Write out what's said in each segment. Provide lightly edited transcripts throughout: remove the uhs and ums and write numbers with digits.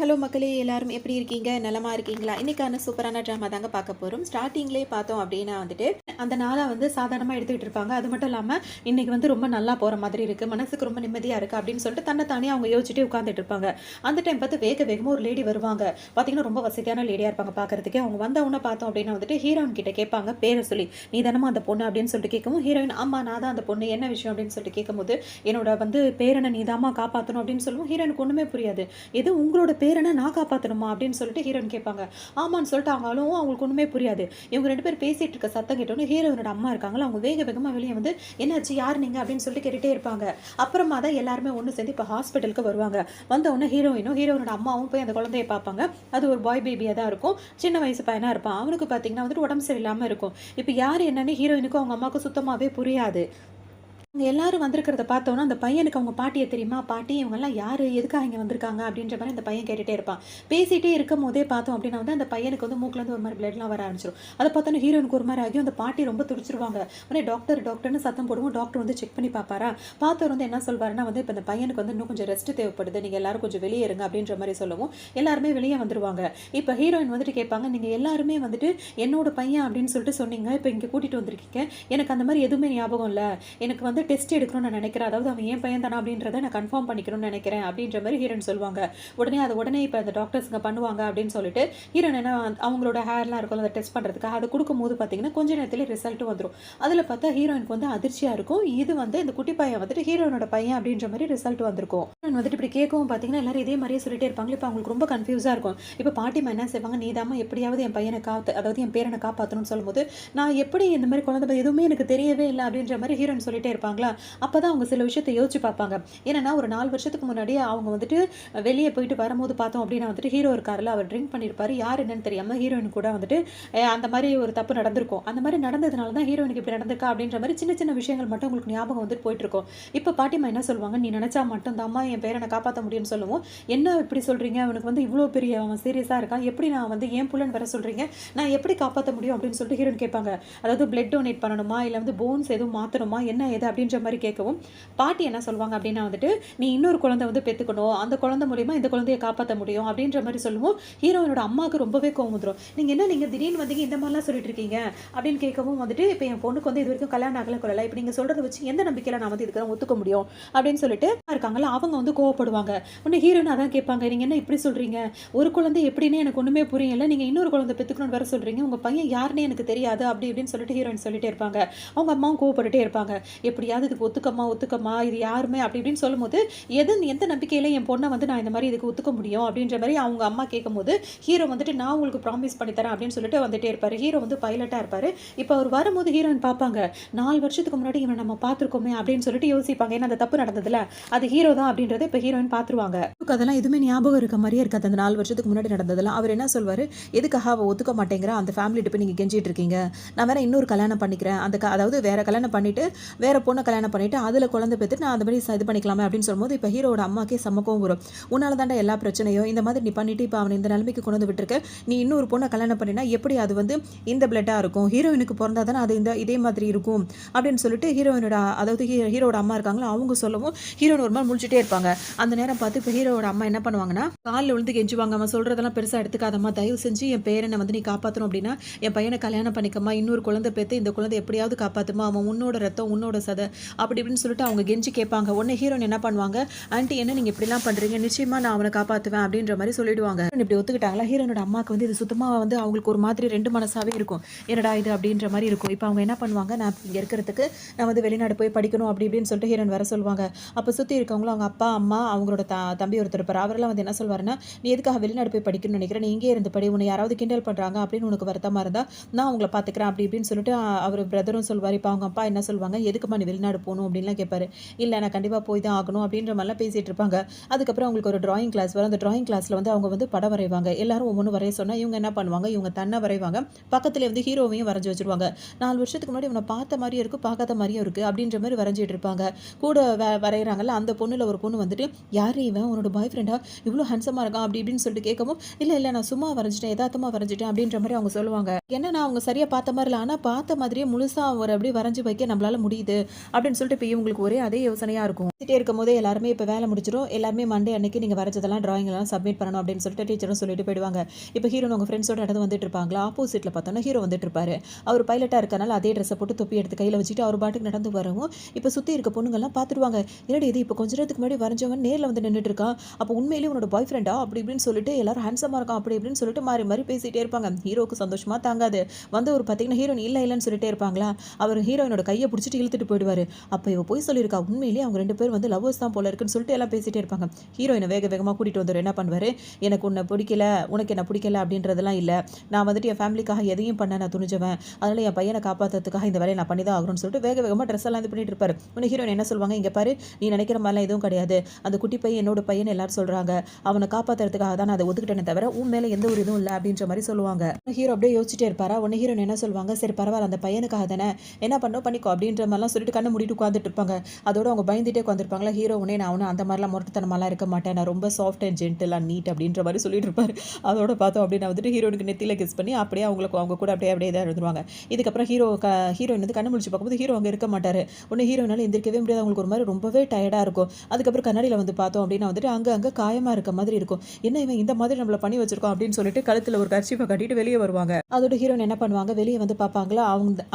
Hello மக்களே, எல்லாரும் எப்படி இருக்கீங்க? நலமா இருக்கீங்களா? இன்னைக்கான சூப்பரான ட்ராமா தாங்க பார்க்க போறோம். ஸ்டார்ட்டிங்லேயே பார்த்தோம் அப்படின்னா வந்துட்டு, அந்த நாள வந்து சாதாரணமா எடுத்துக்கிட்டு இருப்பாங்க. அது மட்டும் இல்லாம, இன்னைக்கு வந்து ரொம்ப நல்லா போற மாதிரி இருக்கு. மனசுக்கு ரொம்ப நிம்மதியா இருக்கு அப்படின்னு சொல்லிட்டு தன்ன தானே அவங்க யோசிச்சுட்டே உட்கார்ந்துட்டு இருப்பாங்க. அந்த டைம் பார்த்து வேக வேகமா ஒரு லேடி வருவாங்க. பார்த்தீங்கன்னா, ரொம்ப வசதியான லேடியா இருப்பாங்க பார்க்கறதுக்கே. அவங்க வந்த உடனே பார்த்தோம் அப்படின்னா வந்துட்டு, ஹீரோயின் கிட்ட கேட்பாங்க பேர சொல்லி. "நீ தானம்மா அந்த பொண்ணு?" அப்படின்னு சொல்லிட்டு கேட்கவும், ஹீரோயின் "ஆமா, நான் தான் அந்த பொண்ணு. என்ன விஷயம்?" அப்படின்னு சொல்லிட்டு கேட்கும்போது, "என்னோட வந்து பேரன நீ தாம்மா காப்பாத்தணும்." அப்படின்னு சொல்லுவும், ஹீரோயினுக்கு ஒண்ணுமே புரியாது. "எது உங்களோட பேரன நான் காப்பாத்தணுமா?" அப்படின்னு சொல்லிட்டு ஹீரோயின் கேட்பாங்க. ஆமான்னு சொல்லிட்டு அவங்க அழவும் அவங்களுக்கு ஒண்ணுமே புரியாது. இவங்க 2 பேரும் பேசிட்டு இருக்க சத்தம் கேட்டோனே ஹீரோயினோட அம்மா இருக்காங்கல்ல, அவங்க வேக வேகமா வெளிய வந்து, "என்னாச்சு? யார் நீங்க?" அப்படின்னு சொல்லிட்டு கேட்டுட்டே இருப்பாங்க. அப்புறமா தான் எல்லாருமே ஒண்ணு சேர்ந்து இப்ப ஹாஸ்பிட்டலுக்கு வருவாங்க. வந்த உடனே ஹீரோயினும், ஹீரோயினோட அம்மாவும் போய் அந்த குழந்தைய பார்ப்பாங்க. அது ஒரு பாய் பேபியா தான் இருக்கும். சின்ன வயசு பையனா இருப்பான். அவனுக்கு பார்த்தீங்கன்னா வந்துட்டு உடம்பு சரியில்லாம இருக்கும். இப்ப யார் என்னன்னு ஹீரோயினுக்கும் அவங்க அம்மாவுக்கும் சுத்தமாவே புரியாது. இவங்க எல்லாரும் வந்திருக்கிறத பார்த்தோன்னா, அந்த பையனுக்கு அவங்க பாட்டிய தெரியுமா? பாட்டி இவங்கலாம் யாரு? எதுக்காக இங்க வந்திருக்காங்க? அப்படின்ற மாரி அந்த பையன் கேட்டுட்டே இருப்பான். பேசிட்டே இருக்கும்போதே பார்த்தோம் அப்படின்னா வந்து, அந்த பையனுக்கு வந்து மூக்குலேருந்து ஒரு மாரி பிளட்லாம் வர ஆரம்பிச்சுரும். அத பார்த்தோன்னே ஹீரோயினுக்கு ஒரு மாரி ஆகி, அந்த பாட்டி ரொம்ப துடிச்சுருவாங்க. உடனே டாக்டர் டாக்டர்ன்னு சத்தம் போடுவோம். டாக்டர் வந்து செக் பண்ணி பார்ப்பாரா, பார்த்தவர் வந்து என்ன சொல்வாருன்னா வந்து, "இப்ப இந்த பையனுக்கு வந்து இன்னும் கொஞ்சம் ரெஸ்ட் தேவைப்படுது. நீங்க எல்லாரும் கொஞ்சம் வெளிய இருங்க." அப்படின்ற மாரி சொல்லவும், எல்லாருமே வெளிய வந்துருவாங்க. இப்ப ஹீரோயின் வந்துட்டு கேட்பாங்க, "நீங்க எல்லாருமே வந்துட்டு என்னோட பையன் அப்படின்னு சொல்லிட்டு சொன்னீங்க. இப்ப இங்க கூட்டிட்டு வந்திருக்கீங்க. எனக்கு அந்த மாரி எதுவுமே ஞாபகம் இல்ல. எனக்கு வந்து டெஸ்ட் எடுக்கணும்னு நான் நினைக்கிறேன். அதாவது அவன் என் பையன் தானா அப்படின்றத நான் கன்ஃபார்ம் பண்ணிக்கணும்னு நினைக்கிறேன்." அப்படின்ற மாதிரி ஹீரோயின் சொல்லுவாங்க. உடனே இப்போ அந்த டாக்டர்ஸ்ங்க பண்ணுவாங்க அப்படின்னு சொல்லிட்டு ஹீரோயின் என்ன அவங்களோட ஹேர்லாம் இருக்கும்ல, அதை டெஸ்ட் பண்ணுறதுக்காக அதை கொடுக்கும்போது பார்த்தீங்கன்னா கொஞ்ச நேரத்தில் ரிசல்ட்டும் வந்துடும். அதில் பார்த்தா ஹீரோயினுக்கு வந்து அதிர்ச்சியாக இருக்கும். இது வந்து இந்த குட்டி பையன் வந்துட்டு ஹீரோயினோட பையன் அப்படின்ற மாதிரி ரிசல்ட் வந்திருக்கும். ஹீரோயின் வந்துட்டு இப்படி கேட்கவும் பார்த்தீங்கன்னா எல்லாரும் இதே மாதிரியே சொல்லிட்டே இருப்பாங்க. இப்போ அவங்களுக்கு ரொம்ப கன்ஃபியூஸாக இருக்கும். இப்போ பாட்டிமா என்ன செய்வாங்க, நீதாம்மா எப்படியாவது என் பையனை அதாவது என் பேரனை காப்பாற்றணும்னு சொல்லும்போது, நான் எப்படி இந்த மாதிரி குழந்தை எதுவுமே எனக்கு தெரியவே இல்லை அப்படின்ற மாதிரி ஹீரோயின் சொல்லிட்டே இருப்பாங்களா. அப்பதான் அவங்க சில விஷயத்த யோசிச்சு பார்ப்பாங்க. ஏன்னா ஒரு 4 வருஷத்துக்கு முன்னாடி அவங்க வந்துட்டு வெளியே போயிட்டு வரும்போது பார்த்தோம் அப்படின்னா வந்துட்டு ஹீரோ இருக்காருல்ல, அவர் ட்ரிங்க் பண்ணியிருப்பாரு. யார் என்னன்னு தெரியாம ஹீரோயின் கூட வந்துட்டு அந்த மாதிரி ஒரு தப்பு நடந்திருக்கும். அந்த மாதிரி நடந்ததுனால தான் ஹீரோயினுக்கு இப்படி நடந்திருக்கா அப்படின்ற மாதிரி சின்ன சின்ன விஷயங்கள் மட்டும் உங்களுக்கு ஞாபகம் வந்துட்டு போயிட்டு இருக்கும். இப்போ பாட்டிமா என்ன சொல்லுவாங்க, நீ நினைச்சா மட்டும் தாம்மா என் பேரனை காப்பாற்ற முடியும்னு சொல்லுவோம். என்ன இப்படி சொல்றீங்க, அவனுக்கு வந்து இவ்வளோ பெரிய அவன் சீரியஸாக இருக்கான், எப்படி நான் வந்து என் புள்ளன்னு வர சொல்றீங்க, நான் எப்படி காப்பாற்ற முடியும் அப்படின்னு சொல்லிட்டு ஹீரோயின் கேட்பாங்க. அதாவது பிளட் டொனேட் பண்ணணுமா, இல்லை வந்து போன்ஸ் எதுவும் மாற்றணுமா, என்ன ஏது அப்படின்ற மாதிரி கேட்கவும், பாட்டி என்ன சொல்லுவாங்க அப்படின்னா வந்துட்டு, நீ இன்னொரு குழந்தை வந்து பெற்றுக்கணும், அந்த குழந்தை மூலியமா இந்த குழந்தைய காப்பாற்ற முடியும் அப்படின்ற மாதிரி சொல்லுவோம். ஹீரோயினோட அம்மாவுக்கு ரொம்பவே கோவம் வந்துடும். நீங்கள் திடீர்னு வந்தீங்க இந்த மாதிரிலாம் சொல்லிட்டு இருக்கீங்க அப்படின்னு கேட்கவும் வந்துட்டு, இப்போ என் பொண்ணுக்கு வந்து இது வரைக்கும் கல்யாணம் ஆகலை கொள்ளலை, இப்போ நீங்கள் சொல்கிறத வச்சு எந்த நம்பிக்கையில் நான் வந்து இதுக்கு ஒத்துக்க முடியும் அப்படின்னு சொல்லிட்டு இருக்காங்களா, அவங்க வந்து கோவப்படுவாங்க. உடனே ஹீரோயின் அதான் கேட்பாங்க, நீங்கள் என்ன இப்படி சொல்கிறீங்க, ஒரு குழந்தை எப்படின்னு எனக்கு ஒன்றுமே புரியல, நீங்கள் இன்னொரு குழந்தை பெற்றுக்கணும்னு வேற சொல்கிறீங்க, உங்கள் பையன் யாருன்னு எனக்கு தெரியாது அப்படி இப்படின்னு சொல்லிட்டு ஹீரோயின் சொல்லிட்டே இருப்பாங்க. அவங்க அம்மாவும் கோவப்பட்டுட்டே இருப்பாங்க. எப்படியாவது இதுக்கு ஒத்துக்கம்மா இது யாருமே அப்படி இப்படின்னு சொல்லும்போது, எந்த நம்பிக்கையில என் பொண்ணை வந்து நான் இந்த மாதிரி இதுக்கு ஒத்துக்க முடியும் அப்படின்ற மாதிரி அவங்க அம்மா கேட்கும்போது, ஹீரோ வந்துட்டு நான் உங்களுக்கு ப்ராமிஸ் பண்ணி தரேன் அப்படின்னு சொல்லிட்டு வந்துட்டே இருப்பாரு. ஹீரோ வந்து பைலட்டா இருப்பாரு. இப்போ அவர் வரும்போது ஹீரோயின் பார்ப்பாங்க, 4 வருஷத்துக்கு முன்னாடி இவனை நம்ம பார்த்துருக்கோமே அப்படின்னு சொல்லிட்டு யோசிப்பாங்க. ஏன்னா அந்த தப்பு நடந்ததுல அது ஹீரோ தான் அப்படின்றத இப்போ ஹீரோயின் பார்த்துருவாங்க. அதெல்லாம் எதுவுமே ஞாபகம் இருக்க மாதிரியே இருக்காது. அந்த 4 வருஷத்துக்கு முன்னாடி நடந்ததுல அவர் என்ன சொல்வாரு, எதுக்காக அவ ஒத்துக்க மாட்டேங்கிறா, அந்த ஃபேமிலிட்டு போய் நீங்க கெஞ்சிட்டு இருக்கீங்க, நான் வேற இன்னொரு கல்யாணம் பண்ணிக்கிறேன், அதாவது வேற கல்யாணம் பண்ணிட்டு வேற பொண்ணை கல்யாணம் பண்ணிட்டு அதுல குழந்தை பெற்றுட்டு நான் அந்த மாதிரி இது பண்ணிக்கலாமே அப்படின்னு சொல்லும்போது, இப்போ ஹீரோட அம்மாக்கே சமக்கம் வரும். உன்னால தாண்டா எல்லா பிரச்சனையும், இந்த மாதிரி நீ பண்ணிட்டு இப்போ அவனை இந்த நிலைமைக்கு கொண்டு வந்து விட்டுருக்க, நீ இன்னொரு பொண்ணை கல்யாணம் பண்ணினா எப்படி அது வந்து இந்த பிளட்டா இருக்கும், ஹீரோயினுக்கு பிறந்தா தானே அது இதே மாதிரி இருக்கும் அப்படின்னு சொல்லிட்டு ஹீரோயினோட அதாவது ஹீரோட அம்மா இருக்காங்களா அவங்க சொல்லவும், ஹீரோயின் ஒரு மாதிரி முடிச்சுட்டே இருப்பாங்க. அந்த நேரம் பார்த்து இப்போ ஹீரோட அம்மா என்ன பண்ணுவாங்கன்னா, காலில் விழுந்து கெஞ்சுவாங்க, அவன் சொல்றதெல்லாம் பெருசா எடுத்துக்காதம்மா, தயவு செஞ்சு என் பேரனை வந்து நீ காப்பாற்றணும் அப்படின்னா என் பையனை கல்யாணம் பண்ணிக்கம்மா, இன்னொரு குழந்தை பெற்று இந்த குழந்தை எப்படியாவது காப்பாத்துமா, அவன் உன்னோட ரத்தம் உன்னோட சதை அப்படி இப்படின்னு சொல்லிட்டு அவங்க கெஞ்சி கேட்பாங்க. உடனே ஹீரோயின் என்ன பண்ணுவாங்க, ஆண்டி என்ன நீங்க இப்படிலாம் பண்றீங்க, நிச்சயமா நான் அவனை காப்பாத்துவேன் அப்படின்ற மாதிரி சொல்லிடுவாங்க. இப்படி ஒத்துக்கிட்டாங்களா, ஹீரோனோட அம்மாக்கு வந்து இது சுத்தமா வந்து அவங்களுக்கு ஒரு மாதிரி 2 மனசாவே இருக்கும். என்னடா இது அப்படின்ற மாதிரி இருக்கும். இப்போ அவங்க என்ன பண்ணுவாங்க, நான் இங்க இருக்கிறதுக்கு நான் வந்து வெளிநாடு போய் படிக்கணும் அப்படி இப்படின்னு சொல்லிட்டு ஹீரோயின் வர சொல்லுவாங்க. அப்போ சுற்றி இருக்கவங்களும் அவங்க அப்பா அம்மா அவங்களோட தம்பி ஒருத்தர் இருப்பார். அவரெல்லாம் வந்து என்ன சொல்வாருன்னா, நீ எதுக்காக வெளிநாடு போய் படிக்கணும்னு நினைக்கிறேன், நீ இங்கே இருந்து படி, உன்னை யாராவது கிண்டல் பண்றாங்க அப்படின்னு உனக்கு வருத்தமா இருந்தா நான் உங்களை பார்த்துக்கிறேன் அப்படி இப்படின்னு சொல்லிட்டு அவர் பிரதரும் சொல்வார். இப்போ அவங்க அப்பா என்ன சொல்லுவாங்க, எதுக்குமா நீ வெளிநாடு போகணும் அப்படின்லாம் கேட்பாரு. இல்லை நான் கண்டிப்பாக போய் தான் ஆகணும் அப்படின்ற மாதிரிலாம் பேசிகிட்டு இருப்பாங்க. அதுக்கப்புறம் அவங்களுக்கு ஒரு டிராயிங் கிளாஸ் வரும். அந்த டிராயிங் கிளாஸில் வந்து அவங்க வந்து படம் வரைவாங்க. எல்லாரும் ஒவ்வொன்றும் வரைய சொன்னால் இவங்க என்ன பண்ணுவாங்க, இவங்க தன்னை வரைவாங்க, பக்கத்தில் வந்து ஹீரோவையும் வரைஞ்சி வச்சுருவாங்க. 4 வருஷத்துக்கு முன்னாடி இவனை பார்த்த மாதிரியும் இருக்குது, பார்க்காத மாதிரியும் இருக்குது அப்படின்ற மாதிரி வரைஞ்சிட்டு இருப்பாங்க. கூட வரைகிறாங்கல்ல அந்த பொண்ணுல ஒரு பொண்ணு வந்துட்டு யார் இவன் உன்னோட பாய் ஃப்ரெண்டா இவ்வளோ ஹேண்ட்ஸமாக இருக்கான் அப்படி இப்படின்னு சொல்லிட்டு கேட்கவும் இல்லை நான் சும்மா வரைஞ்சிட்டேன் யதார்த்தமாக வரைஞ்சிட்டேன் அப்படின்ற மாதிரி அவங்க சொல்லுவாங்க. என்னன்னா அவங்க சரியாக பார்த்த மாதிரி இல்லை, ஆனால் பார்த்த மாதிரியே முழுசாக அவர் அப்படி வரைஞ்சி வைக்க நம்மளால முடியுது அப்படின்னு சொல்லிட்டு இப்போ இவங்களுக்கு ஒரே அதே யோசனையாக இருக்கும். இருக்கும் போதே எல்லாருமே இப்போ வேலை முடிச்சிடும், எல்லாருமே மண்டே அன்னைக்கு நீங்கள் வரைஞ்சதெல்லாம் டிராயிங் எல்லாம் சப்மிட் பண்ணணும் அப்படின்னு சொல்லிட்டு டீச்சரும் சொல்லிட்டு போயிடுவாங்க. இப்போ ஹீரோ உங்கள் ஃப்ரெண்ட்ஸோட இடத்து வந்துட்டு இருப்பாங்களா, ஆப்போசிட்டில் பார்த்தோன்னா ஹீரோ வந்துட்டு இருப்பாரு. அவர் பைலட்டாக இருக்கனால அதே ட்ரெஸ்ஸை போட்டு தொப்பி எடுத்து கையில் வச்சுட்டு அவர் பாட்டுக்கு நடந்து வரவும் இப்போ சுற்றி இருக்க பொண்ணுங்கள்லாம் பார்த்துருவாங்க. என்னடி இது இப்போ கொஞ்ச நேரத்துக்கு முன்னாடி வரைஞ்சவன் நேரில் வந்து நின்றுட்டு இருக்கான், அப்போ உண்மையிலேயே உன்னோட பாய் ஃப்ரெண்டா அப்படி இப்படின்னு சொல்லிட்டு எல்லாரும் ஹேண்ட்ஸமாக இருக்கான் அப்படி இப்படின்னு சொல்லிட்டு மாறி மாறி பேசிகிட்டே இருப்பாங்க. ஹீரோக்கு சந்தோஷமாக தாங்காது. வந்து ஒரு பார்த்தீங்கன்னா ஹீரோயின் இல்லைன்னு சொல்லிட்டே இருப்பாங்களா, அவர் ஹீரோயினோட கையை பிடிச்சிட்டு இழுத்துட்டு போயிடுவார். அப்போ இவ போய் சொல்லியிருக்கா, உண்மையிலேயே அவங்க 2 பேர் வந்து லவ்வர்ஸ் தான் போல இருக்குன்னு சொல்லிட்டு எல்லாம் பேசிட்டே இருப்பாங்க. ஹீரோயினை வேகமாக கூட்டிட்டு வந்துடும். என்ன பண்ணுவாரு, எனக்கு உன்னை பிடிக்கல உனக்கு என்ன பிடிக்கல அப்படின்றதெல்லாம் இல்லை, நான் வந்துட்டு என் ஃபேமிலிக்காக எதையும் பண்ண நான் துணிஞ்சவன், அதனால என் பையனை காப்பாற்றுறதுக்காக இந்த வேலையை நான் பண்ணி தான் ஆகணும்னு சொல்லிட்டு வேகமாக ட்ரெஸ் எல்லாம் இது பண்ணிட்டு இருப்பாரு. உன்னை ஹீரோயின் என்ன சொல்லுவாங்க, இங்கே பாரு நீ நினைக்கிற மாதிரிலாம் எதுவும் கிடையாது, அந்த குட்டி பையன் என்னோட பையன் எல்லாரும் சொல்றாங்க, அவனை காப்பாற்றுறதுக்காக தான் நான் அதை ஒத்துக்கிட்டேனே தவிர உன் மேலே எந்த ஒரு இதுவும் இல்லை அப்படின்ற மாதிரி சொல்லுவாங்க. ஹீரோ அப்படியே யோசிச்சுட்டே இருப்பாரா. உன்னை ஹீரோயின் என்ன சொல்லுவாங்க, சரி பரவாயில்ல அந்த பையனுக்காக தானே என்ன பண்ணிக்கோ அப்படின்ற மாதிரிலாம் சொல்லிட்டு கண்ணை மூடிட்டு உட்காந்துட்டு இருப்பாங்க. அதோட அவங்க பயந்துட்டே உட்காந்துருப்பாங்களா. ஹீரோ உடனே நான் ஒன்றும் அந்த மாதிரிலாம் முரட்டுத்தனமாலாம் இருக்க மாட்டேன், நான் ரொம்ப soft and gentle and neat அப்படின்ற மாதிரி சொல்லிட்டு இருப்பாரு. அதோட பார்த்தோம் அப்படின்னா வந்துட்டு ஹீரோனுக்கு நெத்தியில் கிஸ் பண்ணி அப்படியே அவங்க கூட அப்படியே தான் எழுதுருவாங்க. இதுக்கப்புறம் ஹீரோயின் வந்து கண்ணு முடிச்சு பார்க்கும்போது ஹீரோ அங்கே இருக்க மாட்டார். ஒன்று ஹீரோனால எந்திரிக்கவே முடியாது, அவங்களுக்கு ஒரு மாதிரி ரொம்பவே டயர்டாக இருக்கும். அதுக்கப்புறம் கண்ணாடியில் வந்து பார்த்தோம் அப்படின்னா வந்துட்டு அங்கே காயமாக இருக்க மாதிரி இருக்கும். என்ன இவன் இந்த மாதிரி நம்மளை பண்ணி வச்சிருக்கோம் அப்படின்னு சொல்லிட்டு கழுத்தில் ஒரு கர்ச்சீஃபை கட்டிட்டு வெளியே வருவாங்க. அதோட ஹீரோயின் என்ன பண்ணுவாங்க, வெளியே வந்து பார்ப்பாங்களா,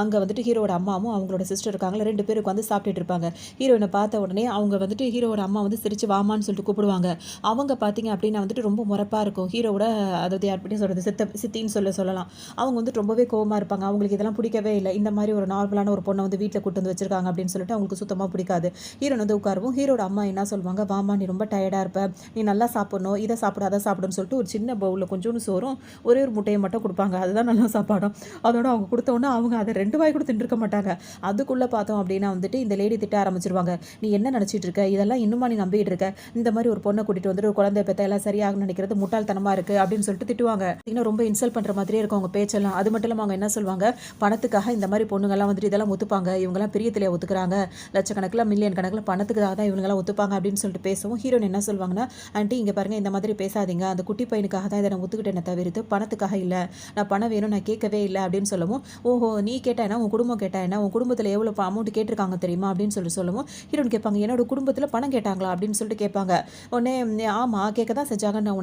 அங்கே வந்துட்டு ஹீரோட அம்மாவும் அவங்களோட சிஸ்டர் இருக்காங்களா, 2 பேருக்கு வந்து சாப்பிட்டுட்டு இருப்பாங்க. ஹீரோயினை பார்த்த உடனே அவங்க வந்துட்டு ஹீரோட அம்மா வந்து சிரிச்சு வாமான்னு சொல்லிட்டு கூப்பிடுவாங்க. அவங்க பார்த்தீங்க அப்படின்னா வந்துட்டு ரொம்ப முறப்பாக இருக்கும். ஹீரோட அதாவது யார்கிட்ட சொல்கிறது சித்தின்னு சொல்லலாம். அவங்க வந்துட்டு ரொம்பவே கோவமாக இருப்பாங்க. அவங்களுக்கு இதெல்லாம் பிடிக்கவே இல்லை, இந்த மாதிரி ஒரு நார்மலான ஒரு பொண்ணை வந்து வீட்டில் கூட்டு வந்து வச்சிருக்காங்க அப்படின்னு சொல்லிட்டு அவங்களுக்கு சுத்தமாக பிடிக்காது. ஹீரோன் வந்து உட்காருவோம். ஹீரோட அம்மா என்ன சொல்லுவாங்க, வாமா நீ ரொம்ப டயர்டாக இருப்ப, நீ நல்லா சாப்பிடணும், இதை சாப்பிட அதை சாப்பிடுன்னு சொல்லிட்டு ஒரு சின்ன பவுலில் கொஞ்சோண்டு சோறும் ஒரே ஒரு முட்டையை மட்டும் கொடுப்பாங்க. அதுதான் நல்லா சாப்பாடும். அதோட அவங்க கொடுத்தோன்னா அவங்க அதை 2 வாய் கூட தின்றுக்க மாட்டாங்க. அதுக்குள்ளே பார்த்தோம் அப்படின்னா வந்துட்டு இந்த லேடி திட்ட ஆரம்பிச்சிருவாங்க. நீ என்ன நினச்சிட்டு இருக்க, இதெல்லாம் இன்னுமா நீ நம்பிட்டு இருக்க, இந்த மாதிரி ஒரு பொண்ணை கூட்டிட்டு வந்துட்டு ஒரு குழந்தை பெற்ற எல்லாம் சரியாக நினைக்கிறது முட்டாள்தனமாக இருக்குது அப்படின்னு சொல்லிட்டு திட்டுவாங்க. இன்னும் ரொம்ப இன்சல்ட் பண்ணுற மாதிரியே இருக்கும் அவங்க பேச்செல்லாம். அது மட்டும் இல்லாமல் அவங்க என்ன சொல்லுவாங்க, பணத்துக்காக இந்த மாதிரி பொண்ணுங்கள்லாம் வந்துட்டு இதெல்லாம் ஒத்துப்பாங்க, இவங்கெல்லாம் பிரியத்திலே ஒத்துக்கிறாங்க, லட்சக்கணக்கில் மில்லியன் கணக்கில் பணத்துக்காக தான் இவங்கெல்லாம் ஒத்துப்பாங்க அப்படின்னு சொல்லிட்டு பேசவும் ஹீரோயின் என்ன சொல்லுவாங்கன்னா, ஆண்டி இங்கே பாருங்க இந்த மாதிரி பேசாதீங்க, அந்த குட்டி பையனுக்காக தான் இதை நான் ஒத்துக்கிட்டேனே தவிர்த்து பணத்துக்காக இல்லை, நான் பணம் வேணும் நான் கேட்கவே இல்லை அப்படின்னு சொல்லவும், ஓஹோ நீ கேட்டா உன் குடும்பம் கேட்டா என்ன, உன் குடும்பத்தில் எவ்வளோ அமௌண்ட் கேட்டிருக்காங்க தெரியுமா அப்படின்னு சொல்லவும் ஹீரோயின் கேட்பாங்க, என்னோட குடும்பத்தில் பணம் கேட்டாங்களா அப்படின்னு சொல்லிட்டு கேட்பாங்க. உடனே ஆமாம் கேட்க தான் செஞ்சாங்கன்னு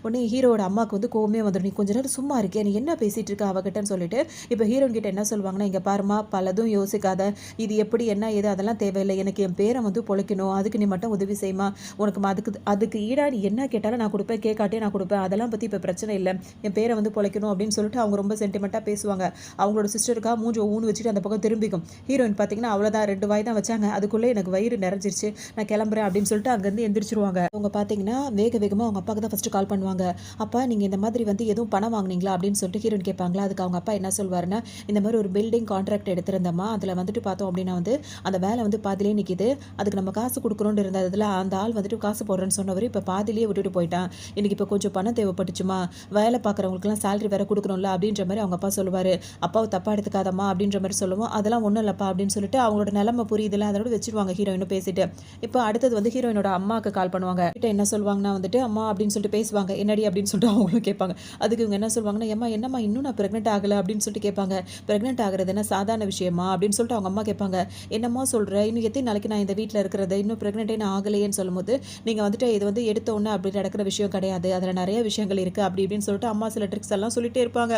உடனே ஹீரோட அம்மாவுக்கு வந்து கோவமே வந்துடும். நீ கொஞ்ச நேரம் சும்மா இருக்கே, நீ என்ன பேசிகிட்டு இருக்க அவகிட்டன்னு சொல்லிட்டு இப்போ ஹீரோயின் கிட்ட என்ன சொல்லுவாங்கன்னா, இங்கே பாருமா பலதும் யோசிக்காத, இது எப்படி என்ன ஏது அதெல்லாம் தேவையில்லை, எனக்கு என் பேரை வந்து பொழைக்கணும், அதுக்கு நீ மட்டும் உதவி செய்யுமா, உனக்கு அதுக்கு ஈடா நீ என்ன கேட்டாலும் நான் கொடுப்பேன், கேட்காட்டே நான் கொடுப்பேன், அதெல்லாம் பற்றி இப்போ பிரச்சனை இல்லை, என் பேரை வந்து பொழைக்கணும் அப்படின்னு சொல்லிட்டு அவங்க ரொம்ப சென்டிமெண்ட்டாக பேசுவாங்க. அவங்களோட சிஸ்டருக்காக மூஞ்சி ஊன்னு வச்சுட்டு அந்த பக்கம் திரும்பிக்கும். ஹீரோயின் பார்த்தீங்கன்னா அவ்வளோதான் 2 வாய் தான் வச்சாங்க, அதுக்குள்ளே எனக்கு வயிறு நிறைஞ்சிருச்சு, நான் கிளம்புறேன் அப்படின்னு சொல்லிட்டு அங்கேருந்து எந்திரிச்சிருவாங்க. அவங்க பார்த்தீங்கன்னா வேகமாக அவங்க அப்பாவுக்கு தான் ஃபஸ்ட்டு கால் பண்ணுவாங்க. அப்பா நீங்கள் இந்த மாதிரி வந்து எதுவும் பணம் வாங்கினீங்களா அப்படின்னு சொல்லிட்டு ஹீரோயின் கேட்பாங்களா. அதுக்கு அவங்க அப்பா என்ன சொல்வாருன்னா, இந்த மாதிரி ஒரு பில்டிங் கான்ட்ராக்ட் எடுத்திருந்தோமா, அதில் வந்துட்டு பார்த்தோம் அப்படின்னா வந்து அந்த வேலை வந்து பாதிலே நிற்கிது, அதுக்கு நம்ம காசு கொடுக்குறோன்னு இருந்ததில் அந்த ஆள் வந்துட்டு காசு போடுறேன்னு சொன்னவர் இப்போ பாதிலேயே விட்டுட்டு போயிட்டான், எனக்கு இப்போ கொஞ்சம் பணம் தேவைப்பட்டுச்சுமா, வேலை பார்க்குறவங்களுக்குலாம் சேலரி வேறு கொடுக்கணும்ல அப்படின்ற மாதிரி அவங்க அப்பா சொல்லுவார். அப்பாவை தப்பாக எடுத்துக்காதம்மா அப்படின்ற மாதிரி சொல்லுவோம். அதெல்லாம் ஒன்றும் இல்லைப்பா அப்படின்னு சொல்லிட்டு அவங்களோட நிலைமை புரியுதுல, அதோட வச்சுருவாங்க ஹீரோயினும் பேசிட்டு. இப்போ அடுத்தது வந்து ஹீரோயினோட அம்மாவுக்கு கால் பண்ணுவாங்க. கிட்ட என்ன சொல்லுவாங்கன்னா வந்துட்டு அம்மா அப்படின்னு சொல்லிட்டு பேசுவாங்க. என்னடி அப்படின்னு சொல்லிட்டு அவங்களும் கேட்பாங்க. அதுக்கு இவங்க என்ன சொல்லுவாங்கன்னா, என்னம்மா இன்னும் நான் ப்ரெக்னென்ட் ஆகலை அப்படின்னு சொல்லிட்டு கேட்பாங்க. ப்ரெக்னென்ட் ஆகிறது என்ன சாதாரண விஷயமா அப்படின்னு சொல்லிட்டு அவங்க அம்மா கேட்பாங்க. என்னம்மா சொல்கிற, இன்னும் எத்தனை நாளைக்கு நான் இந்த வீட்டில் இருக்கிறது, இன்னும் ப்ரெக்னென்ட்டே நான் ஆகலையேன்னு சொல்லும்போது, நீங்கள் வந்துட்டு இது வந்து எடுத்த உடனே அப்படி நடக்கிற விஷயம் கிடையாது, அதில் நிறைய விஷயங்கள் இருக்குது அப்படி இப்படின்னு சொல்லிட்டு அம்மா சில ட்ரிக்ஸ் எல்லாம் சொல்லிட்டே இருப்பாங்க.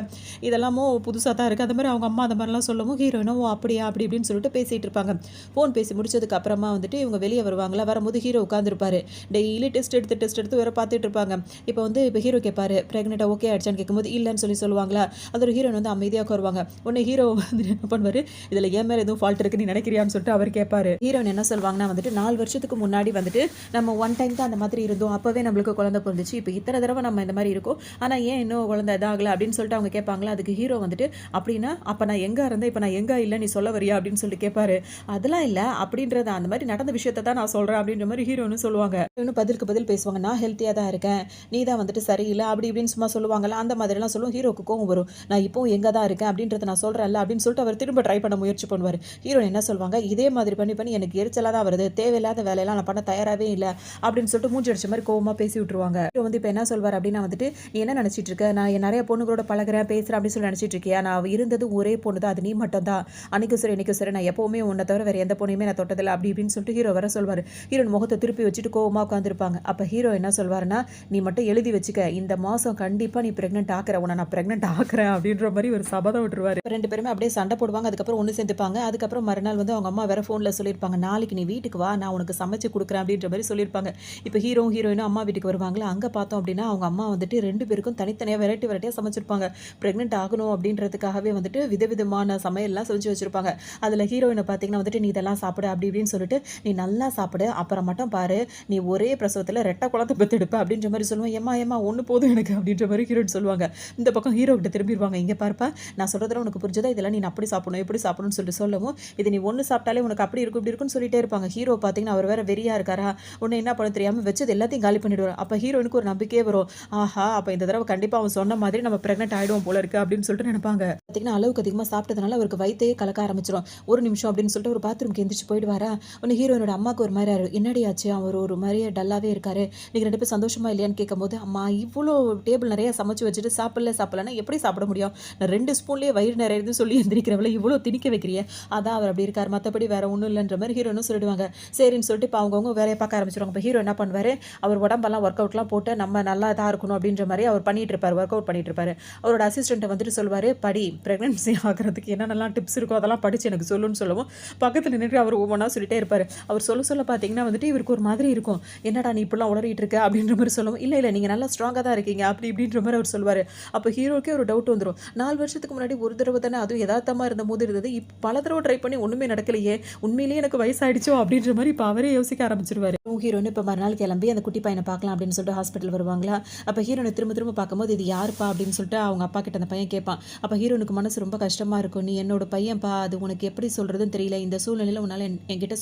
இதெல்லாமோ புதுசாக தான் இருக்குது. அந்த மாதிரி அவங்க அம்மா அந்த மாதிரிலாம் சொல்லவும் ஹீரோயினோ அப்படியா அப்படி இப்படின்னு சொல்லிட்டு பேசிகிட்டு இருப்பாங்க. ஃபோன் பேசி முடிச்சதுக்கு அப்புறமா வந்துட்டு இவங்க வெளியே வருவாங்களா. வரும்போது ஹீரோ உட்காந்துருப்பாரு. டெய்லி டெஸ்ட் எடுத்து வேறு பார்த்துட்டு இருப்பாங்க. இப்போ ஹீரோ கேட்பாரு, ப்ரெக்னென்ட்டா ஓகே ஆயிடுச்சான்னு கேட்கும்போது இல்லைன்னு சொல்லுவாங்களா. அதோட ஹீரோயின் வந்து அமைதியாக வருவாங்க. உடனே ஹீரோ வந்து என்ன பண்ணுவார், இதில் ஏன் மேலே எதுவும் ஃபால்ட் இருக்குது நீ நினைக்கிறியான்னு சொல்லிட்டு அவர் கேட்பாரு. ஹீரோயின் என்ன சொல்லுவாங்கன்னா வந்துட்டு 4 வருஷத்துக்கு முன்னாடி வந்துட்டு நம்ம ஒன் டைம் தான் அந்த மாதிரி இருந்தோம், அப்போவே நம்மளுக்கு குழந்தை பிறந்துச்சு, இப்போ இத்தனை தடவை நம்ம இந்த மாதிரி இருக்கோம், ஆனால் ஏன் இன்னும் குழந்தை இதாகலை அப்படின்னு சொல்லிட்டு அவங்க கேட்பாங்களா. அதுக்கு ஹீரோ வந்துட்டு அப்படின்னா அப்போ நான் எங்கே இருந்தேன் இப்போ நான் எங்கே இல்லை நீ சொல்ல வரியா அப்படின்னு சொல்லிட்டு கேட்பாரு. அதெல்லாம் இல்லை அப்படின்றத அந்த மாதிரி நடந்த விஷயத்தை தான் நான் சொல்கிறேன் அப்படின்ற மாதிரி ஹீரோன்னு சொல்லுவாங்க. இன்னும் பதிலுக்கு பதில் பேசுவாங்க. நான் ஹெல்த்தியாக தான் இருக்கேன், நீ தான் வந்துட்டு சரியில்லை அப்படி இப்படின்னு சும்மா சொல்லுவாங்கல்ல, அந்த மாதிரிலாம் சொல்லுவோம். ஹீரோக்கு கோவம் வரும். நான் இப்போ எங்கே தான் இருக்கேன் அப்படின்றத நான் சொல்கிறேன்ல அப்படின்னு சொல்லிட்டு அவர் திரும்ப ட்ரை பண்ண முயற்சி பண்ணுவார். ஹீரோ என்ன சொல்லுவாங்க, இதே மாதிரி பண்ணி எனக்கு எரிச்சலாக தான் வருது, தேவையில்லாத வேலையெல்லாம் நான் பண்ண தயாராகவே இல்லை அப்படின்னு சொல்லிட்டு மூஞ்சி அடிச்ச மாதிரி கோவமாக பேசி விட்டுருவாங்க. ஹீரோ வந்து இப்போ என்ன சொல்வார் அப்படின்னா வந்துட்டு, நீ என்ன நினச்சிட்டு இருக்க, நான் நிறைய பொண்ணுங்களோட பழகிறேன் பேசுகிறேன் அப்படின்னு சொல்லி நினச்சிட்டு இருக்கியா, நான் இருந்தது ஒரே பொண்ணு தான், அது நீ மட்டும் தான், அன்னைக்கும் சரி இன்னைக்கும் சரி, நான் எப்போவுமே உன்னை தவிர வேறு எந்த பொண்ணையுமே நான் தொட்டதில்லை அப்படி இப்படின்னு சொல்லிட்டு ஹீரோ வர சொல்வார். ஹீரோயின் முகத்தை திருப்பி வச்சுட்டு கோவமாக உட்காந்துருப்பாங்க. அப்போ ஹீரோ என்ன சொல்வாருன்னா, நீ மட்டும் எழுதி வச்சுக்க, இந்த மாதம் கண்டிப்பாக நீ ப்ரெக்னென்ட் ஆக்குற, உன்னை நான் ப்ரெக்னென்ட் ஆக்குறேன் அப்படின்ற மாதிரி ஒரு சபதம் விட்டுருவாரு. ரெண்டு பேருமே அப்படியே சண்டை போடுவாங்க. அதுக்கப்புறம் ஒன்று சேர்ந்துப்பாங்க. அதுக்கப்புறம் மறுநாள் வந்து அவங்க அம்மா வேற ஃபோனில் சொல்லியிருப்பாங்க, நாளைக்கு நீ வீட்டுக்கு வா, நான் உனக்கு சமைச்சு கொடுக்குறேன் அப்படின்ற மாதிரி சொல்லியிருப்பாங்க. இப்போ ஹீரோயினும் அம்மா வீட்டுக்கு வருவாங்களா, அங்கே பார்த்தோம் அப்படின்னா அவங்க அம்மா வந்துட்டு ரெண்டு பேருக்கும் தனித்தனியாக வெரைட்டியாக சமைச்சிருப்பாங்க. ப்ரெக்னென்ட் ஆகணும் அப்படின்றதுக்காகவே வந்துட்டு விதவிதமான சமையல்லாம் செஞ்சு வச்சுருப்பாங்க. அதில் ஹீரோயினை பார்த்தீங்கன்னா வந்துட்டு, நீ இதெல்லாம் சாப்பிடு அப்படி இப்படின்னு சொல்லிட்டு, நீ நல்லா சாப்பிடு, அப்புறம் மட்டும் பாரு, நீ ஒரே பிரசவத்தில் ரெட்டை குழந்தை பெற்றெடுப்ப அப்படின்ற மாதிரி சொல்லுவேன். ஏமா ஒன்று போதும் எனக்கு அப்படின்ற மாதிரி ஹீரோயின் சொல்லுவாங்க. இந்த பக்கம் ஹீரோ கிட்ட திரும்பிடுவாங்க, இங்கே பார்ப்பா, நான் சொல்கிறதுல உனக்கு புரிஞ்சதா, இதெல்லாம் நீ அப்படி சாப்பிடணும் எப்படி சாப்பிடணும்னு சொல்லிட்டு சொல்லவும், இது நீ ஒன்று சாப்பிட்டாலே உனக்கு அப்படி இருக்கும் இப்படி இருக்குன்னு சொல்லிட்டே இருப்பாங்க. ஹீரோ பார்த்தீங்கன்னா அவர் வேற வெறியா இருக்காரா, உன்னை என்ன பண்ண தெரியாமல் வச்சது எல்லாத்தையும் காலி பண்ணிடுவார். அப்போ ஹீரோனுக்கு ஒரு நம்பிக்கையே வரும், ஆஹா அப்போ இந்த தடவை கண்டிப்பாக அவன் சொன்ன மாதிரி நம்ம ப்ரெக்னென்ட் ஆகிடுவோம் போல இருக்கு அப்படின்னு சொல்லிட்டு நினைப்பாங்க. பார்த்தீங்கன்னா அளவுக்கு அதிகமாக சாப்பிட்டதுனால அவருக்கு வயித்தையே கலக்க ஆரம்பிச்சிடும். ஒரு நிமிஷம் அப்படின்னு சொல்லிட்டு ஒரு பாத்ரூம்க்கு எந்திரிச்சு போயிடுவாரா. உன்னை ஹீரோயினோட அம்மாவுக்கு ஒரு மாதிரி என்னடி ஆச்சு, அவர் ஒரு மாதிரியே டல்லாவே இருக்காரு, நீங்கள் ரெண்டு பேரும் சந்தோஷமா இல்லையான்னு கேட்கும்போது, அம்மா இவ்வளோ டேபிள் நிறைய சமைச்சு வச்சுட்டு சாப்பிடலன்னா எப்படி சாப்பிட முடியும், நான் 2 ஸ்பூன்லேயே வயிறு நிறையுதுன்னு சொல்லி எந்திரிக்கிறவள இவ்வளோ திணிக்க வைக்கிறியே, அதான் அவர் அப்படி இருக்கார், மற்றபடி வேற ஒன்றும் இல்லைன்ற மாதிரி ஹீரோனும் சொல்லிடுவாங்க. சரின்னு சொல்லிட்டு இப்போ அவங்கவுங்க வேலையை பார்க்க ஆரம்பிச்சிருவாங்க. இப்போ ஹீரோ என்ன பண்ணுவார், அவர் உடம்பெல்லாம் ஒர்க் அவுட்லாம் போட்டு நம்ம நல்லா இதாக இருக்கணும் அப்படின்ற மாதிரி அவர் பண்ணிட்டு இருப்பார், ஒர்க் அவுட் பண்ணிட்டு இருப்பாரு. அவரோட அசிஸ்டண்ட்டை வந்துட்டு சொல்வார், படி ப்ரெக்னன்சி ஆகிறதுக்கு என்னென்னலாம் டிப்ஸ் இருக்கோ அதெல்லாம் படித்து எனக்கு சொல்லுன்னு சொல்லவும், பக்கத்தில் நின்றுட்டு அவர் ஒவ்வொன்றா சொல்லிட்டே இருப்பார். அவர் சொல்ல பார்த்தீங்கன்னா வந்துட்டு இவருக்கு ஒரு மாதிரி இருக்கும், என்னடா நீ இப்படிலாம் உளறிட்டு இருக்க அப்படின்ற மாதிரி சொல்லவும், இல்லை நீங்கள் நல்லா ஸ்ட்ராங்காக தான் இருக்கீங்க அப்படி இப்படின்ற மாதிரி அவர் சொல்வார். அப்போ ஹீரோக்கே ஒரு டவுட் வந்துடும், 4 வருஷத்துக்கு முன்னாடி ஒரு தடவை தானே அதுவும் யதார்த்தமாக இருந்த போது இருந்தது, இப்போ பல தடவை ட்ரை பண்ணி ஒன்றுமே நடக்கலையே, உண்மையிலேயே எனக்கு வயசாயிடுச்சோ அப்படின்ற மாதிரி இப்போ அவரே யோசிக்க ஆரம்பிச்சிருவாரு. ஹீரோன்னு இப்போ மறுநாள் கிளம்பி அந்த குட்டி பையனை பார்க்கலாம் அப்படின்னு சொல்லிட்டு ஹாஸ்பிட்டல் வருவாங்களா. அப்போ ஹீரோனை திரும்ப பார்க்கும்போது, இது யாருப்பா அப்படின்னு சொல்லிட்டு அவங்க அப்பா கிட்ட அந்த பையன் கேட்பான். அப்போ ஹீரோனுக்கு மனசு ரொம்ப கஷ்டமாக இருக்கும், நீ என்னோட பையன்ப்பா, அது உனக்கு எப்படி சொல்கிறதுன்னு தெரியல, இந்த சூழ்நிலையில் உன்னால் என்கிட்ட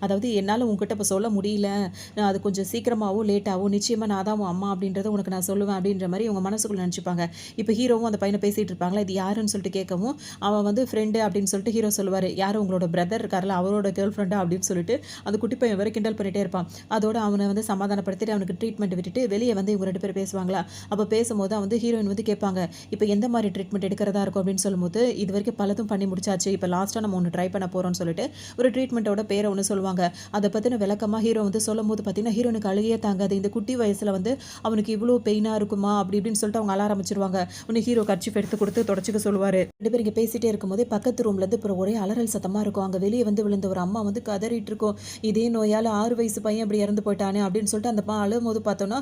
அதாவது என்னால் உங்ககிட்ட இப்போ சொல்ல முடியல, அது கொஞ்சம் சீக்கிரமாகவும் லேட்டாகவும் நிச்சயமாக நான் தான் உன் அம்மா அப்படின்றத உனக்கு நான் சொல்லுவேன் அப்படின்ற மாதிரி உங்கள் மனசுக்குள்ள நினச்சிப்பாங்க. இப்போ ஹீரோவும் அந்த பையனை பேசிகிட்டு இருப்பாங்களா, இது யாருன்னு சொல்லிட்டு கேட்கவும், அவன் வந்து ஃப்ரெண்டு அப்படின்னு சொல்லிட்டு ஹீரோ சொல்லுவார். யாரும் உங்களோட பிரதர் இருக்கார்ல அவரோட கேர்ள் ஃப்ரெண்டா அப்படின்னு சொல்லிட்டு அந்த குட்டி பையன் வரை கிண்டல் பண்ணிகிட்டே இருப்பான். அதோட அவனை வந்து சமாதானப்படுத்திட்டு அவனுக்கு ட்ரீட்மெண்ட் விட்டுட்டு வெளியே வந்து இவங்க 2 பேர் பேசுவாங்களா. அப்போ பேசும்போது வந்து ஹீரோயின் வந்து கேட்பாங்க, இப்போ எந்த மாதிரி ட்ரீட்மெண்ட் எடுக்கிறதா இருக்கும் அப்படின்னு சொல்லும்போது, இது வரைக்கும் பலதும் பண்ணி முடிச்சாச்சு, இப்போ லாஸ்ட்டாக நம்ம ஒன்று ட்ரை பண்ண போகிறோம்னு சொல்லிட்டு ஒரு ட்ரீட்மெண்ட்டோட பேரை ஒன்று சொல்லுவாங்க. அதை பற்றின விளக்கமாக ஹீரோ வந்து சொல்லும் போது பார்த்தீங்கன்னா ஹீரோனுக்கு அழுகையே தாங்காது. இந்த குட்டி வயசில் வந்து அவனுக்கு இவ்வளோ பெயினாக இருக்குமா அப்படி இப்படின்னு சொல்லிட்டு அவங்க அழ ஆரம்பிச்சிருவாங்க. உன்னை ஹீரோ கர்ச்சீஃப் எடுத்து கொடுத்து தொடச்சிக்க சொல்லுவார். 2 பேர் இங்கே பேசிகிட்டே இருக்கும்போது பக்கத்து ரூம்லேருந்து இப்போ ஒரே அலறல் சத்தமாக இருக்கும். அங்கே வெளியே வந்து விழுந்த ஒரு அம்மா வந்து கதறிட்டு இருக்கும், இதே நோயால் 6 வயசு பையன் அப்படி இறந்து போயிட்டானே அப்படின்னு சொல்லிட்டு அந்த அழும் போது பார்த்தோன்னா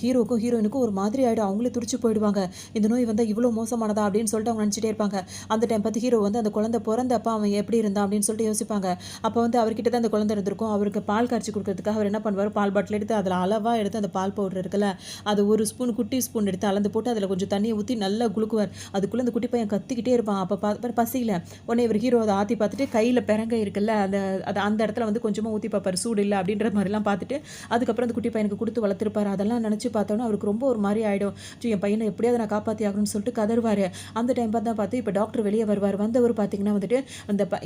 ஹீரோக்கும் ஹீரோயினுக்கும் ஒரு மாதிரி ஆகிடும், அவங்களே துடிச்சு போயிடுவாங்க. இந்த நோய் வந்து இவ்வளோ மோசமானதா அப்படின்னு சொல்லிட்டு அவங்க நினச்சிட்டே இருப்பாங்க. அந்த டைம் பார்த்து ஹீரோ வந்து அந்த குழந்தை பிறந்தப்ப அவன் எப்படி இருந்தான் அப்படின்னு சொல்லிட்டு யோசிப்பாங்க. அப்போ வந்து அவர்கிட்ட தான் அந்த குழந்தை இருந்திருக்கும். அவருக்கு பால் காய்ச்சி கொடுக்கறதுக்காக அவர் என்ன பண்ணுவார், பால் பாட்டில் எடுத்து அதில் அளவாக எடுத்து அந்த பால் பவுடர் இருக்குல்ல, அது ஒரு ஸ்பூன் குட்டி ஸ்பூன் எடுத்து அளந்து போட்டு அதில் கொஞ்சம் தண்ணியை ஊற்றி நல்லா குலுக்குவார். அதுக்குள்ளே அந்த குட்டி பையன் கத்திக்கிட்டே இருப்பான். அப்போ பசியில் உடனே இவர் ஹீரோ அதை ஆற்றி பார்த்துட்டு கையில் பிறங்க இருக்குல்ல அந்த இடத்துல வந்து கொஞ்சமாக ஊற்றி பார்ப்பார், சூடு இல்லை அப்படின்ற மாதிரிலாம் பார்த்துட்டு அதுக்கப்புறம் அந்த குட்டி பையனுக்கு கொடுத்து வளர்த்துருப்பார். அதெல்லாம் நினச்சி பார்த்தோன்னா அவருக்கு ரொம்ப ஒரு மாதிரி ஆகிடும், என் பையனை எப்படியாவது நான் காப்பாற்றி ஆகணும்னு சொல்லிட்டு கதறுவார். அந்த டைம் பார்த்து இப்போ டாக்டர் வெளியே வருவார். வந்தவர் பார்த்தீங்கன்னா வந்துட்டு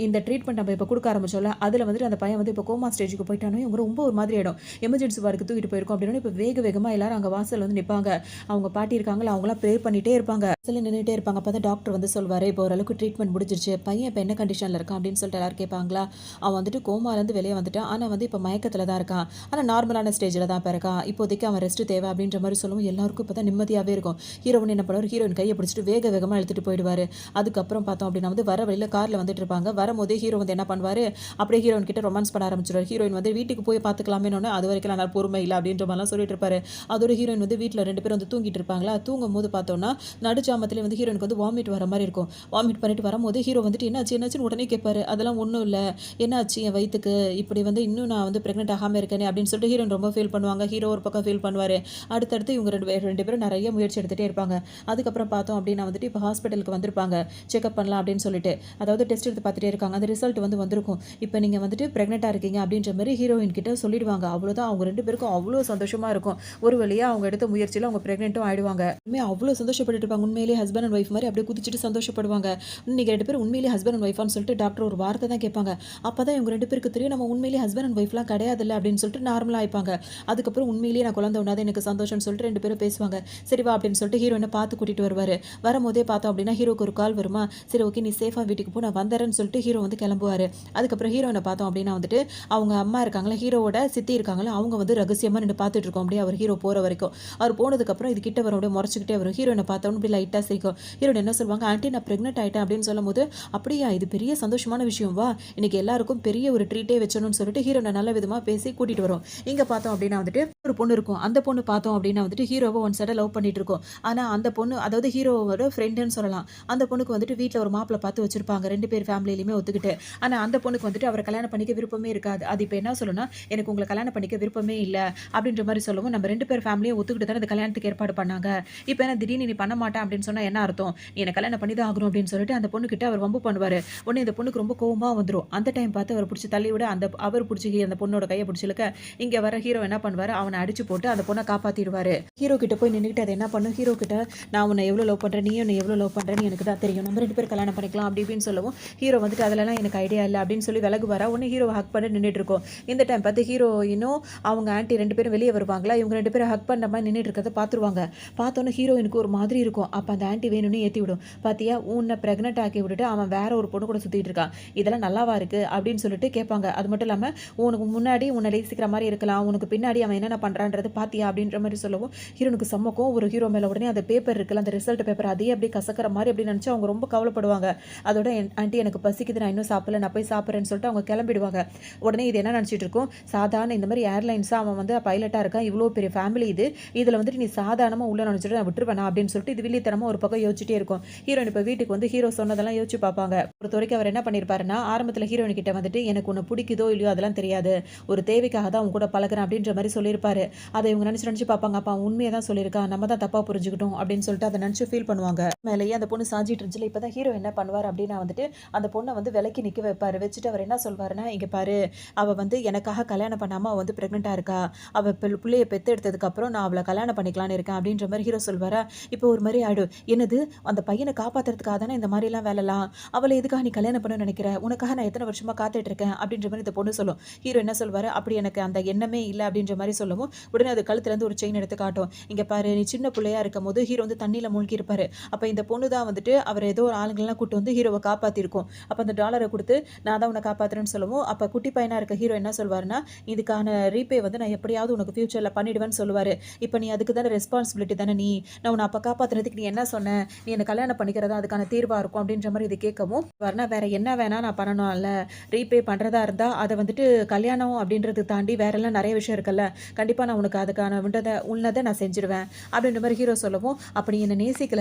இந்த ட்ரீட்மெண்ட் நம்ம இப்போ கொடுக்க ஆரம்பிச்சோம்ல, அதில் வந்துட்டு அந்த பையன் வந்து இப்போ கோமா ஸ்டேஜுக்கு போயிட்டானோ இவங்க ரொம்ப ஒரு மாதிரி ஆகிடும், எமர்ஜென்சி வார்டுக்கு தூக்கிட்டு போயிருக்கோம் அப்படின்னா இப்போ வேகமாக எல்லாரும் அங்கே வாசல் வந்து நிற்பாங்க. அவங்க பாட்டி இருக்காங்களா, அவங்களாம் ப்ரே பண்ணிகிட்டே இருப்பாங்க, வாசலில் நின்றுட்டே இருப்பாங்க. அப்போ தான் டாக்டர் வந்து சொல்வார், இப்போ ஓரளவுக்கு ட்ரீட்மெண்ட் முடிஞ்சிருச்சு, பையன் இப்போ என்ன கண்டிஷனில் இருக்கான் அப்படின்னு சொல்லிட்டு எல்லாரும் கேட்பாங்களா. அவன் வந்துட்டு கோமாலேருந்து வெளியே வந்துட்டான், ஆனால் வந்து இப்போ மயக்கத்தில் தான் இருக்கான், ஆனால் நார்மலான ஸ்டேஜில் தான் இப்போ இருக்கான், இப்போதைக்கு அவன் ரெஸ்ட் தேவை அப்படின்ற மாதிரி சொல்லவும் எல்லாருக்கும் இப்போ தான் நிம்மதியாகவே இருக்கும். ஹீரோயின் என்ன பண்ணுவார், ஹீரோயின் கையை பிடிச்சிட்டு வேகமாக எடுத்துகிட்டு போயிடுவார். அதுக்கப்புறம் பார்த்தோம் அப்படின்னா வந்து வர வழியில் காரில் வந்துட்டு இருப்பாங்க. வரும்போதே ஹீரோ வந்து என்ன பண்ணுவார், அப்படியே ஹீரோயின் கிட்ட ரொமான்ஸ் பண்ண ஆரம்பிச்சிடுவார். ஹீரோயின் வந்து வீட்டுக்கு போய் பார்த்துக்கலாமேனோன்னு அது வரைக்கும் நான் பொறுமை இல்லை அப்படின்ற மாதிரிலாம் சொல்லிட்டு இருப்பாரு. அதோட ஹீரோயின் வந்து வீட்டில் 2 பேரும் வந்து தூங்கிட்டு இருப்பாங்களா. தூங்கும் போது பார்த்தோன்னா நடுச்சாமத்திலே வந்து ஹீரோனுக்கு வந்து வாமிட் வர மாதிரி இருக்கும். வாமிட் பண்ணிட்டு வரும்போது ஹீரோ வந்துட்டு என்னாச்சுன்னு உடனே கேட்பாரு. அதெல்லாம் ஒன்றும் இல்லை, என்னாச்சு என் வயிற்றுக்கு இப்படி வந்து இன்னும் நான் வந்து ப்ரெக்னென்ட் ஆகாமல் இருக்கேனே அப்படின்னு சொல்லிட்டு ஹீரோயின் ரொம்ப ஃபீல் பண்ணுவாங்க. ஹீரோ ஒரு பக்கம் ஃபீல் பண்ணுவார். அடுத்தடுத்து இவங்க ரெண்டு பேரும் நிறைய முயற்சி எடுத்துகிட்டே இருப்பாங்க. அதுக்கப்புறம் பார்த்தோம் அப்படின்னா வந்துட்டு இப்போ ஹாஸ்பிட்டலுக்கு வந்திருப்பாங்க செக்அப் பண்ணலாம் அப்படின்னு சொல்லிட்டு, அதாவது டெஸ்ட் எடுத்து பார்த்துட்டே இருக்காங்க. அந்த ரிசல்ட் வந்து வந்திருக்கும், இப்போ நீங்கள் வந்துட்டு ப்ரெக்னெண்ட்டாக இருக்கீங்க அப்படின்ற மாதிரி ஹீரோயின் கிட்ட சொல்லிடுவாங்க. அவ்வளோதான், அவங்க 2 பேருக்கும் அவ்வளோ சந்தோஷமாக இருக்கும். ஒரு வழியாக அவங்க எடுத்த முயற்சியில் அவங்க ப்ரெக்னெண்ட்டும் ஆயிடுவாங்க. உண்மையாக அவ்வளோ சந்தோஷப்பட்டு இருப்பாங்க. உண்மையிலேயே ஹஸ்பண்ட் அண்ட் ஒய்ஃப் மாதிரி அப்படியே குதிச்சுட்டு சந்தோஷப்படுவாங்க. நீங்கள் 2 பேரும் உண்மையிலேயே ஹஸ்பண்ட் அண்ட் ஒய்ஃபான்னு சொல்லிட்டு டாக்டர் ஒரு வார்த்தை தான் கேட்பாங்க. அப்போ தான் இவங்க 2 பேருக்கு தெரியும், நம்ம உண்மையிலேயே ஹஸ்பண்ட் அண்ட் ஒய்ஃப்லாம் கிடையாதுல்ல அப்படின்னு அப்படின்னு சொல்லிட்டு நார்மலாக ஆயிப்பாங்க. அதுக்கப்புறம் உண்மையிலேயே நான் குழந்தை ஒன்றாவது எனக்கு சந்தோஷம்னு சொல்லிட்டு 2 பேரும் பேசுவாங்க. சரி வா அப்படின்னு சொல்லிட்டு ஹீரோயினை பார்த்து கூட்டிட்டு வருவாரு. வரும்போதே பார்த்தோம் அப்படின்னா ஹீரோக்கு ஒரு கால் வருமா, சரி ஓகே நீ சேஃபாக வீட்டுக்கு போ நான் வந்துடுறேன்னு சொல்லிட்டு ஹீரோ வந்து கிளம்புவார். அதுக்கப்புறம் ஹீரோயினை பார்த்தோம் அப்படின்னா வந்துட்டு அவங்க அம்மா இருக்காங்களா, ஹீரோவோட சித்தி இருக்காங்களா, அவங்க வந்து ரகசியமாக நின்று பார்த்துட்டு இருக்கோம் அப்படியே அவர் ஹீரோ போகிற வரைக்கும். அவர் போனதுக்கப்புறம் இது கிட்ட வரும் அப்படியே முறைச்சிக்கிட்டே வரும். ஹீரோயினை பார்த்தோன்னு இப்படி லைட்டாக சிரிக்கும். ஹீரோயின் என்ன சொல்லுவாங்க, ஆண்டி நான் ப்ரெக்னென்ட் ஆகிட்டேன் அப்படின்னு சொல்லும்போது, அப்படியா இது பெரிய சந்தோஷமான விஷயம், வா இன்னைக்கு எல்லாருக்கும் பெரிய ஒரு ட்ரீட்டே வச்சணும்னு சொல்லிட்டு ஹீரோனை நல்ல விதமாக பேசி கூட்டிகிட்டு வரும். இங்கே பார்த்தோம் அப்படின்னா வந்துட்டு ஒரு பொண்ணு இருக்கும். அந்த பொண்ணு பார்த்தோம் அப்படின்னா வந்துட்டு ஹீரோவை ஒன் சைடாக லவ் பண்ணிட்டு இருக்கோம். ஆனால் அந்த பொண்ணு அதாவது ஹீரோவோட ஃப்ரெண்டுன்னு சொல்லலாம். அந்த பொண்ணுக்கு வந்துட்டு வீட்டில் ஒரு மாப்பிள்ளை பார்த்து வச்சிருப்பாங்க 2 பேர் ஃபேமிலியிலுமே ஒத்துக்கிட்டு. ஆனால் அந்த பொண்ணுக்கு வந்துட்டு அவரை கல்யாணம் பண்ணிக்க விருப்பமே இருக்காது. அது இப்போ என்ன சொல்லணும்னா, எனக்கு உங்களை கல்யாணம் பண்ணிக்க விருப்பமே இல்லை அப்படின்ற மாதிரி சொல்லவும், நம்ம 2 பேர் ஃபேமிலியும் ஒத்துக்கிட்டு தானே இந்த கல்யாணத்துக்கு ஏற்பாடு பண்ணாங்க. இப்போ என்ன திடீர்னு நீ பண்ண மாட்டேன் அப்படின்னு சொன்னால் என்ன அர்த்தம், நீ என்னை கல்யாணம் பண்ணி தான் ஆகணும் அப்படின்னு சொல்லிட்டு அந்த பொண்ணுக்கிட்ட அவர் வம்பு பண்ணுவார். உடனே இந்த பொண்ணுக்கு ரொம்ப கோவமாக வந்துடும். அந்த டைம் பார்த்து அவர் பிடிச்சி தள்ளி விட அவர் பிடிச்சி அந்த பொண்ணோட கையை பிடிச்சிருக்க இங்கே வர ஹீரோ என்ன பண்ணுவார், அவனை அடிச்சு போட்டு அந்த பொண்ணை காப்பாற்றிடுவார். ஹீரோ கிட்ட போய் நின்றுக்கிட்டு அதை என்ன பண்ணும், ஹீரோ கிட்ட நான் உன்னை எவ்வளோ லவ் பண்ணுறேன், நீ என்னை எவ்வளோ லவ் பண்ணுறேன்னு எனக்கு தான் தெரியும், நம்ம 2 பேர் கல்யாணம் பண்ணிக்கலாம் அப்படி இப்படின்னு சொல்லவும், ஹீரோ வந்துட்டு அதெல்லாம் எனக்கு ஐடியா இல்லை அப்படின்னு சொல்லி விலகுவாரா. ஒன்று ஹீரோ ஹக் பண்ணி நின்றுட்டு இருக்கோம். இந்த டைம் பார்த்து ஹீரோயினும் அவங்க ஆண்டி 2 பேரும் வெளியே வருவாங்களா, இவங்க 2 பேரும் ஹக் பண்ணுற மாதிரி நின்றுட்டு இருக்கிறத பார்த்துருவாங்க. பார்த்தோன்னே ஹீரோயினுக்கு ஒரு மாதிரி இருக்கும். அப்போ அந்த ஆண்டி வேணும்னு ஏற்றி விடும். பார்த்தியா உன்னை ப்ரெக்னென்ட் ஆக்கி விட்டுட்டு அவன் வேற ஒரு பொண்ணு கூட சுற்றிட்டு இருக்கான், இதெல்லாம் நல்லாவா இருக்குது அப்படின்னு சொல்லிட்டு கேட்பாங்க. அது மட்டும் இல்லாமல் உனக்கு முன்னாடி உன்னை நேசிக்கிற மாதிரி இருக்கலாம், உனக்கு பின்னாடி அவன் என்னென்ன பண்ணுறான்றது பார்த்தியா அப்படின்ற மாதிரி சொல்லவும், ஹீரோனுக்கு சம்மக்கும் ஒரு ஹீரோ மேலே உடனே அந்த பேப்பர் இருக்குல்ல, அந்த ரிசல்ட் பேப்பர் அதையே அப்படியே கசக்கிற மாதிரி அப்படின்னு நினச்சி அவங்க ரொம்ப கவலைப்படுவாங்க. அதோட ஆண்டி எனக்கு பசிக்குது, நான் இன்னும் சாப்பிடல, நான் போய் சாப்பிட்றேன்னு சொல்லிட்டு அவங்க கிளம்பிடுவாங்க. உடனே இது என்ன நினச்சிட்டு இருக்கும், சாதாரண இந்த மாதிரி ஏர்லைன்ஸாக அவன் வந்து பைலட்டாக இருக்கான், இவ்வளோ பெரிய ஃபேமிலி இதில் வந்துட்டு நீ சாதாரணமாக உள்ள நினச்சிட்டு நான் விட்டுருவேனா அப்படின்னு சொல்லிட்டு இது வில்லித்தனமாக ஒரு பக்கம் யோசிச்சுட்டே இருக்கும். ஹீரோயின் இப்போ வீட்டுக்கு வந்து ஹீரோ சொன்னதெல்லாம் யோசிச்சு பார்ப்பாங்க. பொறுத்த வரைக்கும் அவர் என்ன பண்ணியிருப்பாருன்னா, ஆரம்பத்தில் ஹீரோயின் கிட்ட வந்துட்டு எனக்கு உன்னை பிடிக்குதோ இல்லையோ அதெல்லாம் தெரியாது, ஒரு தேவைக்காக தான் அவங்க கூட பழகிறேன் அப்படின்ற மாதிரி சொல்லியிருப்பாரு. அதை இவங்க நினச்சி பார்ப்பாங்க, அப்போ அவன் உண்மையை தான் சொல்லியிருக்கான், நம்ம தான் தப்பாக புரிஞ்சுக்கிட்டோம் அப்படின்னு சொல்லிட்டு அதை நினச்சி ஃபீல் பண்ணுவாங்க. மேலேயே அந்த பொண்ணு சாஞ்சிட்டு இருந்துச்சு. இப்போ தான் ஹீரோ என்ன பண்ணுவார் அப்படின்னா வந்துட்டு அந்த பொண்ணை வந்து விலைக்கு நிற்க வைப்பார். வச்சுட்டு அவர் என்ன சொல்வாருன்னா, இங்கே பாரு அவள் வந்து எனக்காக கல்யாணம் பண்ணாமல் அவள் வந்து ப்ரெக்னெண்ட்டாக இருக்கா, அவள் பிள்ளையை பெற்று எடுத்ததுக்கப்புறம் நான் அவளை கல்யாணம் பண்ணிக்கலான்னு இருக்கேன் அப்படின்ற மாதிரி ஹீரோ சொல்வாரா. இப்போ ஒரு மாதிரி ஆகிடும், என்னது அந்த பையனை காப்பாற்றுறதுக்காக தானே இந்த மாதிரிலாம் வேலைலாம், அவளை எதுக்காக நீ கல்யாணம் பண்ண நினைக்கிற, உனக்காக நான் எத்தனை வருஷமாக காத்துட்டு இருக்கேன் அப்படின்ற மாதிரி இந்த பொண்ணு சொல்லும். ஹீரோ என்ன சொல்வார், அப்படி எனக்கு அந்த எண்ணமே இல்லை அப்படின்ற மாதிரி சொல்லவும், உடனே அது கழுத்துலேருந்து ஒரு செயின் எடுத்து காட்டும். இங்கே பாரு நீ சின்ன பிள்ளையா இருக்கும் போது ஹீரோ வந்து தண்ணியில் மூழ்கி இருப்பாரு. அப்போ இந்த பொண்ணு தான் வந்துட்டு அவர் ஏதோ ஒரு ஆளுங்கள்லாம் கூட்டு வந்து ஹீரோவை காப்பாற்றிருக்கும். அப்போ அந்த டாலரை கொடுத்து நான் தான் உன்னை காப்பாற்றுறேன்னு சொல்லவும், அப்போ குட்டி பையனாக இருக்க ஹீரோ என்ன சொல்வாருன்னா, இதுக்கான ரீபே வந்து நான் எப்படியாவது உனக்கு ஃபியூச்சரில் பண்ணிடுவேன்னு சொல்லுவார். இப்போ நீ அதுக்கு தானே ரெஸ்பான்சிபிலிட்டி தானே, நான் உன்னை அப்போ காப்பாற்றுறதுக்கு நீ என்ன சொன்ன, நீ என்னை கல்யாணம் பண்ணிக்கிறதா அதுக்கான தீர்வாக இருக்கும் அப்படின்ற மாதிரி இது கேட்கவும் வரனா, வேற என்ன வேணா நான் பண்ணணும்ல, ரீபே பண்ணுறதா இருந்தால் அதை வந்துட்டு கல்யாணம் அப்படின்றது தாண்டி வேறெல்லாம் நிறைய விஷயம் இருக்குல்ல, கண்டிப்பாக நான் உனக்கு அதுக்கான உள்ளதை நான் செஞ்சிடுவேன் அப்படின்ற மாதிரி ஹீரோ சொல்லவும், அப்படி என்னை நேசிக்கல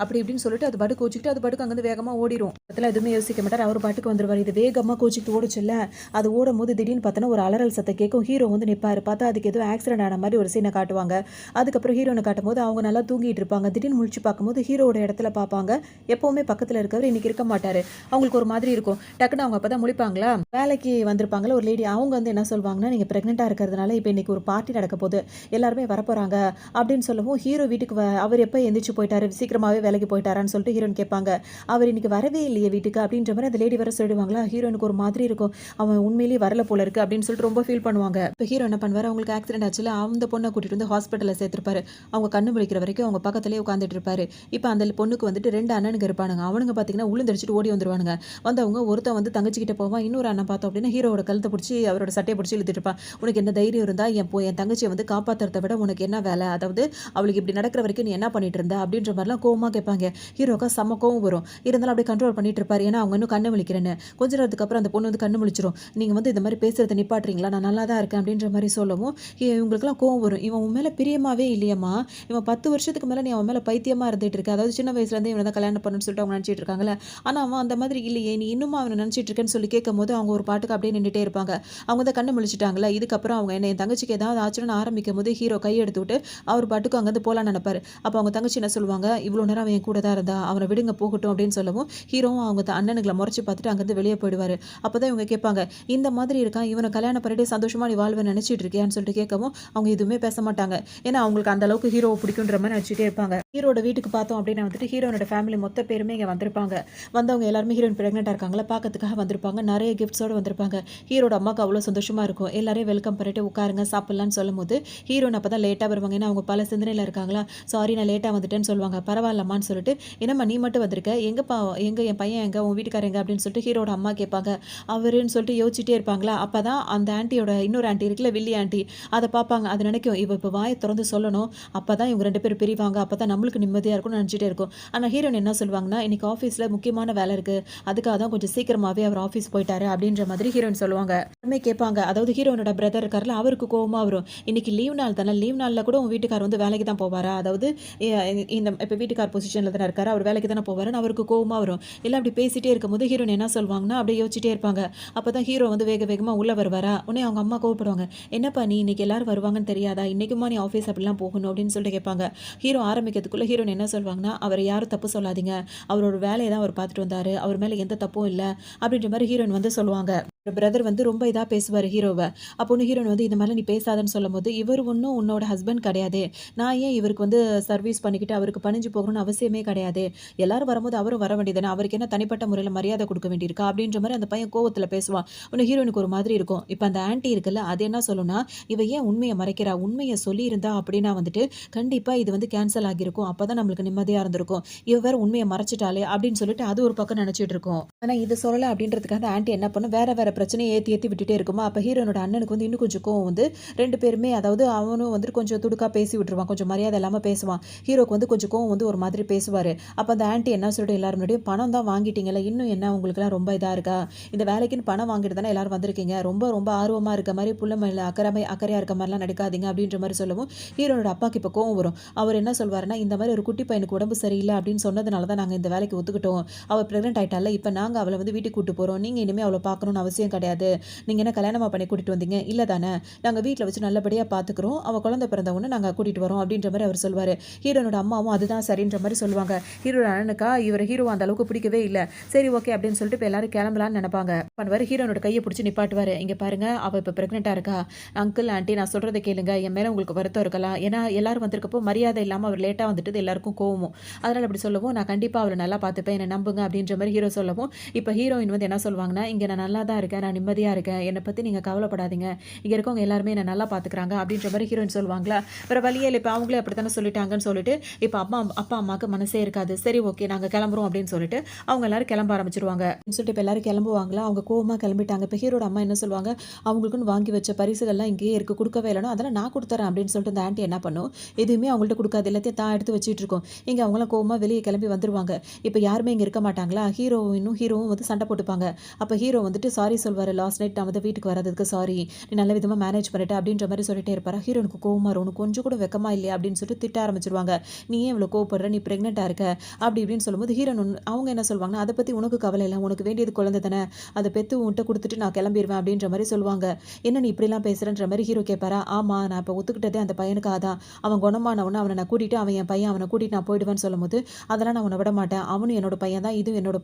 அப்படி இப்படின்னு சொல்லிட்டு அது பாட்டு கோச்சிக்கிட்டு அது பாட்டுக்கு அங்கேருந்து வேகமாக ஓடிடும். அதில் எதுவுமே யோசிக்க மாட்டார், அவர் பாட்டுக்கு வந்துருவார். இது வேகமாக கோச்சிக்கிட்டு ஓடிச்சுல்ல, அது ஓடும் போது திடீர்னு பார்த்தோன்னா ஒரு அலறல் சத்தம் கேட்கும். ஹீரோ வந்து நிற்பார். பார்த்தா அதுக்கு எதுவும் ஆக்சிடென்ட் ஆன மாதிரி ஒரு சீனை காட்டுவாங்க. அதுக்கப்புறம் ஹீரோனை காட்டும் போது அவங்க நல்லா தூங்கிட்டு இருப்பாங்க. திடீர்னு முழிச்சு பார்க்கும்போது ஹீரோட இடத்துல பார்ப்பாங்க. எப்போவுமே பக்கத்தில் இருக்கவர் இன்னைக்கு இருக்க மாட்டார். அவங்களுக்கு ஒரு மாதிரி இருக்கும். டக்குன்னு அவங்க அப்போ தான் முழிப்பாங்களா, வேலைக்கு வந்திருப்பாங்களா ஒரு லேடி, அவங்க வந்து என்ன சொல்லுவாங்கன்னா, நீங்கள் ப்ரெக்னெண்ட்டாக இருக்கிறதுனால இப்போ இன்னைக்கு ஒரு பார்ட்டி நடக்க போகுது, எல்லாருமே வரப்போகிறாங்க அப்படின்னு சொல்லவும், ஹீரோ வீட்டுக்கு அவர் எப்போ எந்திரிச்சு போயிட்டாரு, சீக்கிரமாகவே வேலைக்கு போயிட்டாரான்னு சொல்லிட்டு ஹீரோன் கேட்பாங்க. அவர் இன்னைக்கு வரவே இல்லையே வீட்டுக்கு அப்படின்ற மாதிரி அந்த லேடி வர சொல்லிடுவாங்களா. ஹீரோனுக்கு ஒரு மாதிரி இருக்கும், அவன் உண்மையிலேயே வரல போல இருக்கு அப்படின்னு சொல்லிட்டு ரொம்ப ஃபீல் பண்ணுவாங்க. இப்போ ஹீரோ என்ன பண்ணுவார், அவங்களுக்கு ஆக்சிடென்ட் ஆச்சுல, அந்த பொண்ணை கூட்டிட்டு வந்து ஹாஸ்பிட்டலில் சேர்த்துருப்பாரு. அவங்க கண்ணு முழிக்கிற வரைக்கும் அவங்க பக்கத்துலேயே உட்காந்துட்டு இருப்பாரு. இப்போ அந்த பொண்ணுக்கு வந்துட்டு 2 அண்ணனுங்க இருப்பானுங்க. அவனுங்க பார்த்தீங்கன்னா உளுந்தடிச்சிட்டு ஓடி வந்துருவானுங்க. வந்தவங்க ஒருத்தன் வந்து தங்கச்சிக்கிட்ட போவான், இன்னொரு அண்ணன் பார்த்தோம் அப்படின்னா ஹீரோட கழுத்தை பிடிச்சி அவரோட சட்டையை பிடிச்சி இழுத்துட்டு இருப்பான். உனக்கு என்ன தைரியம் இருந்தா என் தங்கச்சியை வந்து காப்பாற்றுறத விட உனக்கு என்ன வேலை, அதாவது அவளுக்கு இப்படி நடக்கிற வரைக்கும் நீ என்ன பண்ணிட்டு இருந்தா அப்படின்ற மாதிரிலாம் கோவமாக கேட்பாங்க. ஹீரோக்கா செம்ம கோவம் வரும். இருந்தாலும் அப்படியே கண்ட்ரோல் பண்ணிட்டு இருப்பாரு. ஏன்னா அவங்க இன்னும் கண்ணு முழிக்கிறேன்னு. கொஞ்ச நேரத்துக்கு அப்புறம் அந்த பொண்ணு வந்து கண்ணு முழிச்சிரும். நீங்கள் வந்து இந்த மாதிரி பேசுறதை நிப்பாட்டுறீங்களா, நான் நல்லா தான் இருக்கேன் அப்படின்ற மாதிரி சொல்லவும் இவங்களுக்குலாம் கோவம் வரும். இவன் உன் மேலே பிரியமாவே இல்லையம்மா, இவன் 10 வருஷத்துக்கு மேலே நீ அவன் மேலே பைத்தியமாக இருந்துட்டு இருக்க, அதாவது சின்ன வயசுலேருந்து இவனை தான் கல்யாணம் பண்ணணும்னு சொல்லிட்டு அவங்க நினச்சிட்டு இருக்காங்களே, ஆனால் அவன் அந்த மாதிரி இல்லையே, நீ இன்னும் அவனை நினச்சிட்டு இருக்கேன்னு சொல்லி கேட்கும் போது அவங்க ஒரு பாட்டுக்கு அப்படியே நின்றுட்டே இருப்பாங்க. அவங்க தான் கண்ணு முழிச்சிட்டாங்களா. இதுக்கப்புறம் அவங்க என்ன என் தங்கச்சிக்கு ஏதாவது ஆச்சுன்னு ஆரம்பிக்கும் போது ஹீரோ கை எடுத்து விட்டு அவர் பாட்டுக்கு அங்கேருந்து போகலான்னு நினைப்பாரு. அப்போ அவங்க தங்கச்சி என்ன சொல்லுவாங்க, இவ்வளோ நேரம் அவன் கூட தான் இருந்தா, அவனை விடுங்க போகட்டும் அப்படின்னு சொல்லவும் ஹீரோவும் அவங்க அண்ணனுங்களை முறைச்சி பார்த்துட்டு அங்கேருந்து வெளியே போயிடுவார். அப்போ தான் இவங்க கேட்பாங்க, இந்த மாதிரி இருக்கான், இவனை கல்யாணம் பண்ணிட்டு சந்தோஷமா நீ வாழ்வை நினச்சிட்டு இருக்கியான்னு சொல்லிட்டு கேட்கவும் அவங்க எதுவுமே பேச மாட்டாங்க. ஏன்னா அவங்களுக்கு அந்த அளவுக்கு ஹீரோவை பிடிக்குன்ற மாதிரி நினச்சிட்டே இருப்பாங்க. ஹீரோட வீட்டுக்கு பார்த்தோம் அப்படின்னா வந்துட்டு ஹீரோனோட ஃபேமிலி மொத்த பேருமே இங்கே வந்திருப்பாங்க. வந்தவங்க எல்லாருமே ஹீரோயின் ப்ரெக்னெண்ட்டாக இருக்காங்களா பார்க்கறதுக்காக வந்திருப்பாங்க. நிறைய கிஃப்ட்ஸோடு வந்திருப்பாங்க. ஹீரோட அம்மாவுக்கு அவ்வளோ சந்தோஷமாக இருக்கும். எல்லாரையும் வெல்கம் பண்ணிட்டு உட்காருங்க சாப்பிட்லான்னு சொல்லும்போது ஹீரோயின் அப்போ தான் லேட்டாக வருவாங்க. ஏன்னா அவங்க பல சிந்தனையில் இருக்காங்களா. சாரி நான் லேட்டாக வந்துட்டேன்னு சொல்லுவாங்க. பரவாயில்லம்மான்னு சொல்லிட்டு என்னம்மா நீ மட்டும் வந்திருக்க எங்கப்பா எங்கே என் பையன் எங்கே உன் வீட்டுக்காரங்க எங்க அப்படின்னு சொல்லிட்டு ஹீரோட அம்மா கேட்பாங்க. அவருன்னு சொல்லிட்டு யோசிச்சுட்டே இருப்பாங்களா. அப்போ தான் அந்த ஆண்டியோட இன்னொரு ஆண்டி இருக்குல்ல வில்லி ஆண்டி அதை பார்ப்பாங்க. அது நினைக்கும் இவ இப்போ வாயை திறந்து சொல்லணும். அப்போ தான் இவங்க 2 பேரும் பிரிவாங்க. அப்போ தான் நம்மளுக்கு நிம்மதியாக இருக்கும்னு நினச்சிட்டே இருக்கும். ஆனால் ஹீரோயின் என்ன சொல்லுவாங்கன்னா இன்னைக்கு ஆஃபீஸில் முக்கியமான வேலை இருக்குது. அதுக்காக தான் கொஞ்சம் சீக்கிரமாகவே அவர் ஆஃபீஸ் போயிட்டாரு அப்படின்ற மாதிரி ஹீரோயின் சொல்லுவாங்க. எல்லாருமே கேட்பாங்க. அதாவது ஹீரோனோட பிரதர் இருக்கார்ல அவருக்கு கோவமாக வரும். இன்னைக்கு லீவ் நாள் தானே லீவ் நாளில் கூட உன் வீட்டுக்கார் வந்து வேலைக்கு தான் போவாரா. அதாவது இந்த இப்போ வீட்டுக்கார் பொசிஷனில் தானே இருக்காரு அவர் வேலைக்கு தானே போவாருன்னு அவருக்கு கோவமாக வரும். எல்லாம் அப்படி பேசிட்டே இருக்கும்போது ஹீரோயின் என்ன சொல்லுவாங்கன்னா அப்படியே யோசிச்சுட்டே இருப்பாங்க. அப்போ தான் ஹீரோ வந்து வேக வேகமாக உள்ளே வருவாரா. உடனே அவங்க அம்மா கோவப்படுவாங்க. என்னப்பா நீ இன்னைக்கு எல்லாரும் வருவாங்கன்னு தெரியாதா இன்னைக்குமா நீ ஆஃபீஸ் அப்படிலாம் போகணும் அப்படின்னு சொல்லிட்டு கேட்பாங்க. ஹீரோ ஆரம்பிக்கிறதுக்குள்ளே ஹீரோயின் என்ன சொல்லுவாங்கன்னா அவரை யாரும் தப்பு சொல்லாதீங்க. அவரோட வேலையை தான் அவர் பார்த்துட்டு வந்தார். அவர் மேலே எந்த தப்பும் இல்லை அப்படின்ற மாதிரி ஹீரோயின் வந்து சொல்லுவாங்க. பிரதர் வந்து ரொம்ப இதாக பேசுவார் ஹீரோவை. அப்போ ஒன்று ஹீரோயின் வந்து இந்த மாதிரி நீ பேசாதன்னு சொல்லும்போது இவர் ஒன்றும் உன்னோட ஹஸ்பண்ட் கிடையாது. நான் ஏன் இவருக்கு வந்து சர்வீஸ் பண்ணிக்கிட்டு அவருக்கு பணிஞ்சு போகணும்னு அவசியமே கிடையாது. எல்லாரும் வரும்போது அவரும் வர வேண்டியதுதானே. அவருக்கு என்ன தனிப்பட்ட முறையில் மரியாதை கொடுக்க வேண்டியிருக்கா அப்படின்ற மாதிரி அந்த பையன் கோவத்தில் பேசுவான். ஒன்று ஹீரோயினுக்கு ஒரு மாதிரி இருக்கும். இப்போ அந்த ஆன்ட்டி இருக்குல்ல அது என்ன சொல்லுன்னா இவ ஏன் உண்மையை மறைக்கிறா. உண்மையை சொல்லியிருந்தா அப்படின்னா வந்துட்டு கண்டிப்பாக இது வந்து கேன்சல் ஆகியிருக்கும். அப்போ தான் நம்மளுக்கு நிம்மதியாக இருந்திருக்கும். இவ வேற உண்மையை மறைச்சிட்டாலே அப்படின்னு சொல்லிட்டு அது ஒரு பக்கம் நினச்சிட்டு இருக்கும். ஆனால் இது சொல்லலை அப்படின்றதுக்காக ஆன்ட்டி என்ன பண்ணும் வேற வேற பிரச்சனையை ஏற்றி விட்டுட்டே இருக்குமா. அப்போ ஹீரோனோட அண்ணனுக்கு வந்து இன்னும் கொஞ்சம் கோவம் வந்து 2 பேருமே அதாவது அவனும் வந்துட்டு கொஞ்சம் துடுக்கா பேசி விட்டுருவான். கொஞ்சம் மரியாதை இல்லாமல் பேசுவான். ஹீரோக்கு வந்து கொஞ்சம் கோவம் வந்து ஒரு மாதிரி பேசுவார். அப்போ அந்த ஆன்ட்டி என்ன சொல்லிட்டு எல்லாரும் முன்னாடியும் பணம் தான் வாங்கிட்டீங்கல்ல இன்னும் என்ன உங்களுக்குலாம் ரொம்ப இதாக இருக்கா. இந்த வேலைக்குன்னு பணம் வாங்கிட்டு தானே எல்லாரும் வந்திருக்கீங்க. ரொம்ப ரொம்ப ஆர்வமாக இருக்க மாதிரி புள்ள மேலே அக்கறையாக இருக்க மாதிரிலாம் நடிக்காதீங்க அப்படின்ற மாதிரி சொல்லவும் ஹீரோனோட அப்பாவுக்கு இப்போ கோவம் வரும். அவர் என்ன சொல்வாருன்னா இந்த மாதிரி ஒரு குட்டி பையனுக்கு உடம்பு சரியில்லை அப்படின்னு சொன்னதுனால தான் நாங்கள் இந்த வேலைக்கு ஒத்துக்கிட்டோம். அவள் ப்ரெக்னென்ட் ஆயிட்டால இப்போ நாங்கள் அவளை வந்து வீட்டுக்கு கூட்டு போகிறோம். நீங்கள் இனிமேல் அவளை பார்க்கணும்னு அவசியம் கிடையாது. நீங்கள் என்ன கல்யாணமாக பண்ணி கூட்டிகிட்டு வந்தீங்க இல்லை தானே. நாங்கள் வீட்டில் வச்சு நல்லபடியாக பார்த்துக்குறோம். அவள் குழந்தை பிறந்தவொன்னு நாங்கள் கூட்டிகிட்டு வரோம் அப்படின்ற மாதிரி அவர் சொல்வார். ஹீரோனோட அம்மாவும் அதுதான் சரின்ற மாதிரி சொல்லுவாங்க. ஹீரோட அண்ணனுக்கா இவர் ஹீரோ அந்த அளவுக்கு பிடிக்கவே இல்லை. சரி ஓகே அப்படின்னு சொல்லிட்டு இப்போ எல்லாரும் கிளம்பலான்னு நினைப்பாங்க. பண்ணுவார் ஹீரோனோட கையை பிடிச்சி நிப்பாட்டுவார். இங்கே பாருங்க அவள் இப்போ ப்ரெக்னெண்ட்டாக இருக்கா. அங்கிள் ஆண்டி நான் சொல்கிறத கேளுங்க. என் மேலே உங்களுக்கு வருத்தம் இருக்கலாம். ஏன்னா எல்லாரும் வந்திருக்கப்போ மரியாதை இல்லாமல் அவர் லேட்டாக வந்துட்டு எல்லாருக்கும் கோவமும். அதனால் அப்படி சொல்லவும் நான் கண்டிப்பாக அவளை நல்லா பார்த்துப்பேன் என்னை நம்புங்க அப்படின்ற மாதிரி ஹீரோ சொல்லவும் இப்போ ஹீரோயின் வந்து என்ன சொல்லுவாங்கன்னா இங்கே நான் நல்லா தான் இருக்கேன். நான் நிம்மதியாக இருக்கேன். என்னை பற்றி நீங்கள் கவலைப்படாதீங்க. இங்கே இருக்கவங்க எல்லாருமே என்னை நல்லா பார்த்துக்கிறாங்க அப்படின்ற மாதிரி ஹீரோயின் சொல்லுவாங்களா. வேறு வழியே இல்லை. இப்போ அவங்களே அப்படி தானே சொல்லிட்டாங்கன்னு சொல்லிட்டு இப்போ அப்பா அம்மாவுக்கு மனசே இருக்காது. சரி ஓகே நாங்கள் கிளம்புறோம் அப்படின்னு சொல்லிட்டு அவங்க எல்லாரும் கிளம்ப ஆரம்பிச்சிருவாங்க. சொல்லிட்டு இப்போ எல்லாரும் கிளம்புவாங்களா. அவங்க கோவமாக கிளம்பிட்டாங்க. இப்போ ஹீரோட அம்மா என்ன சொல்லுவாங்க அவங்களுக்குன்னு வாங்கி வச்ச பரிசுகள்லாம் இங்கேயே இருக்குது கொடுக்கவே இல்லைனா அதெல்லாம் நான் கொடுத்துறேன் அப்படின்னு சொல்லிட்டு அந்த ஆண்டி என்ன பண்ணும் எதுவுமே அவங்கள்ட்ட கொடுக்காது. எல்லாத்தையும் தான் எடுத்து வச்சுட்டு இருக்கோம். இங்கே அவங்களாம் கோவமாக வெளியே கிளம்பி வந்துருவாங்க. இப்போ யாருமே இங்கே இருக்க மாட்டாங்களா. ஹீரோவும் வந்து சண்டை போட்டுப்பாங்க. அப்போ ஹீரோ வந்துட்டு சாரி சொல்வார். லாஸ்ட் நைட் நான் வந்து வீட்டுக்கு வரதுக்கு சாரி நீ நல்ல விதமாக மேனேஜ் பண்ணிட்டு அப்படின்ற மாதிரி சொல்லிட்டே இருப்பாரு. ஹீரோனுக்கு கோவமாக இருக்கும். கொஞ்சம் கூட வெக்கமா இல்லையா அப்படின்னு சொல்லிட்டு திட்ட ஆரம்பிச்சிருவாங்க. நீ ஏன் இவ்வளோ கோவப்படுற நீ ப்ரெக்னெண்ட்டாக இருக்க அப்படி இப்படின்னு சொல்லும்போது ஹீரோன் அவங்க என்ன சொல்லுவாங்கன்னா அதை பற்றி உனக்கு கவலை இல்லை. உனக்கு வேண்டியது குழந்தை தானே. அதை பெற்று உன்கிட்ட கொடுத்துட்டு நான் கிளம்பிடுவேன் அப்படின்ற மாதிரி சொல்லுவாங்க. என்ன நீ இப்படிலாம் பேசுகிறன்ற மாதிரி ஹீரோ கேட்பாரா. ஆமாம் நான் இப்போ ஒத்துக்கிட்டதே அந்த பையனுக்காக தான். அவன் குணமானவனை அவனை நான் கூட்டிகிட்டு அவன் என் பையன் அவனை கூட்டிகிட்டு நான் போயிடுவேன்னு சொல்லும்போது அதெல்லாம் நான் அவனை விட மாட்டேன். அவனும் என்னோட பையன் தான். இதுவும்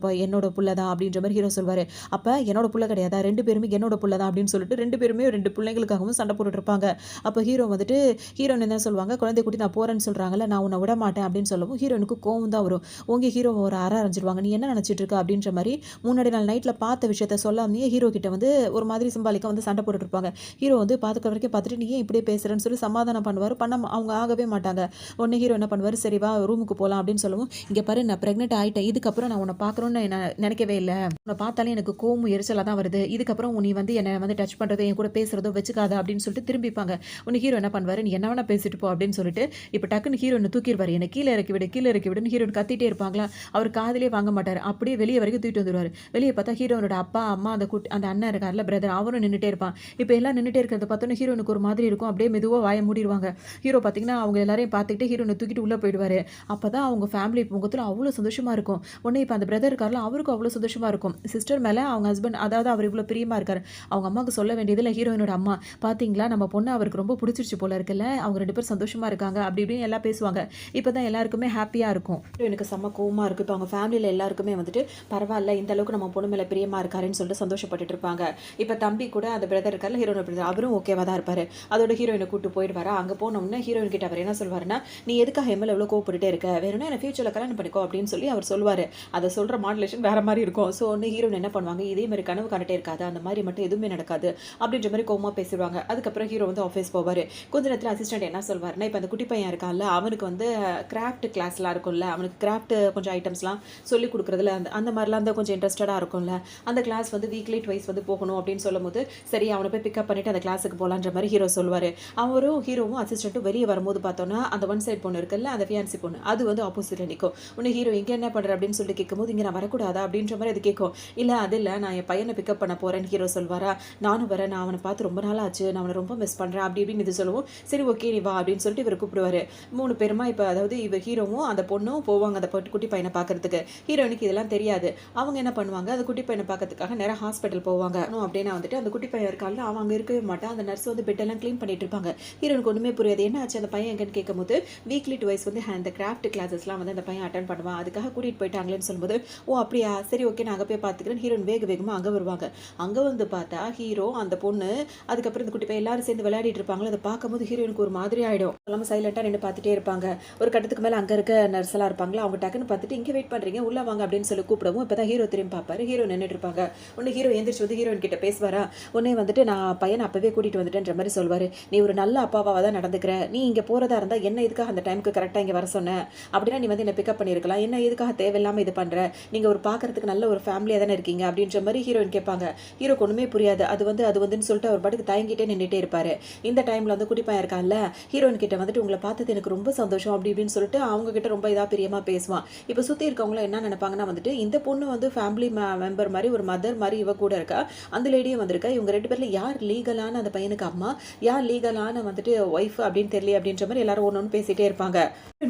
என்னோட புள்ள தான் அப்படின்ற மாதிரி ஹீரோ சொல்வார். அப்போ என்னோட புள்ள கிடையாதா 2 பேருமே என்னோட புள்ள தான் அப்படின்னு சொல்லிட்டு 2 பேருமே 2 பிள்ளைங்களுக்காகவும் சண்டை போட்டுட்டு இருப்பாங்க. அப்போ ஹீரோ வந்துட்டு ஹீரோன் என்ன சொல்லுவாங்க குழந்தை கூட்டி நான் போகிறேன்னு சொல்கிறாங்கல்ல நான் உன்னை விட மாட்டேன் அப்படின்னு சொல்லவும் ஹீரோனுக்கு கோவம் தான் வரும். உங்கள் ஹீரோ ஒரு அரைஞ்சிருவாங்க. நீ என்ன நினச்சிட்டு இருக்க அப்படின்ற மாதிரி முன்னாடி நாள் நைட்டில் பார்த்த விஷயத்த சொல்லாமையே ஹீரோ கிட்ட வந்து ஒரு மாதிரி சிம்பாலிக்காக வந்து சண்டை போட்டுட்டு இருப்பாங்க. ஹீரோ வந்து பார்த்துக்க வரைக்கும் பார்த்துட்டு நீ ஏன் இப்படியே பேசுகிறேன்னு சொல்லி சமாதானம் பண்ணுவார். அவங்க ஆகவே மாட்டாங்க. உடனே ஹீரோ என்ன பண்ணுவார் சரி வா ரூமுக்கு போகலாம் அப்படின்னு சொல்லவும் இங்கே பாரு நான் ப்ரெக்னென்ட் ஆகிட்டேன். இதுக்கப்புறம் நான் உன்னை பார்க்கணுன்னு நான் நினைக்கவே இல்லை. உன்னை பார்த்தாலே எனக்கு கோவம் எரிச்சலாக தான் வருது. இதுக்கப்புறம் நீ வந்து என்னை வந்து டச் பண்ணுறதோ என் கூட பேசுகிறதோ வச்சுக்காத அப்படின்னு சொல்லிட்டு திரும்பிப்பாங்க. உன்னை ஹீரோ என்ன பண்ணுவார் நீ என்ன வேணா பேசிட்டு போ அப்படின்னு சொல்லிட்டு இப்போ டக்குன்னு ஹீரோனை தூக்கிடுவார். என்னை கீழே இறக்கி விடுன்னு ஹீரோன் கத்திட்டே இருப்பாங்களா. அவர் காதிலே வாங்க மாட்டார். அப்படியே வெளியே வரைக்கும் தூக்கிட்டு வந்துடுவார். வெளியே பார்த்தா ஹீரோனோட அப்பா அம்மா அந்த அண்ணன் இருக்கார்ல பிரதர் அவரும் நின்றுட்டே இருப்பான். இப்போ எல்லாம் நின்றுட்டே இருக்கிறத பார்த்தோன்னா ஹீரோனுக்கு ஒரு மாதிரி இருக்கும். அப்படியே மெதுவாக வாய மூடிடுவாங்க. ஹீரோ பார்த்தீங்கன்னா அவங்க எல்லாரையும் பார்த்துக்கிட்டு ஹீரோனை தூக்கிட்டு உள்ளே போயிடுவார். அப்போ தான் அவங்க ஃபேமிலி முகத்தில் அவ்வளோ சந்தோஷமாக இருக்கும். உடனே இப்போ அந்த பிரதர் இருக்கார்ல அவருக்கும் அவ்வளோ சந்தோஷமாக இருக்கும். சிஸ்டர் மேலே அவங்க ஹஸ்பண்ட் அதாவது அவர் இவ்வளோ பிரியமாக இருக்கார். அவங்க அம்மாவுக்கு சொல்ல வேண்டியதில் ஹீரோயினோட அம்மா பார்த்தீங்களா நம்ம பொண்ணு அவருக்கு ரொம்ப பிடிச்சிருச்சு போல இருக்குல்ல அவங்க 2 பேரும் சந்தோஷமாக இருக்காங்க அப்படி இப்படின்னு எல்லாம் பேசுவாங்க. இப்போ தான் எல்லாருக்குமே ஹாப்பியாக இருக்கும். எனக்கு செம்ம கோவமாக இருக்குது. இப்போ அவங்க ஃபேமிலியில் எல்லாருக்குமே வந்துட்டு பரவாயில்ல இந்த அளவுக்கு நம்ம பொண்ணு மேலே பிரியமாக இருக்காருன்னு சொல்லிட்டு சந்தோஷப்பட்டுட்டு இருப்பாங்க. இப்போ தம்பி கூட அந்த பிரதர் இருக்கார்ல ஹீரோனோட பிரதர் அவரும் ஓகேவா தான் இருப்பார். அதோட ஹீரோயினை கூட்டு போயிடுவாரா. அங்கே போனோம்னா ஹீரோயின் கிட்ட அவர் என்ன சொல்வாருன்னா நீ எதுக்காக எம்எல் எவ்வளோ கோவப்பட்டுட்டே இருக்க வேணும்னா என்ன ஃபியூச்சரில் கல்யாணம் பண்ணிக்கோ அப்படின்னு சொல்லி அவர் சொல்வார். அதை சொல்கிற மாடுலேஷன் வேறு மாதிரி இருக்கும். ஸோ ஒன்று ஹீரோயின் என்ன பண்ணுவாங்க இதே மாதிரி கனவு காண்ற விளையாட்டே இருக்காது, அந்த மாதிரி மட்டும் எதுவுமே நடக்காது அப்படின்ற மாதிரி கோவமா பேசிடுவாங்க. அதுக்கப்புறம் ஹீரோ வந்து ஆஃபீஸ் போவார். கொஞ்ச நேரத்தில் அசிஸ்டன்ட் என்ன சொல்வாருன்னா, இப்போ அந்த குட்டி பையன் இருக்கான்ல, அவனுக்கு வந்து கிராஃப்ட் கிளாஸ்லாம் இருக்கும்ல, அவனுக்கு கிராஃப்ட் கொஞ்சம் ஐட்டம்ஸ்லாம் சொல்லிக் கொடுக்குறதுல அந்த அந்த மாதிரிலாம் வந்து கொஞ்சம் இன்ட்ரெஸ்டடாக இருக்கும்ல, அந்த கிளாஸ் வந்து வீக்லி ட்வைஸ் வந்து போகணும் அப்படின்னு சொல்லும்போது, சரி அவனை போய் பிக்கப் பண்ணிட்டு அந்த கிளாஸுக்கு போகலான்ற மாதிரி ஹீரோ சொல்லுவார். அவரும் ஹீரோவும் அசிஸ்டண்ட்டும் வெளியே வரும்போது பார்த்தோன்னா, அந்த ஒன் சைட் பொண்ணு இருக்குல்ல, அந்த ஃபியான்சி பொண்ணு, அது வந்து ஆப்போசிட்டில் நிற்கும். உன்னை ஹீரோ இங்கே என்ன பண்ணுற அப்படின்னு சொல்லிட்டு கேட்கும்போது, இங்கே நான் வரக்கூடாதா அப்படின்ற மாதிரி அது கேட்கும். இல்லை அது இல்லை, நான் என் பையனை பிக்கப் பண்ண போகிறேன்னு ஹீரோ சொல்வாரா. நானும் வரேன், நான் அவனை பார்த்து ரொம்ப நாள் ஆச்சு, நான் அவனை ரொம்ப மிஸ் பண்ணுறேன் அப்படி இப்படின்னு இது சொல்லுவோம். சரி ஓகே நீ வா அப்படின்னு சொல்லிட்டு இவர் கூப்பிடுவார். 3 பேருமா இப்போ அதாவது இவர் ஹீரோவும் அந்த பொண்ணும் போவாங்க அந்த குட்டி பையனை பார்க்கறதுக்கு. ஹீரோனுக்கு இதெல்லாம் தெரியாது. அவங்க என்ன பண்ணுவாங்க, அந்த குட்டி பையனை பார்க்கறதுக்காக நேராக ஹாஸ்பிட்டல் போவாங்க. அப்படின்னா வந்துட்டு அந்த குட்டி பையன் இருக்கால, அவன் அங்கே இருக்கவே மாட்டான். அந்த நர்ஸ் வந்து பெட்டெல்லாம் க்ளீன் பண்ணிட்டு இருப்பாங்க. ஹீரோனுக்கு ஒன்றுமே புரியாது, என்ன ஆச்சு அந்த பையன் எங்கன்னு கேட்கும்போது, வீக்லி ட்வைஸ் வந்து அந்த கிராஃப்ட் கிளாஸஸ்லாம் வந்து அந்த பையன் அட்டன் பண்ணுவான், அதுக்காக கூட்டிகிட்டு போயிட்டாங்களேன்னு சொல்லும்போது, ஓ அப்படியா சரி ஓகே நான் அங்கே போய் பார்த்துக்கிறேன். ஹீரோன் வேகமாக அங்கே வருவாங்க. அங்கே வந்து பார்த்தா ஹீரோ அந்த பொண்ணு அதுக்கப்புறம் இந்த குட்டி பையன் எல்லாரும் சேர்ந்து விளையாடிட்டு இருப்பாங்களோ, அதை பார்க்கும்போது ஹீரோனுக்கு ஒரு மாதிரி ஆகிடும். எல்லாமே சைலண்டாக நின்று பார்த்துட்டே இருப்பாங்க. ஒரு கட்டத்துக்கு மேலே அங்கே இருக்க நர்ஸ் எல்லாம் இருப்பாங்களா, அவங்க டக்குன்னு பார்த்துட்டு இங்கே வெயிட் பண்ணுறீங்க உள்ள வாங்க அப்படின்னு சொல்லி கூப்பிடவும், இப்போ தான் ஹீரோ திரும்பி பார்ப்பாரு. ஹீரோ நின்றுட்டு இருப்பாங்க. உடனே ஹீரோ எந்திரிச்சு வந்து ஹீரோயின் கிட்ட பேசுவாரா. உடனே வந்துட்டு நான் பையனை அப்பவே கூட்டிட்டு வந்துட்டேன்ற மாதிரி சொல்வாரு. நீ ஒரு நல்ல அப்பாவாக தான் நடந்துக்கிற, நீ இங்கே போகிறதா இருந்தால் என்ன எதுக்காக அந்த டைமுக்கு கரெக்டாக இங்கே வர சொன்னேன், அப்படின்னா நீ வந்து என்னை பிக்கப் பண்ணியிருக்கலாம், என்ன எதுக்காக தேவையில்லாமல் இது பண்ணுற, நீங்கள் ஒரு பார்க்கறதுக்கு நல்ல ஒரு ஃபேமிலியாக தானே இருக்கீங்க அப்படின்ற மாதிரி ஹீரோயின் கேட்பாங்க. ஹீரோக்கு ஒன்றுமே புரியாது. அது வந்துன்னு சொல்லிட்டு அவர் பாட்டுக்கு தயங்கிட்டே நின்றுட்டே இருப்பார். இந்த டைமில் வந்து குட்டி பையன் இருக்கான்ல, ஹீரோயின் கிட்ட வந்துட்டு உங்களை பார்த்தது எனக்கு ரொம்ப சந்தோஷம் அப்படி இப்படின்னு சொல்லிட்டு அவங்க கிட்ட ரொம்ப இதாக பிரியமாக பேசுவான். இப்போ சுற்றி இருக்கவங்களும் என்ன நினைப்பாங்கன்னா வந்துட்டு இந்த பொண்ணு வந்து ஃபேமிலி மெம்பர் மாதிரி ஒரு மதர் மாதிரி இவ கூட இருக்கா, அந்த லேடியும் வந்திருக்கா, இவங்க 2 பேரில் யார் லீகலான அந்த பையனுக்கு அம்மா, யார் லீகலான வந்துட்டு ஒய்ஃப் அப்படின்னு தெரியல அப்படின்ற மாதிரி எல்லாரும் ஒன்று பேசிகிட்டே இருப்பாங்க.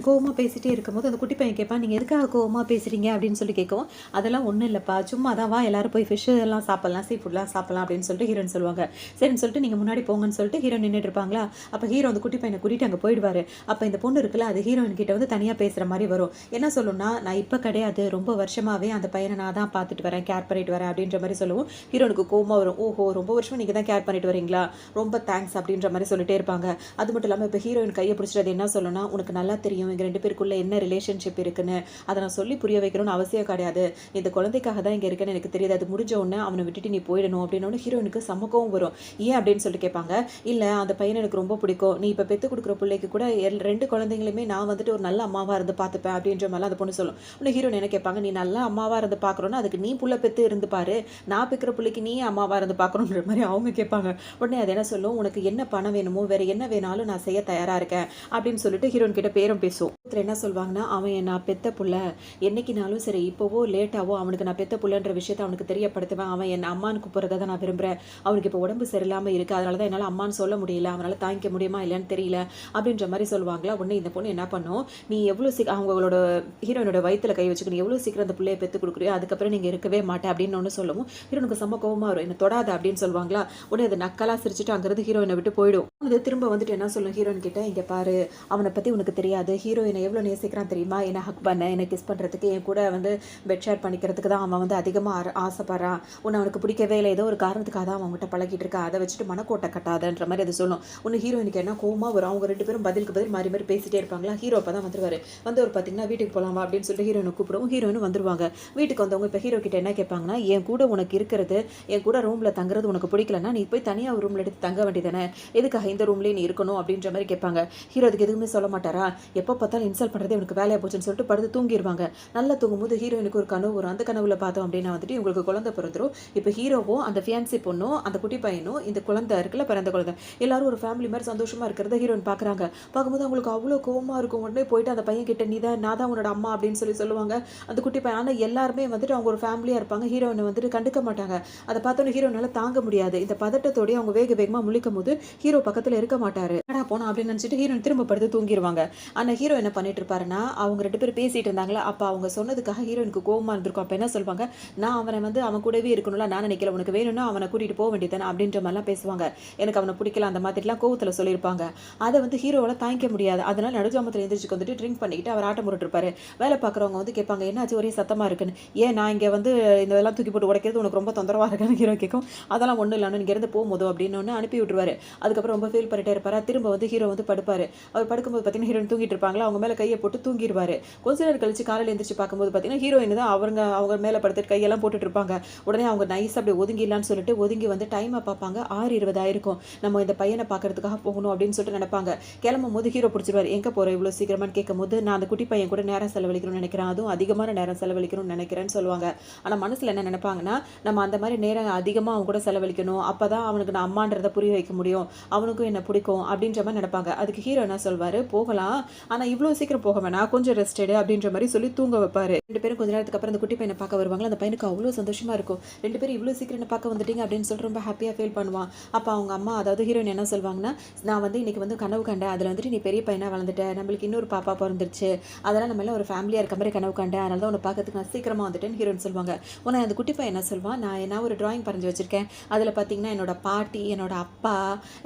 கோவமாக பேசிகிட்டே இருக்கும்போது அந்த குட்டி பையன் கேட்பான், நீங்கள் எதுக்காக கோவமாக பேசுகிறீங்க அப்படின்னு சொல்லி கேட்கும். அதெல்லாம் ஒன்றும் இல்லைப்பா, சும்மா தான் வா எல்லாரும் போய் ஃபிஷ் எல்லாம் சாப்பிட்லாம், சீ ஃபுட்லாம் சாப்பிட்லாம் அப்படின்னு சொல்லிட்டு ஹீரோன்னு சொல்லுவாங்க. சரின்னு சொல்லிட்டு நீங்கள் முன்னாடி போங்கன்னு சொல்லிட்டு ஹீரோ நின்றுட்டு இருப்பாங்களா. அப்போ ஹீரோ அந்த குட்டி பையனை கூட்டிகிட்டு அங்கே போயிடுவார். அப்போ இந்த பொண்ணு இருக்குல்ல, அது ஹீரோயின் கிட்ட வந்து தனியாக பேசுகிற மாதிரி வரும். என்ன சொல்லுன்னா, நான் இப்போ கிடையாது ரொம்ப வருஷமாகவே அந்த பையனை நான் தான் பார்த்துட்டு வரேன், கேர் பண்ணிட்டு வரேன் அப்படின்ற மாதிரி சொல்லுவோம். ஹீரோனுக்கு கோவமாக வரும். ஓஹோ ரொம்ப வருஷமாக நீங்கள் தான் கேர் பண்ணிட்டு வரீங்களா, ரொம்ப தேங்க்ஸ் அப்படின்ற மாதிரி சொல்லிட்டே இருப்பாங்க. அது மட்டும் இல்லாமல் இப்போ ஹீரோயின் கையை பிடிச்சிட்டு என்ன சொல்லணும்னா, உனக்கு நல்லா தெரியும் எங்கள் 2 பேருக்குள்ளே என்ன ரிலேஷன்ஷிப் இருக்குன்னு, அதை நான் சொல்லி புரிய வைக்கணும்னு அவசியம் கிடையாது, இந்த குழந்தைக்காக தான் இங்கே இருக்கேன்னு எனக்கு தெரியாது, அது முடிஞ்ச உடனே அவனை விட்டுட்டு நீ போயிடணும் அப்படின்னு ஹீரோனுக்கு சமக்கவும் வரும். ஏன் அப்படின்னு சொல்லிட்டு கேட்பாங்க. இல்லை அந்த பையனை எனக்கு ரொம்ப பிடிக்கும், நீ இப்போ பெற்று கொடுக்குற பிள்ளைக்கு கூட 2 குழந்தைங்களுமே நான் வந்துட்டு ஒரு நல்ல அம்மாவாக இருந்து பார்த்துப்பேன் அப்படின்ற மாதிரிலாம் அந்த பொண்ணு சொல்லும். உடனே ஹீரோன் என்ன கேட்பாங்க, நீ நல்ல அம்மாவாக இருந்து பார்க்குறோன்னா அதுக்கு நீ புள்ள பெற்று இருந்து பாரு, நான் பிக்கிற பிள்ளைக்கு நீ அம்மாவாக இருந்து பார்க்கணுன்ற மாதிரி அவங்க கேட்பாங்க. உடனே அது என்ன சொல்லும், உனக்கு என்ன பணம் வேணுமோ வேறு என்ன வேணாலும் நான் செய்ய தயாராக இருக்கேன் அப்படின்னு சொல்லிட்டு ஹீரோன் கிட்ட பேரும் பேசும். என்ன சொல்வாங்கன்னா, அவன் நான் பெத்த புள்ள, என்னைக்குனாலும் சரி இப்போவோ லேட்டாவோ அவனுக்கு நான் பெத்த புள்ளன்ற விஷயத்தை அவனுக்கு தெரியப்படுத்துவேன், அவன் என் அம்மானு கூப்பிட்றத தான் நான் விரும்புகிறேன், அவனுக்கு இப்போ உடம்பு சரியில்லாமல் இருக்குது, அதனால தான் என்னால் அம்மான்னு சொல்ல முடியல, அவனால் தாங்கிக்க முடியுமா இல்லையான்னு தெரியல அப்படின்ற மாதிரி சொல்லுவாங்களா. உடனே இந்த பொண்ணு என்ன பண்ணும், நீ எவ்வளோ அவங்களோட ஹீரோனோட வயிற்றுல கை வச்சுக்க, நீ எவ்வளோ சீக்கிரம் அந்த பிள்ளையை பெற்று கொடுக்குறியோ அதுக்கப்புறம் நீங்கள் இருக்கவே மாட்டேன் அப்படின்னு ஒன்று சொல்லவும் ஹீரோனுக்கு செம்ம கோவமாக வரும். என்ன தொடாத அப்படின்னு சொல்லுவாங்களா. உடனே அதை நக்கலாக சிரிச்சுட்டு அங்கிருந்து ஹீரோயினை விட்டு போயிடும். அது திரும்ப வந்துட்டு என்ன சொல்லும் ஹீரோயின் கிட்ட, இங்கே பாரு அவனை பற்றி உனக்கு தெரியாது, ஹீரோயினை எவ்வளோ நேசிக்கிறான் தெரியுமா, என்னை ஹக் பண்ண என்னை கிஸ் பண்ணுறதுக்கு என் கூட வந்து பெட் ஷேர் பண்ணிக்கிறதுக்கு தான் அவன் வந்து அதிகமாக ஆசைப்படுறான், உன்னை அவனுக்கு பிடிக்கவே இல்லை, ஏதோ ஒரு காரணத்துக்காக தான் அவங்ககிட்ட பழகிட்டு இருக்கா, அதை வச்சுட்டு மனக்கோட்டை கட்டாதன்ற மாதிரி அது சொல்லும். ஒன்று ஹீரோயினுக்கு என்ன கோவமாக வரும். அவங்க 2 பேரும் பதிலுக்கு பதில் மாறி மாறி பேசிட்டே இருப்பாங்களா. ஹீரோ அப்போ தான் வந்துருவார். வந்து ஒரு பார்த்தீங்கன்னா வீட்டுக்கு போகலாமா அப்படின்னு சொல்லிட்டு ஹீரோயினை கூப்பிடுவோம். ஹீரோயினும் வந்துருவாங்க. வீட்டுக்கு வந்தவங்க இப்போ ஹீரோ கிட்ட என்ன கேட்பாங்கன்னா, என் கூட உனக்கு இருக்கிறது, என் கூட ரூமில் தங்குறது உனக்கு பிடிக்கலன்னா நீ போய் தனியாக ஒரு ரூமில் எடுத்து தங்க வேண்டியதானே, எதுக்காக இந்த ரூம்லேயே நீ இருக்கணும் அப்படின்ற மாதிரி கேட்பாங்க. ஹீரோ அதுக்கு எதுவுமே சொல்ல மாட்டாரா. எப்போ பார்த்தாலும் இன்சல்ட் பண்ணுறது எனக்கு வேலையாக போச்சுன்னு சொல்லிட்டு படுத்து தூங்கிடுவாங்க. நல்லா தூங்கும்போது ஹீரோயினுக்கு ஒரு கனவு வரும். அந்த கனவுல பார்த்தோம் அப்படின்னா வந்துட்டு இவங்களுக்கு குழந்தை பிறந்துரும். இப்போ ஹீரோவும் அந்த ஃபியான்சி பொண்ணும் அந்த குட்டி பையனும் இந்த குழந்தை இருக்குல்ல, பிறந்த குழந்தை, எல்லாரும் ஒரு ஃபேமிலி மாதிரி சந்தோஷமா இருக்கிறத ஹீரோயின் பார்க்குறாங்க. பார்க்கும்போது அவங்களுக்கு அவ்வளோ கோவமாக இருக்கும். உடனே போயிட்டு அந்த பையன் கிட்ட நான் தான் உன்னோட அம்மா அப்படின்னு சொல்லுவாங்க அந்த குட்டி பையன். ஆனால் எல்லாருமே வந்துட்டு அவங்க ஒரு ஃபேமிலியாக இருப்பாங்க. ஹீரோயினை வந்துட்டு கண்டுக்க மாட்டாங்க. அதை பார்த்தோன்னே ஹீரோனால தாங்க முடியாது. இந்த பதட்டத்தோடய அவங்க வேகமாக முழிக்கும் போது ஹீரோ பக்கத்தில் இருக்க மாட்டாரு. என்னடா போனா அப்படின்னு நினச்சிட்டு ஹீரோயின் திரும்ப படுத்து தூங்கிடுவாங்க. ஆனால் ஹீரோ என்ன பண்ணிட்டு இருப்பாருன்னா, அவங்க 2 பேரும் பேசிட்டு இருந்தாங்களா, அப்போ அவங்க சொன்னதுக்காக ஹீரோயினுக்கு கோவமாக இருந்திருக்கும். அப்போ என்ன சொல்லுவாங்க, நான் அவனை வந்து அவன் கூடவே இருக்கணும்ல, நான் நினைக்கல, உனக்கு வேணும்னா அவனை கூட்டிகிட்டு போக வேண்டியதானே அப்படின்ற மாதிரிலாம் பேசுவாங்க. எனக்கு அவனை பிடிக்கல அந்த மாதிரிலாம் கோவத்தில் சொல்லியிருப்பாங்க. அதை வந்து ஹீரோவால் தாங்கிக்க முடியாது. அதனால நடுஜாமத்தில் எந்திரிச்சு வந்துட்டு ட்ரிங்க் பண்ணிக்கிட்டு அவர் ஆட்டம் போட்டுருப்பாரு. வேலை பார்க்குறவங்க வந்து கேட்பாங்க, என்னாச்சு ஒரே சத்தமாக இருக்குன்னு. ஏன் நான் இங்கே வந்து இதெல்லாம் தூக்கி போட்டு உடைக்கிறது உனக்கு ரொம்ப தொந்தரவாக இருக்குன்னு ஹீரோ கேட்கும். அதெல்லாம் ஒன்றும் இல்லைன்னு இங்கே இருந்து போகும்போது அப்படின்னு அனுப்பி விட்டுருவாரு. அதுக்கப்புறம் ரொம்ப ஃபீல் பண்ணிட்டே இருப்பாரு. திரும்ப வந்து ஹீரோ வந்து படுப்பாரு. அவர் படுக்கும்போது பார்த்தீங்கன்னா ஹீரோயின் தூங்கிட்டு இருப்பாங்களா, அவங்க மேலே கையை போட்டு தூங்கிடுவாரு. கொஞ்ச நேரம் கழிச்சு காலையில் எந்திரிச்சு பார்க்கும்போது பார்த்தீங்கன்னா ஹீரோயின் தான் அவங்க மேலே படுத்துட்டு கையெல்லாம் போட்டுட்டு இருப்பாங்க. உடனே அவங்க நைஸாக அப்படி ஒதுங்கிடலான்னு சொல்லிட்டு ஒதுங்கி வந்து டைமை பார்ப்பாங்க. 6:20 ஆயிருக்கும். நம்ம இந்த பையனை பார்க்கறதுக்காக போகணும் அப்படின்னு சொல்லிட்டு நினைப்பாங்க. கிளம்பும் போது ஹீரோ பிடிச்சிருவாரு. எங்கே போகிற இவ்வளோ சீக்கிரமான்னு கேட்கும்போது, நான் அந்த குட்டி பையன் கூட நேரம் செலவழிக்கணும்னு நினைக்கிறேன், அதுவும் அதிகமான நேரம் செலவழிக்கணும்னு நினைக்கிறேன்னு சொல்லுவாங்க. ஆனால் மனசில் என்ன நினைப்பாங்கன்னா, நம்ம அந்த மாதிரி நேரம் அதிகமாக அவன் கூட செலவழிக்கணும், அப்போ தான் அவனுக்கு நான் அம்மான்றதை புரிய வைக்க முடியும், அவனுக்கும் என்ன பிடிக்கும் அப்படின்ற மாதிரி நினைப்பாங்க. அதுக்கு ஹீரோ என்ன சொல்வார், போகலாம், ஆனால் இவ்வளோ சீக்கிரம் போக வேணாம், கொஞ்சம் ரெஸ்ட் எடு அப்படின்ற மாதிரி சொல்லி தூங்க வைப்பாரு. 2 பேரும் கொஞ்ச நேரத்துக்கு அப்புறம் அந்த குட்டி பையனை பார்க்க வருவாங்க. அந்த பையனுக்கு அவ்வளோ சந்தோஷமா இருக்கும். 2 பேரும் இவ்வளோ சீக்கிரம் என்ன பார்க்க வந்துட்டீங்க அப்படின்னு சொல்லிட்டு ரொம்ப ஹாப்பியாக ஃபீல் பண்ணுவான். அப்போ அவங்க அம்மா, அதாவது ஹீரோயின் என்ன சொல்வாங்கன்னா, நான் வந்து இன்னைக்கு வந்து கனவு கண்டேன், அதில் வந்துட்டு நீ பெரிய பையனாக வளர்ந்துட்ட, நம்மளுக்கு இன்னொரு பாப்பா பிறந்துருச்சு, அதெல்லாம் நம்ம எல்லாம் ஒரு ஃபேமிலியாக இருக்க மாதிரி கனவு கண்டேன், அதனால தான் உன்னை பார்க்கறதுக்கு நான் சீக்கிரமாக வந்துட்டேன்னு ஹீரோயின் சொல்லுவாங்க. உன்னை அந்த குட்டி பையன் என்ன சொல்வான், நான் ஒரு டிராயிங் வரைஞ்சி வச்சிருக்கேன், அதில் பார்த்தீங்கன்னா என்னோட பாட்டி, என்னோட அப்பா,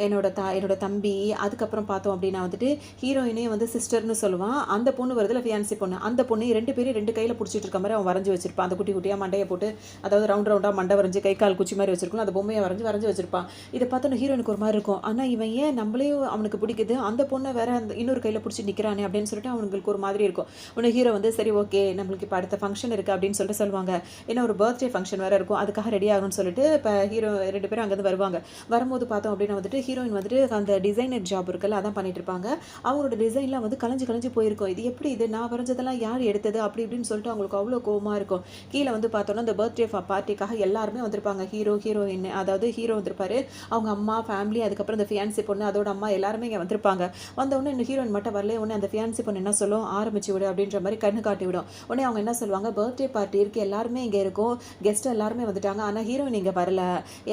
என்னோட தம்பி, அதுக்கப்புறம் பார்த்தோம் அப்படின்னா வந்துட்டு ஹீரோயினே வந்து சிஸ்டர்னு சொல்லுவான். அந்த பொண்ணு வருதுல ஃபியான்சி பொண்ணு, அந்த பொண்ணு 2 பேரும் 2 கையில் பிடிச்சிட்டு இருக்க மாதிரி அவன் வரைஞ்சி வச்சிருப்பான். அந்த குட்டி குட்டியாக மண்டையை போட்டு, அதாவது ரவுண்டாக மண்டை வரைஞ்சி கை கால் குச்சி மாதிரி வச்சிருக்கணும், அந்த பொம்மையை வரைஞ்சி வச்சிருப்பான். இதை பார்த்தோன்னா ஹீரோனுக்கு ஒரு மாதிரி இருக்கும். ஆனால் இவன் ஏன் நம்மளையும் அவனுக்கு பிடிக்குது, அந்த பொண்ணை வேற அந்த இன்னொரு கையில் பிடிச்சி நிற்கிறானே அப்படின்னு சொல்லிட்டு அவங்களுக்கு ஒரு மாதிரி இருக்கும். உடனே ஹீரோ வந்து சரி ஓகே, நம்மளுக்கு இப்போ அடுத்த ஃபங்க்ஷன் இருக்குது அப்படின்னு சொல்லிட்டு சொல்லுவாங்க. ஏன்னா ஒரு பர்த்டே ஃபங்க்ஷன் வேறு இருக்கும், அதுக்காக ரெடி ஆகணும்னு சொல்லிட்டு இப்போ ஹீரோ 2 பேரும் அங்கேருந்து வருவாங்க. வரும்போது பார்த்தோம் அப்படின்னா வந்துட்டு ஹீரோயின் வந்துட்டு அந்த டிசைனர் ஜாப் இருக்குல்ல, அதான் பண்ணிட்டு இருப்பாங்க. அவங்களோட டிசைன்லாம் வந்து கலைஞ்சு போயிருக்கும். இது எப்படி, இது நான் வரைஞ்சதெல்லாம் யார் எடுத்தது அப்படி இப்படின்னு சொல்லிட்டு அவங்களுக்கு அவ்வளோ கோவமாக இருக்கும். கீழே வந்து பார்த்தோன்னா இந்த பர்த்டே பார்ட்டிக்காக எல்லாருமே வந்திருப்பாங்க. ஹீரோயின், அதாவது ஹீரோ வந்திருப்பாரு, அவங்க அம்மா, ஃபேமிலி, அதுக்கப்புறம் இந்த ஃபியான்சி பொண்ணு, அதோட அம்மா எல்லாருமே இங்கே வந்திருப்பாங்க. வந்தவுடனே இந்த ஹீரோயின் மட்டும் வரல. உடனே அந்த ஃபியான்சி பொண்ணு என்ன சொல்லும், ஆரம்பிச்சு விடு அப்படின்ற மாதிரி கண்ணு காட்டி விடும். உடனே அவங்க என்ன சொல்லுவாங்க, பர்த்டே பார்ட்டி இருக்குது, எல்லாருமே இங்கே இருக்கும், கெஸ்ட் எல்லாருமே வந்துட்டாங்க, ஆனால் ஹீரோயின் இங்கே வரல,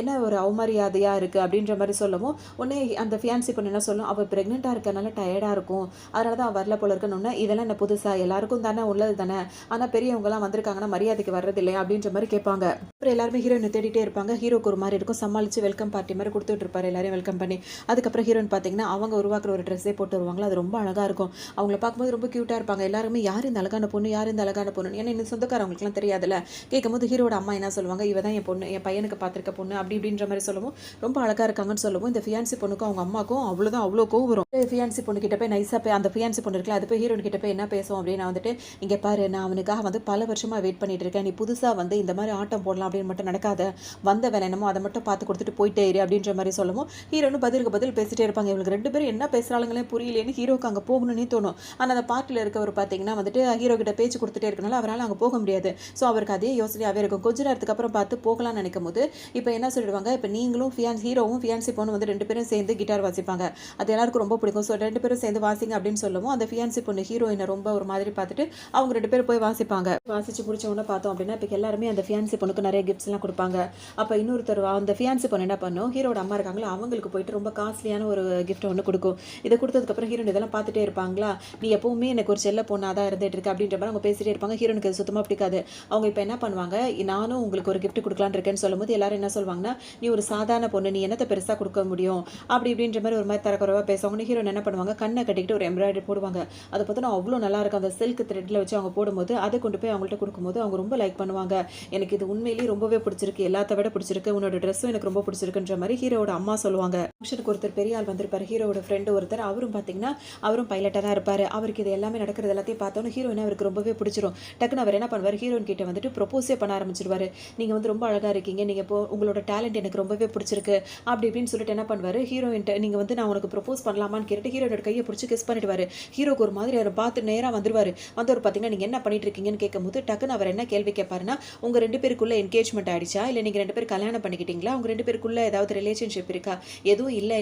என்ன ஒரு அவமரியாதையாக இருக்குது அப்படின்ற மாதிரி சொல்லவும், உடனே அந்த ஃபியான்சி பொண்ணு என்ன சொல்லும், அவள் ப்ரெக்னெண்ட்டாக இருக்கனால டயர்டாக இருக்கும், அதனால தான் வரல போல இருக்குன்னு. இதெல்லாம் என்ன புதுசாக, எல்லாருக்கும் தானே உள்ளது தானே, ஆனால் பெரியவங்கலாம் வந்திருக்காங்கன்னா மரியாதைக்கு வர்றது இல்லையா அப்படின்ற மாதிரி கேட்பாங்க. அப்புறம் எல்லாருமே ஹீரோயினை தேடிட்டே இருப்பாங்க. ஹீரோக்கு ஒரு மாதிரி இருக்கும், சமாளித்து வெல்கம் பார்ட்டி மாதிரி கொடுத்துட்டு இருப்பாரு, எல்லாரையும் வெல்கம் பண்ணி. அதுக்கப்புறம் ஹீரோயின் பார்த்தீங்கன்னா அவங்க உருவாக்குற ஒரு ட்ரெஸ்ஸே போட்டு வருவாங்களா, அது ரொம்ப அழகாக இருக்கும். அவங்கள பார்க்கும்போது ரொம்ப க்யூட்டாக இருப்பாங்க. எல்லாருமே யார் இந்த அழகான பொண்ணு, யார் இந்த அழகான பொண்ணு, ஏன்னா இந்த சொந்தக்காரவங்களுக்குலாம் தெரியாதுல்ல. கேட்கும்போது ஹீரோட அம்மா என்ன சொல்லுவாங்க, இவ தான் என் பொண்ணு, என் பையனுக்கு பார்த்துருக்க பொண்ணு அப்படி இப்படின்ற மாதிரி சொல்லவும், ரொம்ப அழகாக இருக்காங்கன்னு சொல்லவும் இந்த ஃபியான்சி பொண்ணுக்கும் அவங்க அம்மாக்கும் அவ்வளோ கோவம் வரும். ஃபியான்சி பொண்ணு கிட்ட போய் நைஸாக போய், அந்த ஃபியான்சி பொண்ணு இருக்குல்ல, அது போய் ஹீரோயின் கிட்ட போய் என்ன பேசும் அப்படின்னு வந்துட்டு, இங்கே பாரு, நான் அவனுக்காக வந்து பல வருஷமாக வெயிட் பண்ணிட்டு இருக்கேன், நீ புதுசாக வந்து இந்த மாதிரி ஆட்டம் போடலாம் அப்படின்னு மட்டும் நடக்காத, வந்த வேலை என்னமோ அதை மட்டும் பார்த்து கொடுத்துட்டு போயிட்டே இரு அப்படின்ற மாதிரி சொல்லவும், ஹீரோன்னு பதில் பேசிட்டே இருப்பாங்க. இவங்களுக்கு 2 பேரும் என்ன பேசுகிறாங்களே புரியலேன்னு ஹீரோக்கு அங்கே போகணும்னே தோணும். ஆனால் அந்த பார்ட்டியில் இருக்கவர் பார்த்தீங்கன்னா வந்துட்டு ஹீரோ கிட்ட பேச்சு கொடுத்துட்டே இருக்கனால அவரால் அங்கே போக முடியாது. ஸோ அவருக்கு அதே யோசனையாகவே இருக்கும். கொஞ்ச நேரத்துக்கு அப்புறம் பார்த்து போகலாம்னு நினைக்கும் போது இப்போ என்ன சொல்லிடுவாங்க, இப்போ நீங்களும் ஹீரோவும் ஃபியான்சி பொண்ணு வந்து 2 பேரும் சேர்ந்து கிட்டார் வாசிப்பாங்க, அது எல்லாருக்கும் ரொம்ப பிடிக்கும், ஸோ 2 பேரும் சேர்ந்து வாசிங்க அப்படின்னு சொல்லவும், அந்த ஃபியான்சி பொண்ணு ஹீரோயினை ரொம்ப ஒரு மாதிரி பார்த்துட்டு அவங்க 2 பேரும் போய் வாசிப்பாங்க. வாசிச்சு பிடிச்சவொன்னே பார்த்தோம் அப்படின்னா இப்போ எல்லாருமே அந்த ஃபியான்சி பொண்ணுக்கு நிறைய கிஃப்ட்ஸ்லாம் கொடுப்பாங்க. அப்போ இன்னொருத்தர் அந்த ஃபியான்சி பொண்ணு என்ன பண்ணும், ஹீரோட அம்மா இருக்காங்களா, அவங்களுக்கு போயிட்டு ரொம்ப காஸ்ட்லியான ஒரு கிஃப்ட் ஒன்று கொடுக்கும். இதை கொடுத்ததுக்கப்புறம் ஹீரோயின் இதெல்லாம் பார்த்துட்டே இருப்பாங்களா, நீ எப்பவுமே எனக்கு ஒரு செல்ல பொண்ணாக தான் இருந்துட்டு இருக்கு அப்படின்ற மாதிரி அவங்க பேசிட்டே இருப்பாங்க. ஹீரோனுக்கு சுத்தமாக பிடிக்காது. அவங்க இப்போ என்ன பண்ணுவாங்க, நானும் உங்களுக்கு ஒரு கிஃப்ட் கொடுக்கலான்னு இருக்கேன்னு சொல்லும்போது எல்லாரும் என்ன சொல்லுவாங்கன்னா, நீ ஒரு சாதாரண பொண்ணு, நீ என்னத்தை பெருசாக கொடுக்க முடியும் அப்படி இப்படின்ற மாதிரி ஒரு மாதிரி தரக்குறவாக பேசுவாங்க. ஹீரோயின் என்ன பண்ணுவாங்க, கண்ணை கட்டிக்கிட்டு ஒரு எம்ப்ராய்டரி போடுவாங்க. அதை பார்த்தோன்னா அவ்வளோ நல்லா இருக்கும். அந்த சில்க் த்ரெட்டில் வச்சு அவங்க போடும்போது அதை கொண்டு போய் அவங்கள்ட்ட கொடுக்கும்போது அவங்க ரொம்ப லைக் பண்ணுவாங்க. எனக்கு இது உண்மையிலேயே ரொம்பவே பிடிச்சிருக்கு, எல்லாத்த விட பிடிச்சிருக்கு, உன்னோட ட்ரெஸ்ஸும் எனக்கு ரொம்ப பிடிச்சிருக்குன்ற மாதிரி ஹீரோட அம்மா சொல்லுவாங்க. ஃபங்க்ஷனுக்கு ஒருத்தர் பெரிய ஆள் வந்திருப்பாரு, ஹீரோட ஃப்ரெண்டு ஒருத்தர், அவரும் பார்த்தீங்கன்னா அவரும் பைலட்டாக தான் இருப்பார். அவருக்கு இது எல்லாமே நடக்கிறது எல்லாத்தையும் பார்த்தோன்னு ஹீரோயின் அவருக்கு ரொம்பவே பிடிச்சிரும். டக்குன்னு அவர் என்ன பண்ணுவார், ஹீரோயின் கிட்ட வந்துட்டு ப்ரொப்போஸே பண்ண ஆரம்பிச்சிருவாரு. நீங்கள் வந்து ரொம்ப அழகாக இருக்கீங்க, நீங்கள் இப்போ உங்களோட டேலண்ட் எனக்கு ரொம்பவே பிடிச்சிருக்கு அப்படி இப்படின்னு சொல்லிட்டு என்ன பண்ணுவார், ஹீரோயின்ட்ட நீங்கள் வந்து நான் உனக்கு ப்ரொப்போஸ் பண்ணலாமான்னு கேட்டு ஹீரோனோட கையை பிடிச்சி கிஸ் பண்ணிடுவார். ஹீரோக்கு ஒரு மாதிரி அவரை பார்த்து நேராக வந்துருவார். வந்தவர் பார்த்தீங்கன்னா நீங்கள் என்ன பண்ணிட்டு இருக்கீங்கன்னு கேட்கும்போது டக்குன்னு அவர் என்ன கேள்வி கேட்பாருன்னா, உங்கள் 2 பேருக்குள்ள என்கேஜ்மெண்ட் ஆயிடுச்சா, இல்லை நீங்கள் 2 பேரும் கல்யாணம் பண்ணிக்கிட்டீங்களா, உங்கள் 2 பேருக்குள்ள ஏதாவது ரிலேஷன்ஷிப் இருக்கா, எதுவும் இல்லை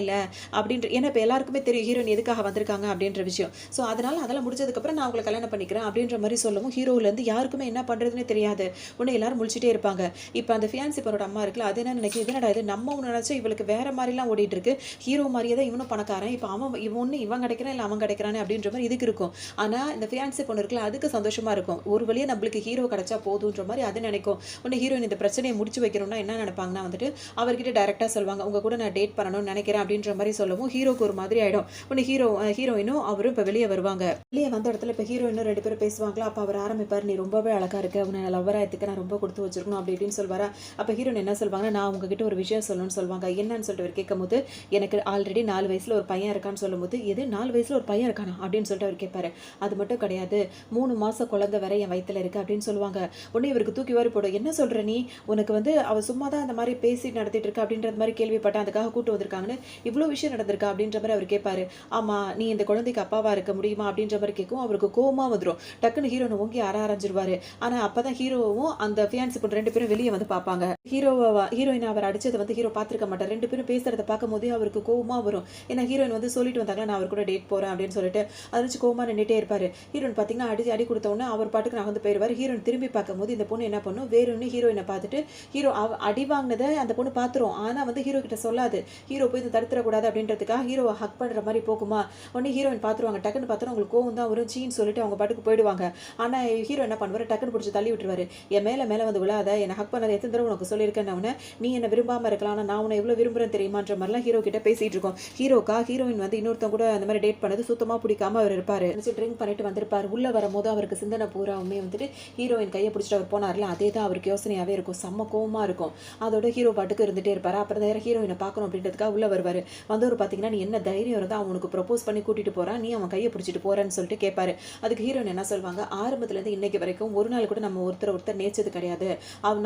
அப்படின்ற, ஏன்னா இப்போ எல்லாருக்குமே தெரியும் ஹீரோயின் எதுக்காக வந்திருக்காங்க அப்படின்ற விஷயம். ஸோ அதனால் அதெல்லாம் முடிச்சதுக்கப்புறம் நான் உங்களை கல்யாணம் பண்ணிக்கிறேன் அப்படின்ற மாதிரி சொல்லவும் ஹீரோவிலேருந்து யாருக்குமே என்ன பண்ணுறதுன்னு தெரியாது. உடனே எல்லாரும் முழிச்சிட்டே இருப்பாங்க. இப்போ அந்த ஃபியான்சி பொண்ணோட அம்மா இருக்குல்ல, அது என்ன நினைக்கிது, இதனடா இது நம்ம ஒன்று நினச்சா இவளுக்கு வேறு மாதிரிலாம் ஓடிட்டு இருக்கு, ஹீரோ மாதிரியே தான் இவனும் பணக்காரன், இப்போ இவன் கிடைக்கிறான் இல்லை அவன் கிடைக்கிறானே அப்படின்ற மாதிரி இதுக்கு இருக்கும். ஆனால் இந்த ஃபியான்சி பொண்ணு இருக்குல்ல, அதுக்கு சந்தோஷமாக இருக்கும், ஒரு வழியாக நம்மளுக்கு ஹீரோ கிடைச்சா போதுன்ற மாதிரி அது நினைக்கும். உடனே ஹீரோயின் இந்த பிரச்சனையை முடிச்சு வைக்கணும்னா என்ன நினைப்பாங்கன்னா வந்துட்டு அவர்கிட்ட டைரெக்டாக சொல்லுவாங்க, உங்கள் கூட நான் டேட் பண்ணணும்னு நினைக்கிறேன் அப்படின்ற மாதிரி சொல்லவும் ஹீரோக்கு ஒரு மாதிரி ஆகிடும். உடனே ஹீரோயினும் அவரும் இப்போ வெளியே வருவாங்க. வெளியே வந்த இடத்துல இப்போ ஹீரோயினும் 2 பேரும் பேசுவாங்களா. அப்போ அவர் ஆரம்பிப்பார், நீ ரொம்பவே அழகாக இருக்கு, அவனை லவ்வராக எடுத்துக்க நான் ரொம்ப கொடுத்து வச்சிருக்கணும் அப்படி இப்படின்னு சொல்வாரா. அப்போ ஹீரோயின் என்ன சொல்வாங்கன்னா, நான் உங்ககிட்ட ஒரு விஷயம் சொல்லணும்னு சொல்லுவாங்க. என்னன்னு சொல்லிட்டு அவர் கேட்கும்போது, எனக்கு ஆல்ரெடி 4 வயசில் ஒரு பையன் இருக்கான்னு சொல்லும்போது, எது 4 வயசில் ஒரு பையன் இருக்கானா அப்படின்னு சொல்லிட்டு அவர் கேட்பாரு. அது மட்டும் கிடையாது, 3 மாதம் குழந்தை வரை என் வயிற்றில் இருக்குது அப்படின்னு சொல்லுவாங்க. உடனே இவருக்கு தூக்கி வாரி போடும், என்ன சொல்கிற நீ, உனக்கு வந்து அவள் சும்மா தான் அந்த மாதிரி பேசி நடத்திட்டு இருக்கா அப்படின்றது மாதிரி கேள்விப்பட்டேன், அதுக்காக கூட்டு வந்திருக்காங்கன்னு இவ்வளோ விஷயம் நடந்திருக்கா அப்படின்ற மாதிரி அவர் கேட்பாரு. ஆமாம், நீ இந்த குழந்தைக்கு அப்பாவாக இருக்க முடியுமா அப்படின்ற மாதிரி கேட்கும். அவருக்கு கோவமாக வந்துடும். டக்குன்னு ஹீரோனை ஓங்கி ஆரம்பிச்சிருவாரு. ஆனால் அப்போ தான் ஹீரோவும் அந்த ஃபியான்சி பொண்ணு 2 பேரும் வெளியே வந்து பார்ப்பாங்க. ஹீரோயின் அவர் அடிச்சதை வந்து ஹீரோ பார்த்துருக்க மாட்டார். 2 பேரும் பேசுறத பார்க்கும்போது அவருக்கு கோவமாக வரும். ஏன்னா ஹீரோயின் வந்து சொல்லிட்டு வந்தாங்களா, நான் அவர் கூட டேட் போகிறேன் அப்படின்னு சொல்லிட்டு அதை வச்சு கோவமாக நின்றுட்டே இருப்பார். ஹீரோயின் பார்த்தீங்கன்னா அடி கொடுத்த உடனே அவர் பாட்டுக்கு நகர்ந்து போயிடுவார். ஹீரோயின் திரும்பி பார்க்கும்போது இந்த பொண்ணு என்ன பண்ணும், வேறொன்று ஹீரோயினை பார்த்துட்டு ஹீரோ அடி வாங்கினதை அந்த பொண்ணு பார்த்துரும். ஆனால் வந்து ஹீரோ கிட்ட சொல்லாது. ஹீரோ போய் இதை தடுத்துடக்கூடாது அப்படின்றதுக்காக ஹீரோவை ஹக் பண்ணுற மாதிரி போகுமா, உடனே ஹீரோயின் பார்த்துருவாங்க. டக்குன்னு பார்த்தோன்னா உங்களுக்கு கோவம் தான் வரும், சீன்னு சொல்லிட்டு அவங்க பாட்டுக்கு போயிடுவாங்க. ஆனால் ஹீரோ என்ன பண்ணுவார், டக்குன்னு பிடிச்சி தள்ளி விட்டுருவாரு. என் மேலே வந்து விழாத, என்னை ஹக் பண்ணதை எத்தனை தடவை உனக்கு சொல்லியிருக்கேன், அவனை நீ என்னை விரும்பாமல் இருக்கலாம், ஆனால் நான் உன்னை எவ்வளோ விரும்புகிறேன் தெரியுமான்ற மாதிரிலாம் ஹீரோ கிட்ட பேசிகிட்டு இருக்கோம். ஹீரோயின் வந்து இன்னொருத்தவங்க கூட அந்த மாதிரி டேட் பண்ணது சுத்தமாக பிடிக்காம அவர் இருப்பார். ட்ரிங்க் பண்ணிட்டு வந்திருப்பார். உள்ளே வரும்போது அவருக்கு சிந்தனை பூராவுமே வந்துட்டு ஹீரோயின் கையை பிடிச்சிட்டு அவர் போனார்ல, அதே தான் அவருக்கு யோசனையாகவே இருக்கும். செம்ம கோவமாக இருக்கும். அதோட ஹீரோ பாட்டுக்கு இருந்துகிட்டே இருப்பார். அப்புறம் நேரம் ஹீரோயினை பார்க்கணும் அப்படின்றதுக்காக உள்ளே வருவார். வந்தவர் பார்த்தீங்கன்னா, நீ என்ன தைரியம் இருந்தால் அவனுக்கு ப்ரப்போஸ் பண்ணி கூட்டிகிட்டு போகிறான், நீ அவன் கையை பிடிச்சிட்டு போகிறேன்னு சொல்லிட்டு கேட்பாரு. அதுக்கு ஹீரோயின் என்ன சொல்லுவாங்க, ஆரம்பத்துலேருந்து இன்னைக்கு வரைக்கும் ஒரு நாள் கூட நம்ம ஒருத்தர் நேச்சது கிடையாது,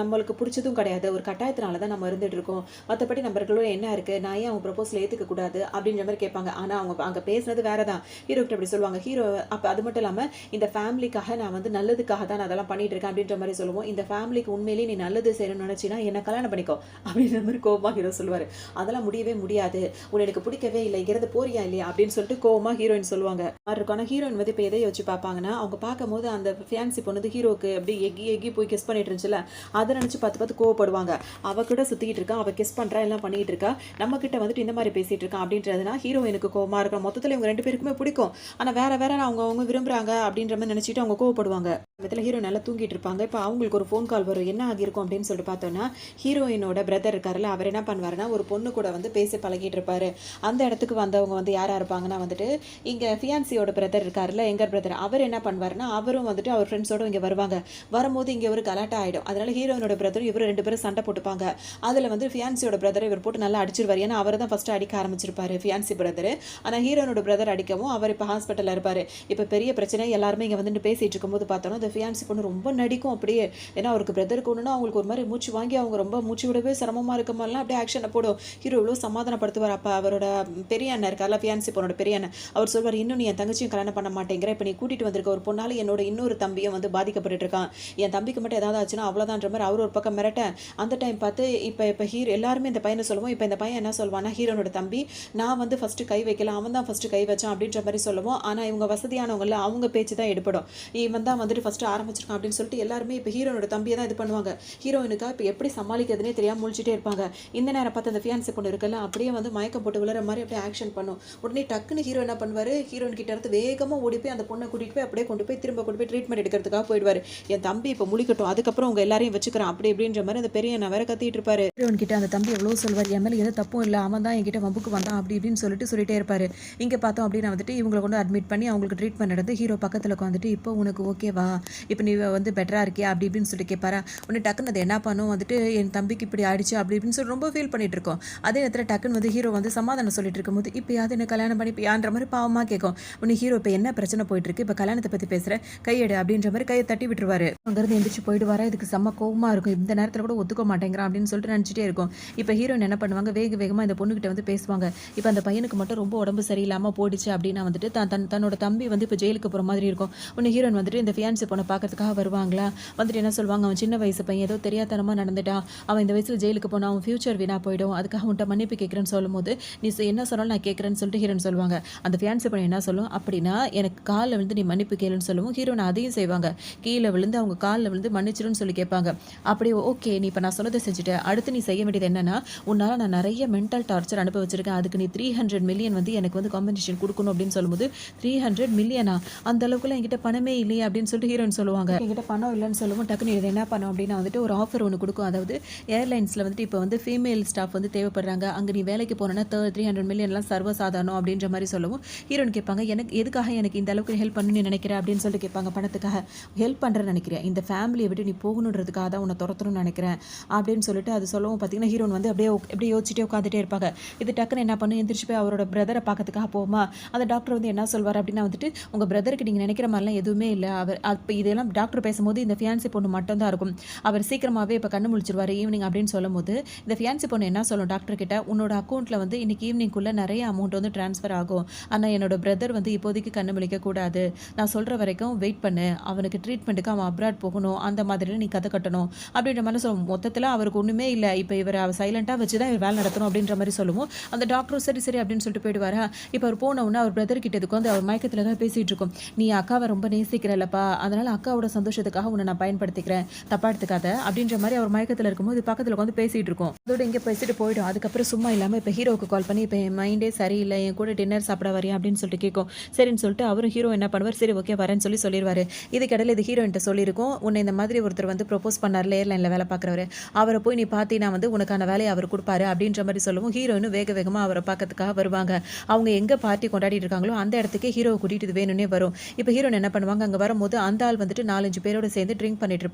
நம்மளுக்கு பிடிச்சதும் கிடையாது, ஒரு கட்டாயத்தினால தான் நம்ம இருந்துட்டு இருக்கோம், மற்றபடி நம்மளுக்குள்ள என்ன இருக்குது, நான் ஏன் அவங்க ப்ரப்போஸில் ஏற்றுக்க கூடாது அப்படின்ற மாதிரி கேட்பாங்க. ஆனால் அவங்க அங்கே பேசுனது வேற தான். ஹீரோ கிட்ட அப்படி சொல்லுவாங்க. ஹீரோ அப்போ அது மட்டும் இல்லாமல் இந்த ஃபேமிலிக்காக நான் வந்து நல்லதுக்காக தான் நான் அதெல்லாம் பண்ணிட்டு இருக்கேன் அப்படின்ற மாதிரி சொல்லுவோம். இந்த ஃபேமிலிக்கு உண்மையிலேயே நீ நல்லது செய்யணும்னு நினச்சினா என்ன கல்யாணம் பண்ணிக்கோ அப்படின்ற மாதிரி கோவமாக ஹீரோ சொல்லுவார். அதெல்லாம் முடியவே முடியாது, உன்னை எனக்கு பிடிக்கவே இல்லை, இங்கிறது போறியா இல்லையா அப்படின்னு சொல்லிட்டு கோவமாக ஹீரோயின் சொல்லுவாங்க. இருக்கும். ஆனால் ஹீரோயின் வந்து இப்போ எதை வச்சு பார்ப்பாங்கன்னா, அவங்க பார்க்கும்போது அந்த ஃபியான்சி பொண்ணு ஹீரோக்கு அப்படி எக்கி போய் கிஸ் பண்ணிட்டு இருந்துச்சுல, அதை நினச்சி பார்த்து கோவப்படுவாங்க. அவ கூட சுற்றிக்கிட்டு இருக்கா, அவள் கிஸ் பண்ணுறா, எல்லாம் பண்ணிட்டு இருக்கா, நம்ம கிட்ட வந்துட்டு இந்த மாதிரி பேசிட்டு இருக்கான் அப்படின்றதுனா ஹீரோயினுக்கு கோவமாக இருக்கும். மொத்தத்தில் இவங்க 2 பேருக்குமே பிடிக்கும், ஆனால் வேற அவங்க விரும்புகிறாங்க அப்படின்ற மாதிரி நினச்சிட்டு அவங்க கோவப்படுவாங்க. விதத்தில் ஹீரோ நல்லா தூங்கிட்டு இருப்பாங்க. இப்போ அவங்களுக்கு ஒரு ஃபோன் கால் வரும். என்ன ஆகியிருக்கும் அப்படின்னு சொல்லிட்டு பார்த்தோன்னா, ஹீரோயினோட பிரதர் இருக்காருல்ல, அவர் என்ன பண்ணுவாருன்னா ஒரு பொண்ணு கூட வந்து பேசி பழகிட்டு இருப்பாரு. அந்த இடத்துக்கு வந்தவங்க வந்து யாராக இருப்பாங்கன்னா வந்துட்டு இங்கே ஃபியான்சியோட பிரதர் இருக்காருல்ல, எங்கர் பிரதர், அவர் என்ன பண்ணுவாருன்னா அவரும் வந்துட்டு அவர் ஃப்ரெண்ட்ஸோடு இங்கே வருவாங்க. வரும்போது இங்கே ஒரு கலாட்டா ஆகிடும். அதனால ஹீரோயினோட பிரதரும் இவர் 2 பேரும் சண்டை போட்டுப்பாங்க. அதில் வந்து ஃபியான்சியோட பிரதரை இவர் போட்டு நல்லா அடிச்சிருவார். ஏன்னா அவர் தான் ஃபஸ்ட்டு அடிக்க ஆரம்பிச்சிருப்பாரு ஃபியான்சி பிரதர். ஆனால் ஹீரோயினோட பிரதர் அடிக்கவும் அவர் இப்போ ஹாஸ்பிட்டலில் இருப்பார். இப்போ பெரிய பிரச்சனை. எல்லாருமே இங்கே வந்துட்டு பேசிகிட்டு இருக்கும்போது பார்த்தோன்னா இந்த ஃபியான்சி பொண்ணு ரொம்ப நடிக்கும் அப்படியே. ஏன்னா அவருக்கு பிரதருக்கு ஒன்றுனா அவங்களுக்கு ஒரு மாதிரி மூச்சு வாங்கி அவங்க ரொம்ப மூச்சு விடவே சிரமமாக இருக்க மாதிரிலாம் அப்படியே ஆக்ஷனை போடும். ஹீரோ இவ்வளோ சமாதானப்படுத்துவார். அப்போ அவரோட பெரிய அண்ணன் இருக்கார்ல, ஃபியான்சி பொண்ணோட பெரிய அண்ணன், அவர் சொல்வார், இன்னும் நீ என் தங்கச்சியும் கல்யாணம் பண்ண மாட்டேங்கிற, இப்போ நீ கூட்டிகிட்டு வந்திருக்க ஒரு பொண்ணால் என்னோட இன்னொரு தம்பியும் வந்து பாதிக்கப்பட்டு இருக்கான், என் தம்பிக்கு மட்டும் ஏதாவது ஆச்சுன்னா அவ்வளோதான்ற மாதிரி அவர் ஒரு பக்கம் மிரட்ட. அந்த டைம் பார்த்து இப்போ ஹீரோ எல்லாருமே இந்த பையனை சொல்லுவோம். இப்போ இந்த பையன் என்ன சொல்வான்னா, ஹீரோனோட தம்பி, நான் வந்து ஃபஸ்ட்டு கை வைக்கல, அவன் தான் ஃபஸ்ட்டு கை வச்சான் அப்படின்ற மாதிரி சொல்லுவோம். ஆனால் இவங்க வசதியானவங்கள அவங்க பேச்சு தான் எடுப்படும். இவன் தான் வந்துட்டு ஃபஸ்ட்டு ஆரம்பிச்சிருக்கான் அப்படின்னு சொல்லிட்டு எல்லாருமே இப்போ ஹீரோனோட தம்பியை தான் இது பண்ணுவாங்க. ஹீரோயினுக்கா இப்போ எப்படி சமாளிக்கிறதுனே தெரியாமல் முழிச்சிட்டே இருப்பாங்க. இந்த நேரம் பார்த்து அந்த ஃபியான்சி பொண்ணு இருக்குல்ல, அப்படியே வந்து மயக்கம் போட்டு விழுற மாதிரி அப்படியே ஆக்ஷன் பண்ணும். உடனே டக்குன்னு ஹீரோ என்ன பண்ணுவார், ஹீரோயின் கிட்ட இருந்து வேகமாக ஓடி போய் அந்த பொண்ணை கூட்டிகிட்டு போய் அப்படியே கொண்டு போய் திரும்ப கொண்டு போய் ட்ரீட்மெண்ட் எடுக்கிறதுக்காக போயிடுவார். என் தம்பி இப்போ முழிக்கட்டும், அதுக்கப்புறம் உங்கள் எல்லாரையும் வச்சுக்கிறான் அப்படி இப்படின்ற மாதிரி அந்த பெரிய நான் வேற கத்திட்டு இருப்பாரு. ஹீரோயின் கிட்ட அந்த தம்பி எவ்வளோ சொல்வார், என் மேலே எது தப்பும் இல்லை, அவன் தான் என்கிட்ட வம்புக்கு வந்தான் அப்படி இப்படின்னு சொல்லிட்டே இருப்பாரு. இங்கே பார்த்தோம் அப்படின்னா வந்துட்டு இவங்களை கொண்டு அட்மிட் பண்ணி அவங்களுக்கு ட்ரீட்மெண்ட் நடந்து ஹீரோ பக்கத்தில் உட்காந்துட்டு, இப்போ உனக்கு ஓகேவா, இப்போ நீ வந்து பெட்டராக இருக்கியா அப்படி இப்படின்னு சொல்லிட்டு கேட்பாரா. உடனே டக்குன்னு அது என்ன பண்ணும் வந்துட்டு, என் தம்பிக்கு இப்படி ஆயிடுச்சு அப்படி இப்படின்னு சொல்லி ரொம்ப ஃபீல் பண்ணிட்டு இருக்கோம். அதே நேரத்தில் டக்குன்னு வந்து ஹீரோ வந்து சமாதானம் சொல்லிட்டு இருக்கும்போது, இப்போ யாவது என்ன கல்யாணம் பண்ணிப்பியான்ற மாதிரி பாவமாக கேட்கும். உடனே ஹீரோ இப்போ என்ன பிரச்சனை போயிட்டு இருக்கு, இப்போ கல்யாணத்தை பற்றி பேசுகிற, கையெடு அப்படின்ற மாதிரி கையை தட்டி விட்டுருவாரு. அங்கேருந்து எந்திரிச்சு போயிடுவாரா. இதுக்கு செம்ம கோவமாக இருக்கும். இந்த நேரத்தில் கூட ஒத்துக்க மாட்டேங்கிறான் அப்படின்னு சொல்லிட்டு நினச்சிட்டே இருக்கும். இப்போ ஹீரோயின் என்ன பண்ணுவாங்க, வேகமாக இந்த பொண்ணுகிட்ட வந்து பேசுவாங்க. இப்போ அந்த பையனுக்கு மட்டும் ரொம்ப உடம்பு சரியில்லாமல் போயிடுச்சு அப்படின்னா வந்துட்டு தன்னோட தம்பி வந்து இப்போ ஜெயிலுக்கு போகிற மாதிரி இருக்கும். ஒன்று ஹீரோயின் வந்துட்டு இந்த ஃபியான்சி பொண்ணை பார்க்கறதுக்காக வருவாங்களா. வந்துட்டு என்ன சொல்லுவாங்க, அவன் சின்ன வயசு பையன், ஏதோ தெரியாதனமாக நடந்துட்டான், அவன் இந்த வயசில் ஜெயிலுக்கு போனால் அவன் ஃபியூச்சர் வீணாக போயிடும், அதுக்காக அவன்கிட்ட மன்னிப்பு கேட்குறேன்னு சொல்லும்போது, நீ என்ன சொன்னாலும் நான் கேட்குறேன்னு சொல்லிட்டு ஹீரோயின் சொல்லுவாங்க. அந்த ஃபியான்சி பொண்ணு என்ன சொல்லும் அப்படின்னா, எனக்கு காலில் விழுந்து நீ மன்னிப்பு கேளுன்னு சொல்லுவோம். ஹீரோயின் அதையும் செய்வாங்க. கீழே விழுந்து அவங்க காலில் விழுந்து மன்னிச்சிருன்னு சொல்லி கேட்பாங்க. அப்படியே ஓகே நீ இப்போ நான் சொன்னதை செஞ்சுட்டேன், அடுத்து நீ செய்ய வேண்டியது என்னன்னா, உன்னால் நான் நிறைய மென்டல் டார்ச்சர் அனுபவிச்சிருக்கேன், அதுக்கு நீ 300 மில்லியன் வந்து எனக்கு வந்து காம்பன்சேஷன் கொடுக்கணும் அப்படின்னு சொல்லும்போது, 300 மில்லியனா, அந்த அளவுக்குலாம் என்கிட்ட பணமே இல்லையே அப்படின்னு சொல்லிட்டு ஹீரோயின் சொல்லுவாங்க. என்கிட்ட பணம் இல்லைன்னு சொல்லுவோம். டக்குன்னு இது என்ன பண்ணும் அப்படின்னா வந்துட்டு ஒரு ஆஃபர் ஒன்று கொடுக்கும். அதாவது ஏர்லைன்ஸில் வந்துட்டு இப்போ வந்து ஃபீமேல் ஸ்டாஃப் வந்து தேவைப்படுறாங்க, அங்கே நீ வேலைக்கு போனோன்னா 300 மில்லியன்லாம் சர்வசாதாரணம் அப்படின்ற மாதிரி சொல்லுவோம். ஹீரோயின் கேட்பாங்க, எதுக்காக எனக்கு இந்த அளவுக்கு ஹெல்ப் பண்ணணும்னு நினைக்கிறேன் அப்படின்னு சொல்லிட்டு கேட்பாங்க. பணத்துக்காக ஹெல்ப் பண்ணுறேன்னு நினைக்கிறேன், இந்த ஃபேமிலியை விட்டு நீ போகணுன்றதுக்காக தான் உன்னை துரத்தணும்னு நினைக்கிறேன் அப்படின்னு சொல்லிட்டு அது சொல்லவும் பார்த்தீங்கன்னா ஹீரோயின் வந்து அப்படியே யோசிச்சுட்டே உட்காந்துட்டே இருப்பாங்க. இது டக்குன்னு என்ன பண்ணு, எந்திரிச்சு போய் அவரோட பிரதரை பார்க்கறதுக்காக போகுமா. அந்த டாக்டர் வந்து என்ன சொல்வார் அப்படின்னா வந்துட்டு, உங்கள் பிரதருக்கு நீங்கள் நினைக்கிற மாதிரிலாம் எதுவுமே இல்லை, அவர் அப்போ அப்போ இதெல்லாம் டாக்டர் பேசும்போது இந்த ஃபியான்சி பொண்ணு மட்டும் தான் இருக்கும். அவர் சீக்கிரமாகவே இப்போ கண்ணு முழிச்சிருவார் ஈவினிங் அப்படின்னு சொல்லும்போது இந்த ஃபியான்சி பொண்ணு என்ன சொல்லும் டாக்டர் கிட்ட, உன்னோட அக்கௌண்ட்டில் வந்து இன்னைக்கு ஈவினிங்குள்ளே நிறைய அமௌண்ட் வந்து ட்ரான்ஸ்ஃபர் ஆகும். ஆனால் என்னோட பிரதர் வந்து இப்போதைக்கு கண்ணு முழிக்க கூடாது. நான் சொல்கிற வரைக்கும் வெயிட் பண்ணு. அவனுக்கு ட்ரீட்மெண்ட்டுக்கு அவன் அப்ராட் போகணும். அந்த மாதிரி நீ கதை கட்டணும் அப்படின்ற மாதிரி சொல்லுவோம். மொத்தத்தில் அவருக்கு ஒன்றுமே இல்லை. இப்போ இவர் சைலண்ட்டாக வச்சு தான் இவர் வேலை நடத்தணும் அப்படின்ற மாதிரி சொல்லுவோம். அந்த டாக்டரும் சரி சரி அப்படின்னு சொல்லிட்டு போயிடுவாரா. இப்போ அவர் போன உடனே அவர் பிரதர் கிட்ட வந்து அவர் மயக்கத்தில் தான் பேசிகிட்டு இருக்கும். நீ அக்காவை ரொம்ப நேசிக்கிறல்லப்பா, அதனால் அக்காவோட சந்தோஷத்துக்காக உன்னை நான் பயன்படுத்திக்கிறேன், தப்பா எடுத்துக்காத அப்படின்ற மாதிரி அவர் மயக்கத்தில் இருக்கும்போது பக்கத்தில் வந்து பேசிகிட்டு இருக்கும். அதோட இங்கே பேசிட்டு போயிடும். அதுக்கப்புறம் சும்மா இல்லாமல் இப்போ ஹீரோவுக்கு கால் பண்ணி இப்போ என் மைண்டே சரியில்லை, என் கூட டின்னர் சாப்பிட வரியா அப்படின்னு சொல்லிட்டு கேட்கும். சரின்னு சொல்லிட்டு அவரும் ஹீரோ என்ன பண்ணுவார், சரி ஓகே வரேன்னு சொல்லிடுவார். இதுக்கிடையில் இது ஹீரோயின்ட்ட சொல்லியிருக்கும், உன்னை இந்த மாதிரி ஒருத்தர் வந்து ப்ரொப்போஸ் பண்ணார்ல ஏர்லைனில் வேலை பார்க்குறவர், அவரை போய் நீ பார்த்தீங்கன்னா வந்து உனக்கான வேலையை அவர் கொடுப்பாரு அப்படின்ற மாதிரி சொல்லவும் ஹீரோயினும் வேகமாக அவரை பார்க்கறதுக்காக வருவாங்க. அவங்க எங்கே பார்ட்டி கொண்டாடிட்டு இருக்காங்களோ அந்த இடத்துக்கே ஹீரோவை கூட்டிகிட்டு இது வேணும்னே வரும். இப்போ ஹீரோயின் என்ன பண்ணுவாங்க, அங்கே வரும்போது அந்த ஆள் வந்துட்டு 4-5 பேரோட சேர்ந்து ட்ரிங்க்ஸ் பண்ணிட்டு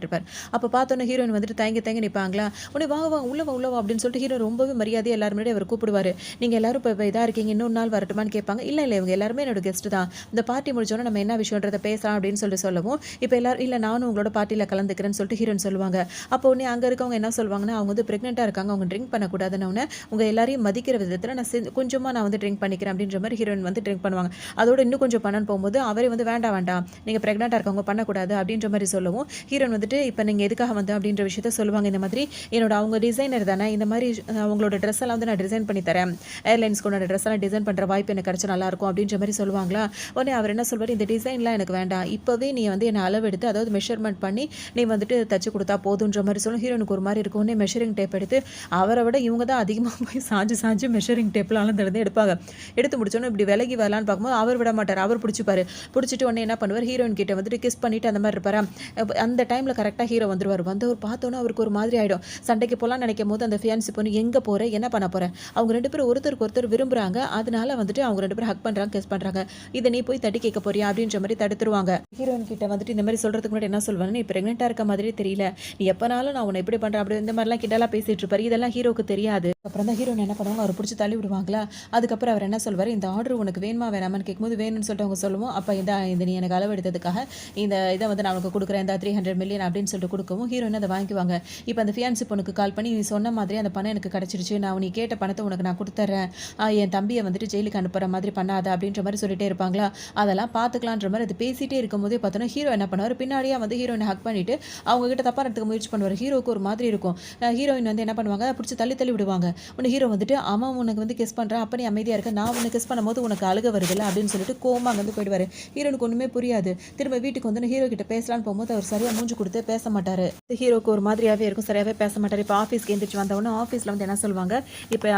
இருப்பார். அப்போ பார்த்தோன்னே ஹீரோயின் வந்துட்டு தயங்கி நிற்பாங்களா, உடனே வாங்க உள்ளவா அப்படின்னு சொல்லிட்டு ஹீரோ ரொம்பவே மரியாதையாக எல்லாரும் முன்னாடி அவர் கூப்பிடுவார். நீங்கள் எல்லாரும் இப்போ இதாக இருக்கீங்க, இன்னொரு நாள் வரட்டுமான்னு கேட்பாங்க. இல்லை இவங்க எல்லாருமே என்னோட கெஸ்ட் தான், இந்த பார்ட்டி முடிச்சோன்னா நம்ம என்ன விஷயன்றதை பேசலாம் அப்படின்னு சொல்லவும் இப்போ எல்லாரும் இல்லை நானும் உங்களோட பார்ட்டியில் கலந்துக்கிறேன்னு சொல்லிட்டு ஹீரோயின் சொல்லுவாங்க. அப்போ உடனே அங்கே இருக்கவங்க என்ன சொல்லுவாங்கன்னா, அவங்க வந்து ப்ரெக்னெண்ட்டாக இருக்காங்க, அவங்க ட்ரிங்க் பண்ணக்கூடாதுன்னு உங்கள் எல்லாரையும் மதிக்கிற விதத்தில் கொஞ்சமாக நான் வந்து ட்ரிங்க் பண்ணிக்கிறேன் அப்படின்ற மாதிரி ஹீரோயின் வந்து ட்ரிங்க் பண்ணுவாங்க. அதோட இன்னும் கொஞ்சம் பண்ணன்னு போகும்போது அவரே வந்து வேண்டாம் நீங்கள் ப்ரெக்னெண்ட்டாக இருக்கவங்க பண்ணக்கூடாது அப்படின்ற மாதிரி சொல்லவும் ஹீரோயின் வந்துட்டு இப்போ நீங்கள் எதுக்காக வந்து அப்படின்ற விஷயத்த சொல்லுவாங்க. இந்த மாதிரி என்னோட அவங்க டிசைனர் தானே, இந்த மாதிரி அவங்களோட ட்ரெஸ் எல்லாம் வந்து நான் டிசைன் பண்ணி தரேன், ஏர்லைன்ஸ்க்கு ட்ரெஸ் எல்லாம் டிசைன் பண்ணுற வாய்ப்பு எனக்கு கிடைச்சா நல்லாயிருக்கும் அப்படின்ற மாதிரி சொல்லுவாங்களா. உடனே அவர் என்ன சொல்வார், இந்த டிசைன்லாம் எனக்கு வேண்டாம், இப்போவே நீ வந்து என்னை அளவெடுத்து அதாவது மெஷர்மெண்ட் பண்ணி நீ வந்துட்டு தச்சு கொடுத்தா போதுன்ற மாதிரி சொல்லும். ஹீரோனுக்கு ஒரு மாதிரி இருக்கும். உடனே மெஷரிங் டேப் எடுத்து அவரை விட இவங்க தான் அதிகமாக போய் சாஞ்சு மெஷரிங் டேப்லாம் எடுப்பாங்க. எடுத்து முடிச்சோன்னே இப்படி விலகி வரலான்னு பார்க்கும்போது அவர் விட மாட்டார். அவர் பிடிச்சிட்டு உடனே என்ன பண்ணுவார், ஹீரோயின் கிட்ட வந்துட்டு கிஸ் பண்ணிட்டு அந்த மாதிரி இருப்பாரா. அந்த டைமில் கரெக்டாக ஹீரோ வந்துருவார். வந்தவர் பார்த்தோன்னே அவருக்கு ஒரு மாதிரி ஆகிடும். சண்டைக்கு போகலான்னு நினைக்கும் போது அந்த ஃபியான்சி பொண்ணு எங்கே போகிற என்ன பண்ண போகிறேன், அவங்க 2 பேரும் ஒருத்தருக்கு ஒருத்தர் விரும்புகிறாங்க, அதனால வந்துட்டு அவங்க 2 பேரும் ஹக் பண்ணுறாங்க, கிஸ் பண்ணுறாங்க, இதை நீ போய் தட்டி கேட்க போறியா அப்படின்ற மாதிரி தடுத்துருவாங்க. ஹீரோயின் கிட்ட வந்துட்டு இந்த மாதிரி சொல்கிறதுக்கு முன்னாடி என்ன சொல்வாங்க, நீ ப்ரெக்னெண்ட்டாக இருக்க மாதிரி தெரியல, நீ எப்போனாலும் நான் உன்னை எப்படி பண்ணுறேன் அப்படி இந்த மாதிரிலாம் கிட்டலாம் பேசிகிட்டு இருப்பார். இதெல்லாம் ஹீரோக்கு தெரியாது. அப்புறம் தான் ஹீரோயின் என்ன பண்ணுவாங்க, அவர் பிடிச்சி தள்ளி விடுவாங்களா. அதுக்கப்புறம் அவர் என்ன சொல்வார், இந்த ஆர்டர் உனக்கு வேணுமா வேணாமான்னு கேட்கும்போது வேணும்னு சொல்லிட்டு அவங்க சொல்லுவோம். அப்போ இந்த நீ எனக்கு அளவு எடுத்ததுக்காக இந்த இதை வந்து நான் உனக்கு கொடுக்குறேன், இந்த 300 மில்லியன் அப்படின்னு சொல்லிட்டு கொடுக்கவும் ஹீரோயின் அதை வாங்கிக்குவாங்க. இப்போ அந்த ஃபியான்சி பொண்ணுக்கு கால் பண்ணி நீ சொன்ன மாதிரி அந்த பணம் எனக்கு கிடச்சிருச்சு, நான் நீ கேட்ட பணத்தை உனக்கு நான் கொடுத்துட்றேன், என் தம்பியை வந்துட்டு ஜெயிலுக்கு அனுப்புகிற மாதிரி பண்ணாத அப்படின்ற மாதிரி சொல்லிட்டே இருப்பாங்களா. அதெல்லாம் பார்த்துக்கலான்ற மாதிரி அது பேசிகிட்டே இருக்கும்போதே பார்த்தோன்னா ஹீரோ என்ன பண்ணுவார், பின்னாடியே வந்து ஹீரோயினை ஹக் பண்ணிவிட்டு அவங்ககிட்ட தப்பாக நடத்துக்க முயற்சி பண்ணுவார். ஹீரோக்கு ஒரு மாதிரி இருக்கும். ஹீரோயின் வந்து என்ன பண்ணுவாங்க, பிடிச்சி தள்ளி விடுவாங்க. உன்னை ஹீரோ வந்துட்டு அவன் உனக்கு வந்து கிஸ் பண்ணுறான், அப்போ நீ அமைதியாக இருக்க, நான் உனக்கு கிஸ் பண்ணும்போது உனக்கு அழுக வருதில்ல அப்படின்னு சொல்லிட்டு கோமா அங்கேருந்து போயிடுவார். ஹீரோனுக்கு ஒன்றுமே புரியாது. திரும்ப வீட்டுக்கு வந்து ஹீரோ கிட்ட பேசலான்னு போகும்போது அவர் சரியாக மூஞ்சி கொடுத்து பேச மாட்டார். ஹீரோக்கு ஒரு மாதிரியாகவே இருக்கும், சரியாகவே பேச மாட்டார். இப்போ ஆஃபீஸ்க்கு எந்திரிச்சு வந்தவொடனே ஆஃபீஸில் வந்து என்ன சொல்லுவாங்க, இப்போ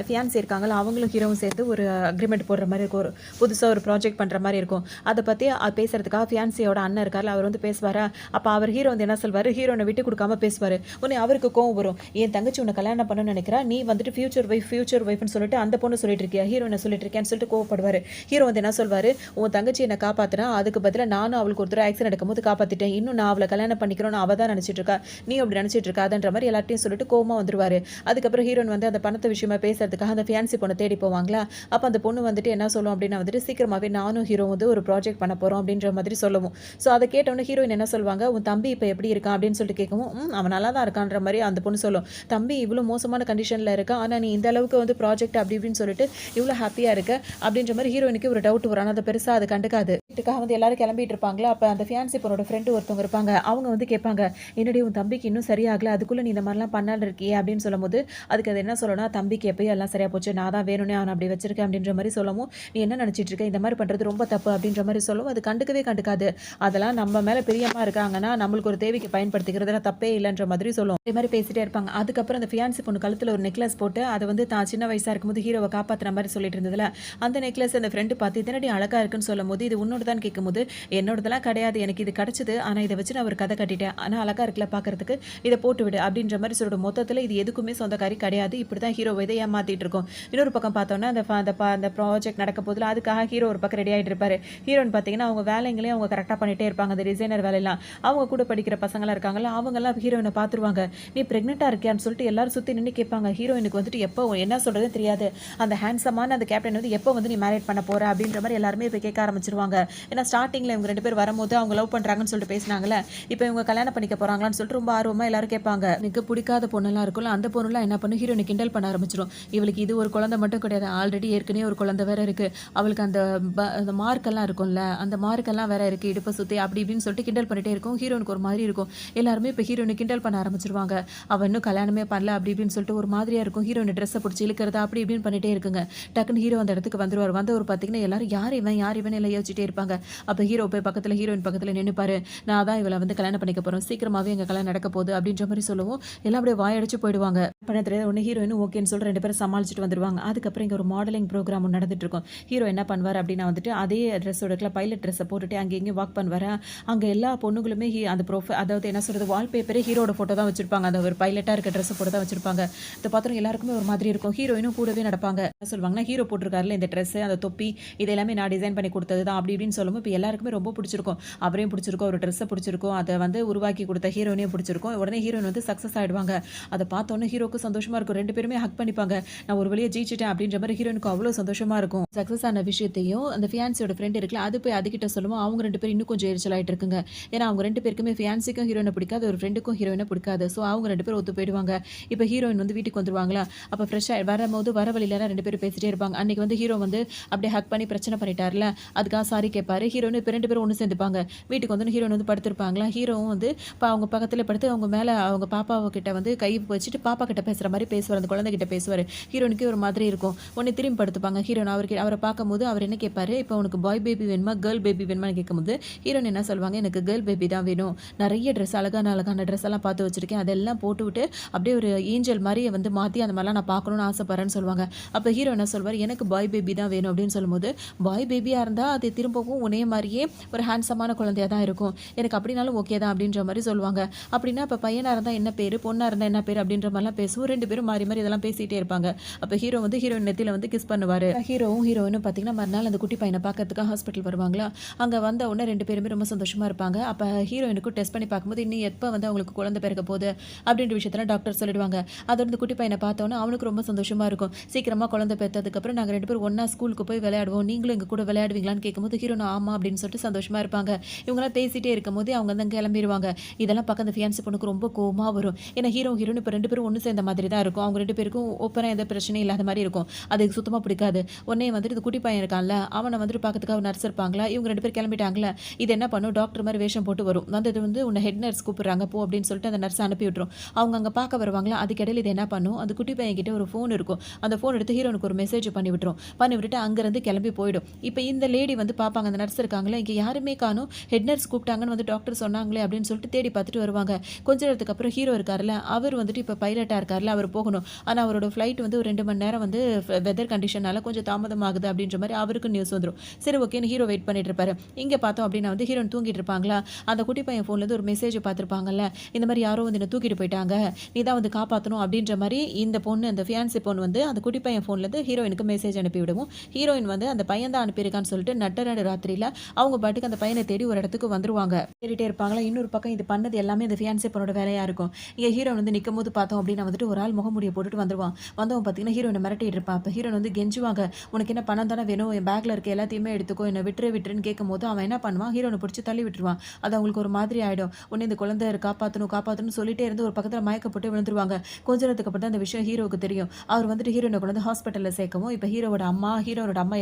ஃபியான்சி இருக்காங்களா அவங்களும் ஹீரோவும் சேர்ந்து ஒரு அக்ரிமெண்ட் போடுற மாதிரி இருக்கும், ஒரு புதுசாக ஒரு ப்ராஜெக்ட் பண்ணுற மாதிரி இருக்கும். அதை பற்றி பேசுறதுக்காக ஃபியான்சியோட அண்ணன் இருக்கார்ல அவர் வந்து பேசுவாரா. அப்போ அவர் ஹீரோ வந்து என்ன சொல்வார், ஹீரோனை விட்டு கொடுக்காம பேசுவார். உடனே அவருக்கு கோவம் வரும், என் தங்கச்சி உன்னை கல்யாணம் பண்ணணும்னு நினைக்கிறா, நீ வந்துட்டு ஃபியூச்சர் ஒய்ஃப்னு சொல்லிட்டு அந்த பொண்ணு சொல்லிட்டு இருக்கியா, ஹீரோனை சொல்லிட்டு இருக்கேன்னு சொல்லிட்டு கோவப்படுவார். ஹீரோ வந்து என்ன சொல்வார், உன் தங்கச்சி என்னை காப்பாற்றினா அதுக்கு பதிலாக நானும் அவளுக்கு ஒருத்தர் ஆக்சிடென்ட் நடக்கும்போது காப்பாற்றிட்டேன், இன்னும் நான் அவளை கல்யாணம் பண்ணிக்கிறோன்னு அவள் தான் நினச்சிட்டு இருக்கா, நீ அப்படி நினச்சிட்டு இருக்காதுன்ற மாதிரி எல்லாத்தையும் சொல்லிட்டு கோவமாக வந்துருவார். அதுக்கப்புறம் ஹீரோன் வந்து அந்த பணத்தை விஷயமா பேசுறதுக்காக அந்த ஃபியான்சி பொண்ணை தேடி போவாங்களா. அப்போ அந்த பொண்ணு வந்துட்டு என்ன சொல்லும் அப்படின்னா வந்துட்டு சீக்கிரமாகவே நானும் ஹீரோ வந்து ஒரு ப்ராஜெக்ட் பண்ண போகிறோம் அப்படின்ற மாதிரி சொல்லுவோம். ஸோ அதை கேட்டவொன்னே ஹீரோயின் என்ன சொல்லுவாங்க, உன் தம்பி இப்போ எப்படி இருக்கான் அப்படின்னு சொல்லிட்டு கேட்கவும் அவன் நல்லா தான் இருக்கான்ற மாதிரி அந்த பொண்ணு சொல்லும். தம்பி இவ்வளோ மோசமான கண்டிஷனில் இருக்கா, ஆனால் நீ இந்த அளவுக்கு வந்து ப்ராஜெக்ட் அப்படி இப்படின்னு சொல்லிட்டு இவ்வளோ ஹாப்பியாக இருக்க அப்படின்ற மாதிரி ஹீரோயினுக்கு ஒரு டவுட் வரும். ஆனால் அதை பெருசாக அதை கண்டுக்காது. வீட்டுக்காக வந்து எல்லாரும் கிளம்பிட்டு இருப்பாங்களா. அப்போ அந்த ஃபியான்சி பொண்ணோட ஃப்ரெண்டு ஒருத்தவங்க இருப்பாங்க. அவங்க வந்து கேட்பாங்க, என்னடி உன் தம்பிக்கு இன்னும் சரியாகல, அதுக்குள்ளே நீ இந்த மாதிரிலாம் பண்ணால் இருக்கியே அப்படின்னு சொல்லும்போது அதுக்கு அது என்ன சொல்லணும்னா, தம்பிக்கு எப்பயும் எல்லாம் சரியாக போச்சு, நான் தான் வேணும்னே அவன் அப்படி வச்சிருக்கேன் அப்படின்ற மாதிரி சொல்லவும், நீ என்ன நினச்சிட்டு இருக்க, இந்த மாதிரி பண்ணுறது ரொம்ப தப்பு அப்படின்ற மாதிரி சொல்லவும் அது கண்டுக்காது. அதெல்லாம் நம்ம மேலே பிரியமாக இருக்காங்கன்னா நம்மளுக்கு ஒரு தேவைக்கு பயன்படுத்திக்கிறதுல தப்பே இல்லைன்ற மாதிரி சொல்லும். இதே மாதிரி பேசிட்டே இருப்பாங்க. அதுக்கப்புறம் அந்த ஃபியான்சி பொண்ணு கழுத்தில் ஒரு நெக்லஸ் போட்டு அதை வந்து தான் சின்ன வயசாக இருக்கும்போது ஹீரோவை காப்பாற்றுற மாதிரி சொல்லிட்டு இருந்ததுல அந்த நெக்லஸ் அந்த ஃப்ரெண்டு பார்த்து இதனடி அழகாக இருக்குன்னு சொல்லும் போது இது உன்னோட தான் கேட்கும்போது, என்னோடதெல்லாம் கிடையாது, எனக்கு இது கிடச்சிது, ஆனால் இதை வச்சு நான் ஒரு கதை கட்டிட்டேன், ஆனால் அழகாக இருக்குல்ல பார்க்கறதுக்கு, இதை போட்டு விடு அப்படின்ற மாதிரி சொல்லிட்டு மொத்தத்தில் இது எதுக்குமே சொந்தக்காரி கிடையாது. இப்படி தான் ஹீரோ இதை ஏமாற்றிட்டு இருக்கோம். இன்னொரு பக்கம் பார்த்தோன்னா அந்த ப்ராஜெக்ட் நடக்க போதில் அதுக்காக ஹீரோ ஒரு பக்கம் ரெடி ஆகிட்டு இருப்பாரு. ஹீரோன்னு பார்த்தீங்கன்னா அவங்க வேலைங்களையும் அவங்க கரெக்டாக பண்ணிகிட்டே இருப்பாங்க. அந்த டிசைனர் வேலையெல்லாம் அவங்க கூட படிக்கிற பசங்களாம் இருக்காங்களா, அவங்கெல்லாம் ஹீரோயினை பார்த்துருவாங்க. நீ ப்ரெக்னெண்ட்டாக இருக்கியான்னு சொல்லிட்டு எல்லாரும் சுற்றி நின்று கேட்பாங்க. ஹீரோ ஹீரோயினுக்கு வந்துட்டு எப்போ என்ன சொல்கிறதே தெரியாது. அந்த ஹேண்ட்ஸமான அந்த கேப்டன் வந்து எப்போ வந்து நீ மேரேட் பண்ண போகிற அப்படின்ற மாதிரி எல்லாருமே இப்போ கேட்க ஆரம்பிச்சிருவாங்க. ஏன்னா ஸ்டார்டிங்கில் இவங்க 2 பேர் வரும்போது அவங்க லவ் பண்ணுறாங்கன்னு சொல்லிட்டு பேசினாங்களே, இப்போ இவங்க கல்யாணம் பண்ணிக்க போகிறாங்களான்னு சொல்லிட்டு ரொம்ப ஆர்வமாக எல்லாரும் கேட்பாங்க. எனக்கு பிடிக்காத பொண்ணெல்லாம் இருக்கும்ல, அந்த பொண்ணுலாம் என்ன பண்ணும், ஹீரோயினை கிண்டல் பண்ண ஆரம்பிச்சிடும். இவளுக்கு இது ஒரு குழந்தை மட்டும் கிடையாது, ஆல்ரெடி ஏற்கனவே ஒரு குழந்தை வேற இருக்குது, அவளுக்கு அந்த மார்க்கெல்லாம் இருக்கும்ல, அந்த மார்க்கெல்லாம் வேற இருக்குது, இடுப்பை சுற்றி அப்படி இப்படின்னு சொல்லிட்டு கிண்டல் பண்ணிகிட்டே இருக்கும். ஹீரோனுக்கு ஒரு மாதிரி இருக்கும். எல்லாருமே இப்போ ஹீரோயினை கிண்டல் பண்ண ஆரம்பிச்சிருவாங்க. அவள் இன்னும் கல்யாணமே பண்ணல அப்படி இப்படின்னு சொல்லிட்டு ஒரு மாதிரியாக இருக்கும். ஹீரோயின் ட்ரெஸ்ஸை பிடிச்சி இழுக்கிறதா அப்படி இப்படின்னு பண்ணிகிட்டே இருக்குங்க. டக்குன்னு ஹீரோ அந்த இடத்துக்கு வந்துருவார். ஒரு பார்த்தீங்கன்னா எல்லாரும் யார் இவன் எல்லாம் யோசிச்சுட்டே இருப்பாங்க. அப்போ ஹீரோ போய் பக்கத்தில் ஹீரோயின் பக்கத்தில் நின்றுப்பாரு. நான் தான் இவளை வந்து கல்யாணம் பண்ணிக்க போகிறோம், சீக்கிரமாகவே எங்கள் கல்யாணம் நடக்க போகுது அப்படின்ற மாதிரி சொல்லவும் எல்லாம் அப்படியே வாயடிச்சு போயிடுவாங்க. பணத்தில் ஒன்று ஹீரோயினும் ஓகேன்னு சொல்லிட்டு 2 பேரும் சமாளிச்சுட்டு வந்துருவாங்க. அதுக்கப்புறம் இங்கே ஒரு மாடலிங் ப்ரோக்ராம் நடந்துட்டு இருக்கும். ஹீரோ என்ன பண்ணுவார் அப்படின்னா வந்துட்டு அதே ட்ரெஸ்ஸோட பைலட் ட்ரெஸ்ஸை போட்டுட்டு அங்கே இங்கே வாக் பண்ணுவார். அங்கே எல்லா பொண்ணுங்களுமே அந்த அதாவது என்ன சொல்கிறது, வால்பேப்பரே ஹீரோட ஃபோட்டோ தான் வச்சிருப்பாங்க. அந்த ஒரு பைலட்டாக இருக்க ட்ரெஸ்ஸை போட்டு தான் வச்சிருப்பாங்க. இதை பார்த்தோம் எல்லாருக்குமே ஒரு மாதிரி இருக்கும். ஹீரோயினும் கூடவே நடப்பாங்க. என்ன சொல்லுவாங்கன்னா, ஹீரோ போட்டிருக்காருல இந்த ட்ரெஸ், அந்த தொப்பி, இது எல்லாமே நான் டிசைன் பண்ணி கொடுத்தது தான் அப்படி இப்படின்னு சொல்லும்போது இப்போ எல்லாருக்குமே ரொம்ப பிடிச்சிருக்கும். அவரையும் பிடிச்சிருக்கும், ஒரு ட்ரெஸ்ஸை பிடிச்சிருக்கும், அதை வந்து உருவாக்கி கொடுத்த ஹீரோயினையும் பிடிச்சிருக்கும். உடனே ஹீரோயின் வந்து சக்ஸஸ் ஆகிடுவாங்க. அதை பார்த்தோன்னே ஹீரோக்கு சந்தோஷமா இருக்கும். 2 பேருமே ஹக் பண்ணிப்பாங்க. நான் ஒரு வழியை ஜெயிச்சிட்டேன் அப்படின்ற மாதிரி ஹீரோயினுக்கு அவ்வளோ சந்தோஷமா இருக்கும். சக்ஸஸ் ஆன விஷயத்தையும் அந்த ஃபியான்சியோட ஃப்ரெண்ட் இருக்குல்ல, அது போய் அதுகிட்ட சொல்லுவோம். அவங்க 2 பேரும் இன்னும் கொஞ்சம் எரிச்சலாயிட்டு இருக்குங்க. ஏன்னா அவங்க 2 பேருக்குமே ஃபியான்சிக்கும் ஹீரோயினை பிடிக்காது, ஒரு ஃப்ரெண்டுக்கும் ஹீரோயினை பிடிக்காது. ஸோ அவங்க 2 பேரும் ஒத்து போயிடுவாங்க. இப்போ ஹீரோயின் வந்து வீட்டுக்கு வந்துருவாங்களா, அப்போ ஃப்ரெஷ்ஷாக வரும்போது வர வழியில 2 பேரும் பேசிட்டே இருப்பாங்க. அன்னைக்கு வந்து ஹீரோ வந்து அப்படியே ஹக் பண்ணி பிரச்சனை பண்ணிட்டார்ல, அதுக்காக சாரி கேட்பாரு. ஹீரோயின் இப்போ 2 பேரும் ஒன்று சேர்ந்துப்பாங்க. வீட்டுக்கு வந்து ஹீரோயின் வந்து படுத்திருப்பாங்களா, ஹீரோவும் வந்து இப்போ அவங்க பக்கத்தில் படுத்து அவங்க மேலே அவங்க பாப்பாவை கிட்ட வந்து கை வச்சுட்டு பாப்பா கிட்ட பேசுகிற மாதிரி பேசுவார், அந்த குழந்தை கிட்ட பேசுவார். ஹீரோனுக்கு ஒரு மாதிரி இருக்கும். உடனே திரும்பி படுத்துப்பாங்க. ஹீரோன் அவரை பார்க்கும்போது அவர் என்ன கேட்பாரு, இப்போ உனக்கு பாய் பேபி வேணுமா கேர்ள் பேபி வேணுமான்னு கேட்கும்போது ஹீரோயின் என்ன சொல்லுவாங்க, எனக்கு கேர்ள் பேபி தான் வேணும், நிறைய ட்ரெஸ் அழகான ட்ரெஸ் எல்லாம் பார்த்து வச்சிருக்கேன், அதெல்லாம் போட்டு விட்டு அப்படியே ஒரு ஏஞ்சல் மாதிரி வந்து மாற்றி அந்த மாதிரிலாம் நான் பார்க்கணும்னு ஆசைப்படுறேன்னு சொல்லுவாங்க. அப்போ ஹீரோ என்ன சொல்வார், எனக்கு பாய் பேபி தான் வேணும் அப்படின்னு சொல்லும்போது, பாய் பேபியாக இருந்தால் அது திரும்பவும் உனே மாதிரியே ஒரு ஹேண்ட்ஸமான குழந்தையாக தான் இருக்கும், எனக்கு அப்படின்னாலும் ஓகே தான் அப்படின்ற மாதிரி சொல்லுவாங்க. அப்படின்னா இப்போ பையனாக இருந்தால் என்ன பேர், பொண்ணாக இருந்தால் என்ன பேர் அப்படின்ற மாதிரிலாம் பேசுவோம். 2 பேரும் மாறி மாறி இதெல்லாம் பேசிகிட்டே இருப்பாங்க. அப்போ ஹீரோ வந்து ஹீரோயின் நெத்தியில் வந்து கிஸ் பண்ணுவார். ஹீரோயினும் பார்த்தீங்கன்னா மறுநாள் அந்த குட்டி பையனை பார்க்கறதுக்காக ஹாஸ்பிட்டல் வருவாங்களா, அங்கே வந்த உடனே 2 பேருமே ரொம்ப சந்தோஷமாக இருப்பாங்க. அப்போ ஹீரோயினுக்கும் டெஸ்ட் பண்ணி பார்க்கும்போது இன்னும் எப்போ வந்து அவங்களுக்கு குழந்தை பிறக்க போகுது அப்படின்ற விஷயத்தில் டாக்டர் சொல்லிடுவாங்க. அதோட இந்த குட்டி பையனை பார்த்தோன்னா அவனுக்கு ரொம்ப சந்தோஷமாக இருக்கும். சீக்கிரமாக குழந்தை பெற்றதுக்கப்புறம் நாங்கள் 2 பேரும் ஒன்றா ஸ்கூலுக்கு போய் விளையாடுவோம், நீங்களும் எங்கள் கூட விளையாடுவீங்களான்னு கேட்கும்போது ஹீரோயின் ஆமாம் அப்படின்னு சொல்லிட்டு சந்தோஷமாக இருப்பாங்க. இவங்களாம் பேசிகிட்டே இருக்கும் போது அவங்க வந்து கிளம்பிடுவாங்க. இதெல்லாம் பார்க்க அந்த ஃபியான்சி பொண்ணுக்கு ரொம்ப கோவமாக வரும். ஏன்னா ஹீரோயின் இப்போ 2 பேரும் ஒன்று சேர்ந்த மாதிரி தான் இருக்கும். அவங்க 2 பேருக்கும் ஓப்பனாக எந்த பிரச்சனையும் இல்லாத மாதிரி இருக்கும். அதுக்கு சுத்தமாக பிடிக்காது. உடனே வந்துட்டு இந்த குட்டி பையன் இருக்கான்ல, அவனை வந்துட்டு பார்க்கறதுக்காக நர்ஸ் இருப்பாங்களா, இவங்க 2 பேர் கிளம்பிட்டாங்களா, இது என்ன பண்ணும், டாக்டர் மாதிரி வேஷம் போட்டு வரும். வந்தது வந்து உன்னை ஹெட் நர்ஸ் கூப்பிடுறாங்க போ அப்படின்னு சொல்லிட்டு அந்த நர்ஸ் அனுப்பி விட்டுரும். அவங்க அங்கே பார்க்க வருவாங்களா, அதுக்கிடையில் இது என்ன பண்ணும், அந்த குட்டி பையன் கிட்ட ஒரு ஃபோன் இருக்கும். அந்த ஃபோன் எடுத்து ஹீரோனுக்கு ஒரு மெசேஜ் பண்ணி விட்டுரும். பண்ணி விட்டுட்டு அங்கேருந்து கிளம்பி போயிடும். இப்போ இந்த லேடி வந்து பார்ப்பாங்க, அந்த நர்ஸ் இருக்காங்களா, இங்கே யாருமே காணும், ஹெட் நர்ஸ் கூப்பிட்டாங்கன்னு வந்து டாக்டர் சொன்னாங்களே அப்படின்னு சொல்லிட்டு தேடி பார்த்துட்டு வருவாங்க. கொஞ்ச நேரத்துக்கு அப்புறம் ஹீரோ இருக்கார்ல, அவர் வந்துட்டு இப்போ பைலட்டாக இருக்கார்ல, அவர் போகணும். ஆனால் அவரோட ஃப்ளைட் வந்து ஒரு 2 மணி நேரம் வந்து வெதர் கண்டிஷனால கொஞ்சம் தாமதமாகுது அப்படின்ற மாதிரி அவருக்கு நியூஸ் வந்துடும். சரி ஓகேன்னு ஹீரோ வெயிட் பண்ணிட்டு இருப்பாரு. இங்கே பார்த்தோம் அப்படின்னா வந்து ஹீரோன் தூங்கிட்டு இருப்பாங்களா, அந்த குட்டி பையன் ஃபோன்லேருந்து ஒரு மெசேஜ் பார்த்துருப்பாங்கல்ல, இந்த மாதிரி யாரோ வந்து என்ன தூக்கிட்டு போயிட்டாங்க, நீ தான் வந்து காப்பாற்றணும் அப்படின்ற மாதிரி இந்த பொண்ணு, அந்த ஃபியான்சி பொண்ணு வந்து அந்த குட்டி பையன் ஃபோன்லேருந்து ஹீரோயினுக்கு மெசேஜ் அனுப்பிவிடுவோம். ஹீரோயின் வந்து அந்த பையன் தான் அனுப்பியிருக்கான்னு சொல்லிட்டு நட்டநாடு ராத்திரியில் அவங்க பாட்டுக்கு அந்த பையனை தேடி ஒரு இடத்துக்கு வந்துருவாங்க. தேடிட்டே இருப்பாங்களா. இன்னொரு பக்கம் இது பண்ணது எல்லாமே அந்த ஃபியான்சி பொண்ணோட வேலையாக இருக்கும். இங்கே ஹீரோயின் வந்து நிற்கும் போது பார்த்தோம் அப்படின்னா வந்துட்டு ஒரு ஆள் முகமுடியை போட்டுட்டு வந்துருவான். வந்தவன் பார்த்தீங்கன்னா ஹீரோயினை மிரட்டிட்டு இருப்பான். அப்போ ஹீரோயின் வந்து கெஞ்சுவாங்க, உனக்கு என்ன பணம் தானே வேணும், என் பேக்கில் இருக்க எல்லாத்தையுமே எடுத்துக்கோ, என்னை விட்டுருன்னு கேட்கும்போது அவன் என்ன பண்ணுவான், ஹீரோனை பிடிச்சி தள்ளி விட்டுருவான். அது அவங்களுக்கு ஒரு மாதிரி ஆகிடும். உடனே இந்த குழந்தை காப்பாற்றணும் சொல்லிட்டே இருந்து ஒரு பக்கத்தில் மயக்கப்பட்டு விழுந்துருவாங்க. கொஞ்ச நேரத்துக்கு அப்புறம் தான் அந்த விஷயம் ஹீரோவுக்கு தெரியும். அவர் வந்துட்டு ஹீரோயினை கொண்டு வந்து ஹாஸ்பிட்டலில் சேர்க்கவும் இப்போ ஹீரோவோட அம்மா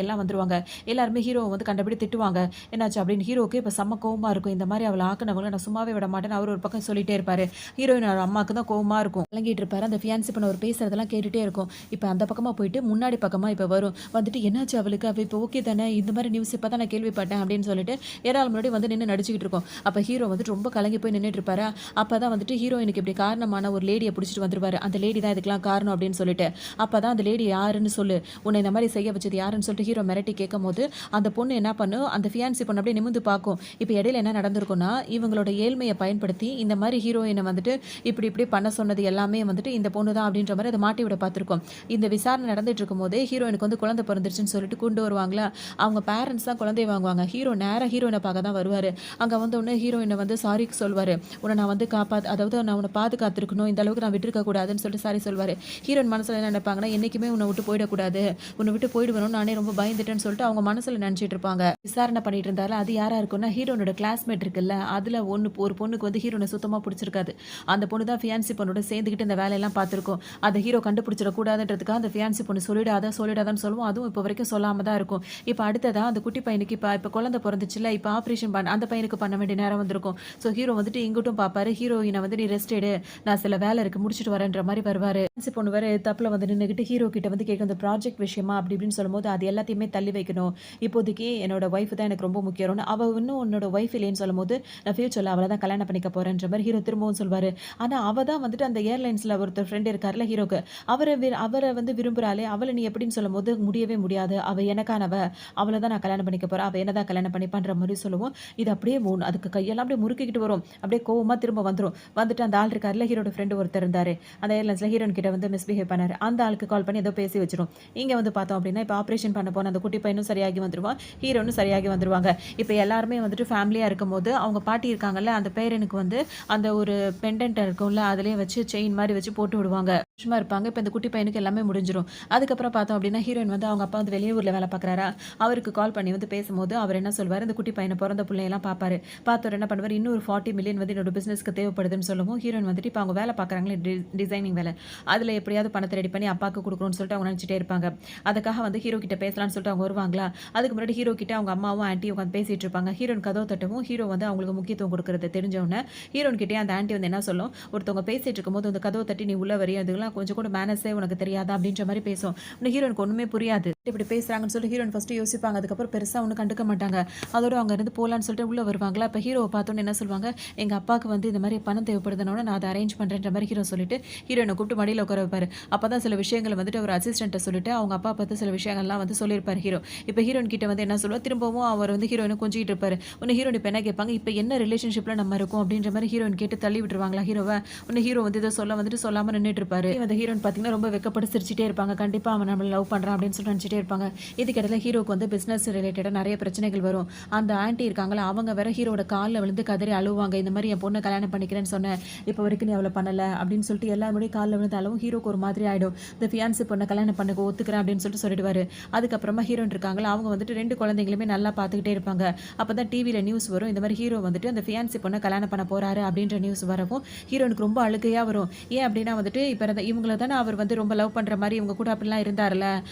எல்லாம் வந்துருவாங்க. எல்லாருமே ஹீரோவை வந்து கண்டபடி திட்டுவாங்க. என்னாச்சு அப்படின்னு ஹீரோவுக்கு இப்போ செம்ம கோவமாக இருக்கும். இந்த மாதிரி அவளை ஆக்கினவங்களை நான் சும்மாவே விட மாட்டேன்னு அவர் ஒரு பக்கம் சொல்லிட்டே இருப்பாரு. ஹீரோயினோட அம்மாவுக்கு தான் கோவமாக இருக்கும். விளங்கிட்டு இருப்பாரு. அந்த ஃபியான்சி பண்ண அவர் பேசுறதெல்லாம் கேட்டுகிட்டே இருக்கும். இப்போ அந்த பக்கமாக போயிட்டு முன்னாடி பக்கமாக இப்போ வரும். வந்துட்டு என்னாச்சு அவளுக்கு, அவள் இப்போ ஓகே தானே, இந்த மாதிரி நியூஸ் இப்போ தான் நான் கேள்விப்பட்டேன் அப்படின்னு சொல்லிட்டு ஏறாள் முன்னாடி வந்து நின்று நடிச்சுக்கிட்டு இருக்கோம். அப்போ ஹீரோ வந்துட்டு ரொம்ப கலங்கி போய் நின்றுட்டு இருப்பாரு. அப்போ தான் வந்துட்டு ஹீரோயினுக்கு இப்படி காரணமான ஒரு லேடியை பிடிச்சிட்டு வந்துருவாரு. அந்த லேடி தான் இதுக்கெல்லாம் காரணம் அப்படின்னு சொல்லிட்டு, அப்போ தான் அந்த லேடி யாருன்னு சொல்லு, உன்னை இந்த மாதிரி செய்ய வச்சது யாருன்னு சொல்லிட்டு ஹீரோ மிரட்டி கேட்கும் போது அந்த பொண்ணு என்ன பண்ணும், அந்த ஃபியான்சி பொண்ணு அப்படியே நிமிந்து பார்க்கும். இப்போ இடையில என்ன நடந்திருக்கும்னா, இவங்களோட ஏழ்மையை பயன்படுத்தி இந்த மாதிரி ஹீரோயினை வந்துட்டு இப்படி பண்ண சொன்னது எல்லாமே வந்துட்டு இந்த பொண்ணு தான் அப்படின்ற மாதிரி அதை மாட்டி விட பார்த்துருக்கோம். இந்த விசாரணை நடந்துட்டு இருக்கும் போதே ஹீரோயினுக்கு வந்து குழந்தை பிறந்துருச்சுன்னு சொல்லிட்டு கொண்டு வருவாங்களா, அவங்க பேரண்ட்ஸ் தான் குழந்தைய வாங்குவாங்க. ஹீரோ நேராக ஹீரோயினை பார்க்க தான் வருவார். அங்கே வந்த உடனே ஹீரோயினை வந்து சாரி சொல்வார். உன்னை நான் வந்து அதாவது நான் உன்னை பாதுகாத்துருக்கணும், இந்த அளவுக்கு நான் விட்டுருக்க கூடாதுன்னு சொல்லிட்டு சாரி சொல்வார். சொல்லுவார். ஹீரோயின் மனசில் என்ன நினைப்பாங்கன்னா, என்றைக்குமே உன்னை விட்டு போயிடக்கூடாது, உன்னை விட்டு போயிடுவேணும்னு நானே ரொம்ப பயந்துட்டேன்னு சொல்லிட்டு அவங்க மனசில் நினச்சிட்டு இருப்பாங்க. விசாரணை பண்ணிட்டு இருந்தாலும் அது யாராக இருக்கும்னா ஹீரோனோட கிளாஸ்மேட் இருக்குல்ல, அதில் ஒரு பொண்ணுக்கு வந்து ஹீரோனை சுத்தமாக பிடிச்சிருக்காது. அந்த பொண்ணு தான் ஃபியான்சி பொண்ணோட சேர்ந்துக்கிட்டு இந்த வேலையெல்லாம் பார்த்துருக்கோம். அதை ஹீரோ கண்டுபிடிச்சிடக்கூடாதுன்றதுக்காக அந்த ஃபியான்சி பொண்ணு சொல்லிடாதான்னு சொல்லுவோம். அதுவும் இப்போ வரைக்கும் சொல்லாமல் தான் இருக்கும். இப்போ அடுத்ததான் அந்த குட்டி பையனுக்கு இப்போ குழந்தை பிறந்துச்சுல, இப்போ ஆப்ரேஷன் அந்த பையனுக்கு பண்ண வேண்டிய நேரம் வந்திருக்கும். ஸோ ஹீரோ வந்துட்டு இங்கிட்டும் பார்ப்பாரு, ஹீரோயினை வந்து நீ ரெஸ்ட் எடு, நான் சில வேலை இருக்குது முடிச்சுட்டு வரேன்ற மாதிரி வருவார். ஃபியான்சி பொண்ணு வேறு தப்பில் வந்து நின்றுக்கிட்டு ஹீரோ கிட்ட வந்து கேட்கும், அந்த ப்ராஜெக்ட் விஷயமா அப்படி இப்படின்னு சொல்லும்போது அது எல்லாத்தையுமே தள்ளி வைக்கணும், இப்போதைக்கு என்னோட ஒய்ஃப் தான் எனக்கு ரொம்ப முக்கியம், அவள் இன்னும் உன்னோட ஒய்ஃப் இல்லைன்னு சொல்லும்போது நான் ஃபியூச்சரில் அவளை தான் கல்யாணம் பண்ணிக்க போகிறேன்ற மாதிரி ஹீரோ திரும்பவும் சொல்வார். ஆனால் அவள் தான் வந்துட்டு அந்த ஏர்லைன்ஸில் ஒருத்தர் ஃப்ரெண்ட் இருக்கார்ல ஹீரோக்கு, அவரை வந்து விரும்புகிறாளே, அவளை நீ எப்படின்னு சொல்லும்போது முடியவே முடியாது, அவள் எனக்கானவ, அவளை தான் நான் கல்யாணம் பண்ணிக்க போகிறேன், அவள் என்ன தான் கல்யாணம் பண்ணிப்பான்ற மாதிரி சொல்லுவோம். இது அப்படியே அதுக்கு கையெல்லாம் அப்படியே முறுக்கிக்கிட்டு வரும், அப்படியே கோவமாக திரும்ப வந்துட்டு அந்த ஆள் இருக்கார்ல ஹீரோட ஃப்ரெண்டு ஒருத்தர் இருந்தார் அந்த ஏர்லைன்ஸில், ஹீரோன் கிட்ட வந்து மிஸ்பிஹேவ் பண்ணார். அந்த ஆளுக்கு கால் பண்ணி ஏதோ பேசி வச்சிரும். இங்கே வந்து பார்த்தோம் அப்படின்னா இப்போ ஆப்ரேஷன் பண்ண போன அந்த குட்டி பையனும் சரியாகி வந்துருவான், ஹீரோனும் சரியாகி வந்துருவாங்க. இப்போ எல்லாருமே வந்துட்டு ஃபேமிலியாக இருக்கும்போது அவங்க பாட்டி இருக்காங்கல்ல, அந்த பேரனுக்கு வந்து அந்த ஒரு பெண்டன்ட் இருக்கும்ல, அதிலே வச்சு செயின் மாதிரி வச்சு போட்டு விடுவாங்க, சும்மா இருப்பாங்க. இப்போ இந்த குட்டி பையனுக்கு எல்லாமே முடிஞ்சிடும். அதுக்கப்புறம் பார்த்தோம் அப்படின்னா ஹீரோயின் வந்து அவங்க அப்பா வந்து வெளியூரில் வேலை பார்க்குறாரா, அவருக்கு கால் பண்ணி வந்து பேசும்போது அவர் என்ன சொல்வார், இந்த குட்டி பையனை பிறந்த பிள்ளையெல்லாம் பார்ப்பாரு. பார்த்தவர் என்ன பண்ணுவார், இன்னொரு 40 மில்லியன் வந்து என்னோட பிஸ்னஸ்க்கு தேவைப்படுதுன்னு சொல்லவும் ஹீரோயின் வந்துட்டு இப்போ அவங்க வேலை பார்க்குறாங்களே டிசைனிங் வேலை, அதில் எப்படியாவது பணத்தை ரெடி பண்ணி அப்பாவுக்கு கொடுக்கணும்னு சொல்லிட்டு அவங்க நினச்சிட்டே இருப்பாங்க. அதுக்காக வந்து ஹீரோ கிட்ட பேசலாம்னு சொல்லிட்டு அவங்க வருவாங்களா, அதுக்கு முன்னாடி ஹீரோ கிட்ட அவங்க அம்மாவும் ஆன்ட்டியும் உட்காந்து பேசிட்டு இருப்பாங்க. ஹீரோயின் கதவு தட்டவும் ஹீரோ வந்து அவங்களுக்கு முக்கியத்துவம் கொடுக்கறது தெரிஞ்சவொன்னே ஹீரோன் கிட்டே அந்த ஆன்ட்டி வந்து என்ன சொல்லும், ஒருத்தவங்க பேசிட்டு இருக்கும்போது அந்த கதவை தட்டி நீ உள்ள வரையும், அதுக்கெல்லாம் கொஞ்சம் கூட மேனஸே உனக்கு தெரியாதா அப்படின்ற மாதிரி பேசும். இன்னும் ஹீரோனுக்கு ஒன்றுமே புரியாது, இப்படி பேசுறாங்கன்னு சொல்லி ஹீரோயின் ஃபர்ஸ்ட் யோசிப்பாங்க. அதுக்கப்புறம் பெருசாக ஒன்றும் கண்டுக்க மாட்டாங்க. அதோட அவங்க இருந்து போகலான்னு சொல்லிட்டு உள்ள வருவாங்களா. இப்போ ஹீரோவை பார்த்தோன்னு என்ன சொல்லுவாங்க, எங்கள் அப்பாவுக்கு வந்து இந்த மாதிரி பணம் தேவைப்படுதுனோட நான் அதை அரேஞ்ச் பண்ணுறேன்ற மாதிரி ஹீரோ சொல்லிட்டு ஹீரோனை கூப்பிட்டு மடியில் உட்கார வைப்பார். அப்போ தான் சில விஷயங்களை வந்துட்டு அவர் அசிஸ்டண்ட்டை சொல்லிட்டு அவங்க அப்பா பார்த்து சில விஷயங்கள்லாம் வந்து சொல்லியிருப்பார் ஹீரோ. இப்போ ஹீரோயின் கிட்ட வந்து என்ன சொல்லுவார், திரும்பவும் அவர் வந்து ஹீரோயினை கொஞ்சிட்டு இருப்பார். உன்னை ஹீரோயின் இப்போ என்ன கேட்பாங்க, இப்போ என்ன ரிலேஷன்ஷிப்பில் நம்ம இருக்கும் அப்படின்ற மாதிரி ஹீரோயின் கேட்டு தள்ளி விட்டுருவாங்களா ஹீரோவை. உன்னை ஹீரோ வந்து இதை சொல்ல வந்துட்டு சொல்லாமல் நின்றுட்டு இருப்பாரு. அந்த ஹீரோயின் பார்த்தீங்கன்னா ரொம்ப வெக்கப்பட்டு சிரிச்சிட்டே இருப்பாங்க. கண்டிப்பாக அவன் நம்மளை லவ் பண்ணுறான் அப்படின்னு சொல்லிட்டு நினச்சிட்டே இருப்பாங்க. இதுக்கிடையில ஹீரோக்கு வந்து பிஸ்னஸ் ரிலேட்டடாக நிறைய பிரச்சனைகள் வரும். அந்த ஆன்ட்டி இருக்காங்களா, அவங்க வேற ஹீரோட காலில் விழுந்து கதறி அழுவாங்க. இந்த மாதிரி என் பொண்ணை கல்யாணம் பண்ணிக்கிறேன்னு சொன்னேன், இப்போ வரைக்கும் நீ அவளை பண்ணலை அப்படின்னு சொல்லிட்டு எல்லாருமே காலில் விழுந்து அழவும் ஹீரோக்கு ஒரு மாதிரி ஆகிடும். இந்த ஃபியான்சி பொண்ணை கல்யாணம் பண்ண ஒத்துக்கிறேன் அப்படின்னு சொல்லிடுவாரு. அதுக்கப்புறமா ஹீரோயின் இருக்காங்களா, அவங்க வந்துட்டு 2 குழந்தைங்களுமே நல்லா பார்த்துக்கிட்டே இருப்பாங்க. அப்போ தான் டிவியில் நியூஸ் வரும், இந்த மாதிரி ஹீரோ வந்துட்டு அந்த ஃபியான்சி பொண்ணை கல்யாணம் பண்ண போறாரு அப்படின்ற நியூஸ் வரவும் ஹீரோனுக்கு ரொம்ப அழுகையாக வரும். ஏன் அப்படின்னா வந்துட்டு இப்போ இவங்கள தானே அவர் வந்து ரொம்ப லவ் பண்ணுற மாதிரி இவங்க கூட அப்படிலாம் இருந்தார்ல,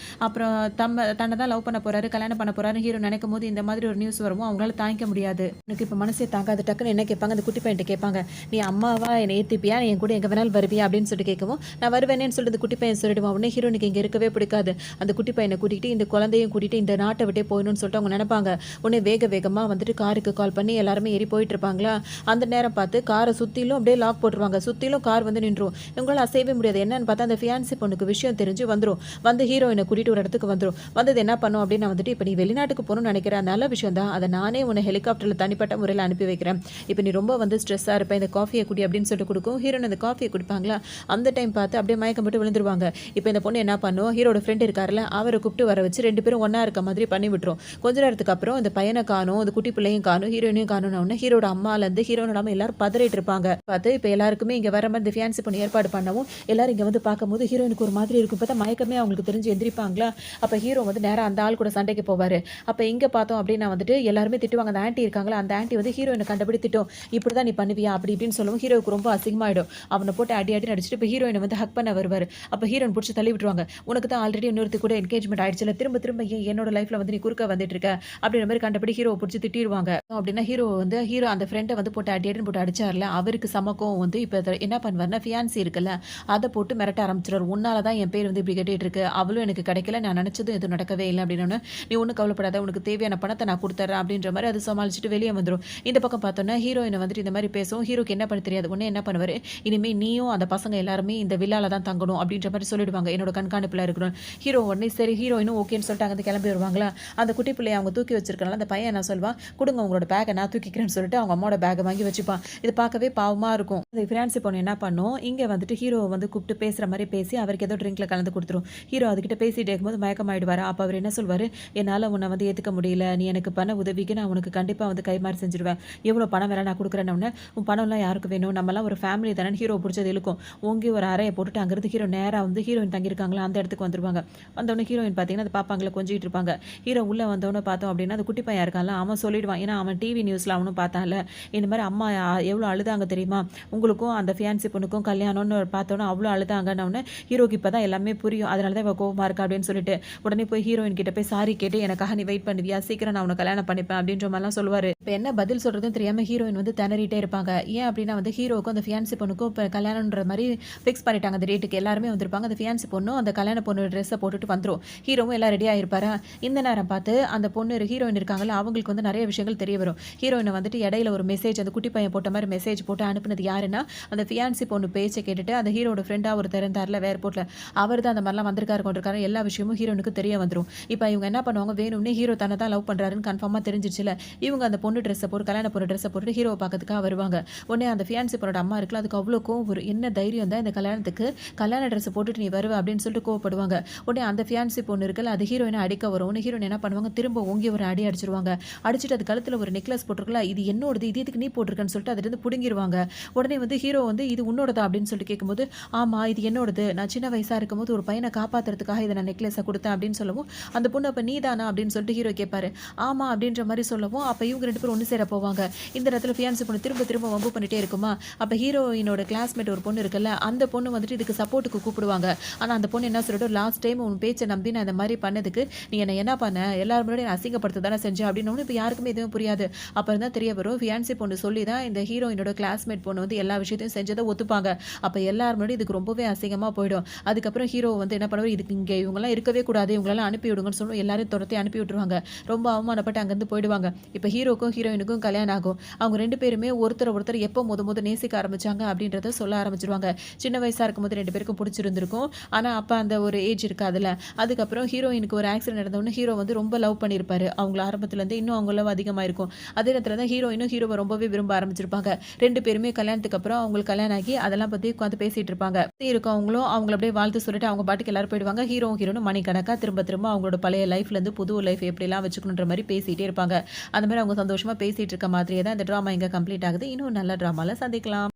அப்புறம் தன்னை தான் லவ் பண்ண போறாரு கல்யாணம் பண்ண போறாரு ஹீரோ நினைக்கும் போது இந்த மாதிரி ஒரு நியூஸ் வரவும் அவங்களால தாங்கிக்க முடியாது. எனக்கு இப்போ மனசே தாங்காது. டக்குன்னு என்ன கேட்பாங்க, அந்த குட்டி பையன்ட்டு கேட்பாங்க, நீ அம்மாவா என்னை ஏற்றிப்பியா, நீ என் கூட எங்கே வேணாலும் வருவியா அப்படின்னு சொல்லிட்டு கேட்கவும் நான் வருவேனேன்னு சொல்லிட்டு அந்த குட்டி பையன் சொல்லிடுவான். உடனே ஹீரோனுக்கு இங்கே இருக்கவே பிடிக்காது. அந்த குட்டி பையனை கூட்டிகிட்டு இந்த குழந்தையும் கூட்டிகிட்டு இந்த நாட்டை விட்டே போயணும்னு சொல்லிட்டு அவங்க நினைப்பாங்க. உடனே வேகமாக வந்துட்டு காருக்கு கால் பண்ணி எல்லாருமே ஏறி போயிட்டு இருப்பாங்களா. அந்த நேரம் பார்த்து காரை சுற்றிலும் அப்படியே லாக் போட்டுருவாங்க. சுற்றிலும் கார் வந்து நின்றும். இவங்களால அசையவே முடியாது. என்னன்னு பார்த்தா அந்த ஃபியான்சி பொண்ணுக்கு விஷயம் தெரிஞ்சு வந்துடும். வந்து ஹீரோயினை கூட்டிகிட்டு ஒரு இடத்துக்கு வந்துடும். வந்தது என்ன பண்ணும் அப்படின்னு வந்துட்டு, இப்போ நீ வெளிநாட்டுக்கு போகணும்னு நினைக்கிற நல்ல விஷயம் தான், அதை நானே உன்னை ஹெலிகாப்டரில் தனிப்பட்ட முறையில் அனுப்பி வைக்கிறேன். இப்போ நீ ரொம்ப வந்து ஸ்ட்ரெஸ்ஸாக இருப்பேன், இந்த காஃபியை குடி அப்படின்னு சொல்லிட்டு கொடுக்கும். ஹீரோயின் அந்த காஃபியை குடிப்பாங்களா, அந்த டைம் பார்த்து அப்படியே மயக்கம் போட்டு விழுந்துருவாங்க. இப்போ இந்த பொண்ணு என்ன பண்ணும், ஹீரோட ஃப்ரெண்ட் இருக்காருல அவரை கூப்பிட்டு வர வச்சு 2 பேரும் ஒன்றா இருக்க மாதிரி பண்ணி விட்டுரும். கொஞ்ச நேரத்துக்கு அப்புறம் இந்த பையனை காணும், அந்த குட்டி பிள்ளையும் காணும், ஹீரோயினையும் காணும்னு ஹீரோட அம்மாலேருந்து ஹீரோனோட எல்லாரும் பதறிட்டு இருப்பாங்க. பார்த்து இப்போ எல்லாருக்குமே இங்கே வர மாதிரி இந்த ஃபியான்சி பொண்ணு ஏற்பாடு பண்ணவும் எல்லாரும் இங்கே வந்து பார்க்கும்போது ஹீரோயினுக்கு ஒரு மாதிரி இருக்கும். பார்த்தா மயக்கமே அவங்களுக்கு தெரிஞ்சு எந்திரிப்பாங்களா. அப்போ ஹீரோ வந்து நேராக அந்த ஆள் கூட சண்டைக்கு போவார். அப்போ இங்கே பார்த்தோம் அப்படின்னா வந்துட்டு எல்லாருமே திட்டுவாங்க. அந்த ஆன்ட்டி இருக்காங்களா, அந்த ஆன்ட்டி வந்து ஹீரோயினை கண்டுபிடி திட்டும், இப்படி தான் நீ பண்ணுவியா அப்படி இப்படின்னு சொல்லவும் ஹீரோவுக்கு ரொம்ப அசிங்கமாயிடும். அவனை போட்டு அடி நடிச்சுட்டு இப்போ ஹீரோயினை வந்து ஹக் பண்ண வருவார். அப்போ ஹீரோயின் பிடிச்சி தள்ளி விட்டுருவாங்க. உனக்கு தான் ஆல்ரெடி இன்னொருத்தி கூட என்கேஜ்மெண்ட் ஆயிடுச்சுல, திரும்ப என்னோட லைஃப்ல வந்து நீ குறுக்க வந்துட்டு இருக்க அப்படின்ற மாதிரி கண்டபடி ஹீரோவை பிடிச்சி திட்டிடுவாங்க. அப்படின்னா ஹீரோ அந்த ஃப்ரெண்டை வந்து போட்டு அடி போட்டு அடிச்சார்ல, அவருக்கு சமக்கம் வந்து இப்போ என்ன பண்ணுவார்னா ஃபியான்சி இருக்குல்ல அதை போட்டு மிரட்ட ஆரம்பிச்சிடார். உன்னால தான் என் பேர் வந்து இப்படி கேட்டுட்டு இருக்கு, அவளும் எனக்கு கிடைக்கல, நான் நினைச்சதும் எதுவும் நடக்கவே இல்லை அப்படின்னு. நீ ஒன்றும் கவலைப்படாத, உனக்கு தேவையான பணத்தை நான் கொடுத்துட்றேன் அப்படின்ற மாதிரி அது சமாளிச்சுட்டு வெளியே வந்துடும். இந்த பக்கம் பார்த்தோன்னா ஹீரோயினை வந்துட்டு இந்த மாதிரி பேசும். ஹீரோக்கு என்ன பண்ண தெரியாது. உடனே என்ன பண்ணுவார், இனிமேல் நீயும் அந்த பசங்க எல்லாருமே இந்த வில்லால தான் தங்கணும் அப்படின்ற மாதிரி சொல்லிடுவாங்க, என்னோட கண்காணிப்பில் இருக்கணும். ஹீரோ உடனே சரி ஹீரோயினும் ஓகேன்னு சொல்லிட்டு அங்கே கிளம்பி வருவாங்களா. அந்த குட்டி பிள்ளையை அவங்க தூக்கி வச்சிருக்கனால அந்த பையன் என்ன சொல்வான், கொடுங்க உங்களோட பேக்கை நான் தூக்கிக்கிறேன்னு சொல்லிட்டு அவங்க அம்மாவோட பேக்கை வாங்கி வச்சுப்பான். இது பார்க்கவே பாவமாக இருக்கும். அந்த ஃபியான்சி பொண்ணு என்ன பண்ணும், இங்கே வந்துட்டு ஹீரோவை வந்து கூப்பிட்டு பேசுகிற மாதிரி பேசி அவருக்கு ஏதோ ட்ரிங்க்ல கலந்து கொடுத்துரும். ஹீரோ அதுக்கிட்ட பேசிகிட்டே இருக்கும்போது மயக்கமாயிடுவார். அப்போ அவர் என்ன சொல்வார், என்னால் உன்னை வந்து ஏற்றுக்க முடியல, நீ எனக்கு பண்ண உதவிக்கு நான் உனக்கு கண்டிப்பாக வந்து கைமாறி செஞ்சிருவேன், எவ்வளோ பணம் வேலை நான் கொடுக்குறேன்னு. உன் பணம்லாம் யாருக்கு வேணும், நம்மலாம் ஒரு ஃபேமிலி தானே ஹீரோ பிடிச்சது இழுக்கும். ஓங்கி ஒரு அரை குட்டிப்பாயை போட்டுட்டு அங்கேருந்து ஹீரோ நேராக வந்து ஹீரோயின் தங்கியிருக்காங்களா அந்த இடத்துக்கு வந்துருவாங்க. வந்தோடனே ஹீரோயின் பார்த்தீங்கன்னா அது பாப்பாங்களை கொஞ்சிட்டு இருப்பாங்க. ஹீரோ உள்ளே வந்தோடனே பார்த்தோம் அப்படின்னா அது குட்டி பையன் இருக்கான்ல அவன் சொல்லிடுவான். ஏன்னா அவன் டிவி நியூஸில் அவனும் பார்த்தான்ல, இந்த மாதிரி அம்மா எவ்வளோ அழுதாங்க தெரியுமா, உங்களுக்கும் அந்த ஃபியான்சி பொண்ணுக்கும் கல்யாணம்னு பார்த்தோன்னா அவ்வளோ அழுதாங்கன்னு ஹீரோக்கு இப்போ தான் எல்லாமே புரியும். அதனால தான் இவ கோவமாக இருக்கா அப்படின்னு சொல்லிட்டு உடனே போய் ஹீரோயின் கிட்ட போய் சாரி கேட்டு எனக்காக நீ வெயிட் பண்ணுவியா, சீக்கிரம் நான் உன்னை கல்யாணம் பண்ணிப்பேன் அப்படின்ற மாதிரிலாம் சொல்லுவார். இப்போ என்ன பதில் சொல்கிறதுன்னு தெரியாமல் ஹீரோயின் வந்து திணறிட்டே இருப்பாங்க. ஏன் அப்படின்னா வந்து ஹீரோவுக்கும் அந்த ஃபியான்சி பொண்ணுக்கும் இப்போ கல்யாணன்ற மாதிரி ஃபிக்ஸ் பண்ணிட்டாங்க. அந்த டேட்டுக்கு எல்லாருமே வந்திருப்பாங்க. அந்த ஃபியான்சி பொண்ணும் அந்த கல்யாண பொண்ணு ட்ரெஸ்ஸை போட்டுட்டு வந்துடும். ஹீரோவும் எல்லாம் ரெடி ஆகிருப்பாரு. இந்த நேரம் பார்த்து அந்த பொண்ணு ஹீரோயின் இருக்காங்கல்ல அவங்களுக்கு வந்து நிறைய விஷயங்கள் தெரிய வரும். ஹீரோயினை வந்துட்டு இடையில ஒரு மெசேஜ் அந்த குட்டி பையன் போட்ட மாதிரி மெசேஜ் போட்டு அனுப்புனது யாருன்னா அந்த ஃபியான்சி பொண்ணு பேச்சை கேட்டுட்டு அந்த ஹீரோட ஃப்ரெண்டாக ஒரு திறந்தாரில் ஏர்போர்ட்டில் அவர் தான் அந்த மாதிரிலாம் வந்திருக்காரு கொண்டிருக்காரு எல்லா விஷயமும் ஹீரோனுக்கு தெரிய வந்துடும். இப்போ இவங்க என்ன பண்ணுவாங்க, வேணும்னே ஹீரோ தன்னை தான் லவ் பண்ணுறாருன்னு கன்ஃபார்மாக தெரிஞ்சிச்சுல, இவங்க அந்த பொண்ணு ட்ரெஸ்ஸை போட்டு கல்யாண பொண்ணு ட்ரெஸ்ஸை போட்டு ஹீரோவை பார்க்கறதுக்காக வருவாங்க. உடனே அந்த ஃபியான்சி பொண்ணோட அம்மா இருக்குல்ல அதுக்கு அவ்வளோ கோவம் வரும். என்ன தைரியம் தான் இந்த கல்யாணத்துக்கு கல்யாண ட்ரெஸ்ஸை போட்டுட்டு நீ வருவ அப்படின்னு சொல்லிட்டு கோவப்படுவாங்க. உடனே அந்த ஃபியான்சி பொண்ணு இருக்குல்ல அது ஹீரோயினை அடிக்க வரும். உடனே ஹீரோயின் என்ன பண்ணுவாங்க, திரும்ப ஓங்கி ஒரு அடி அடிச்சிருவாங்க. அடிச்சுட்டு அது கழுத்தில் ஒரு நெக்லஸ் போட்டிருக்கல, இது என்னோடது, இது எதுக்கு நீ போட்டிருக்கன்னு சொல்லிட்டு அதுலேருந்து பிடுங்கிடுவாங்க. உடனே வந்து ஹீரோ வந்து இது உன்னோடதா அப்படின்னு சொல்லிட்டு கேட்கும்போது ஆமாம் இது என்னோடது, நான் சின்ன வயசாக இருக்கும்போது ஒரு பையனை காப்பாற்றுறதுக்காக இதை நான் நெக்லஸை கொடுத்தேன் அப்படின்னு சொல்லவும் அந்த பொண்ணு அப்போ நீ தானா அப்படின்னு சொல்லிட்டு ஹீரோ கேட்பாரு. ஆமாம் அப்படின்ற மாதிரி சொல்லவும் அப்போ இவங்க 2 பேரும் ஒன்று சேர போவாங்க. இந்த இடத்துல ஃபியான்சி பொண்ணு திரும்ப திரும்ப வம்பு பண்ணிட்டே இருக்குமா. அப்போ ஹீரோயினோட கிளாஸ்மேட் ஒரு பொண்ணு இருக்குல்ல அந்த பொண்ணு வந்துட்டு இதுக்கு சப்போர்ட்டுக்கு கூப்பிடுவாங்க. ஆனால் அந்த பொண்ணு என்ன சொல்லிட்டு லாஸ்ட் டைம் உன் பேச்சை நம்பி நான் இந்த மாதிரி பண்ணதுக்கு நீ என்ன பண்ண, எல்லாரும் முன்னாடி நான் அசிங்கப்படுத்த தானே செஞ்சேன் அப்படின்னு இப்போ யாருக்குமே எதுவும் புரியாது. அப்புறம் தான் தெரிய வரும் ஃபியான்சி பொண்ணு சொல்லி தான் இந்த ஹீரோயினோட கிளாஸ்மேட் பொண்ணு வந்து எல்லா விஷயத்தையும் செஞ்சதை ஒத்துப்பாங்க. அப்போ எல்லாரும் முன்னாடி இதுக்கு ரொம்பவே அசிங்கமாக போயிடும். அதுக்கப்புறம் ஹீரோ வந்து என்ன பண்ணுவார், இதுக்கு இங்கே இவங்கெல்லாம் இருக்கவே கூடாது, இவங்களெல்லாம் அனுப்பி விடுங்கன்னு சொல்லுவோம். எல்லாரையும் துரத்தி அனுப்பி விட்டுருவாங்க. ரொம்ப அவமானப்பட்டு அங்கேருந்து போயிடுவாங்க. இப்போ ஹீரோக்கும் ஹீரோயினுக்கும் கல்யாணம் ஆகும். அவங்க 2 பேருமே ஒருத்தர் எப்போ முத நேசிக்க ஆரம்பிச்சாங்க அப்படின்றத சொல்ல ஆரம்பிச்சிருவாங்க. சின்ன வயசாக இருக்கும்போது 2 பேருக்கும் பிடிச்சிருந்திருக்கும். ஆனால் அப்போ அந்த ஒரு ஏஜ் இருக்காதுல்ல. அதுக்கப்புறம் ஹீரோயினுக்கு ஒரு ஆக்சிடென்ட் நடந்தோடனே ஹீரோ வந்து ரொம்ப லவ் பண்ணியிருப்பாரு. அவங்கள ஆரம்பத்துலேருந்து இன்னும் அவங்க லவ் அதிகமாக இருக்கும். அதே நேரத்தில் தான் ஹீரோயினும் ஹீரோவை ரொம்பவே விரும்ப ஆரம்பிச்சிருப்பாங்க. 2 பேருமே கல்யாணத்துக்கு அப்புறம் அவங்களுக்கு கல்யாணம் ஆகி அதெல்லாம் பற்றி உட்காந்து பேசிட்டு இருப்பாங்க. இருக்கவங்களும் அவங்கள அப்படியே வாழ்த்து சொல்லிட்டு அவங்க பாட்டுக்கு எல்லாரும் போயிடுவாங்க. ஹீரோனும் மணிக்கணக்காக திரும்ப அவங்களோட பழைய லைஃப்லேருந்து புது லைஃப் எப்படிலாம் வச்சுக்கணுன்ற மாதிரி பேசிகிட்டே இருப்பாங்க. அந்த மாதிரி அவங்க சந்தோஷமாக பேசிகிட்டு இருக்க மாதிரியே தான் இந்த ட்ராமா இங்கே கம்ப்ளீட் ஆகுது. இன்னும் நல்ல ட்ராமாவில் சந்திக்கலாம்.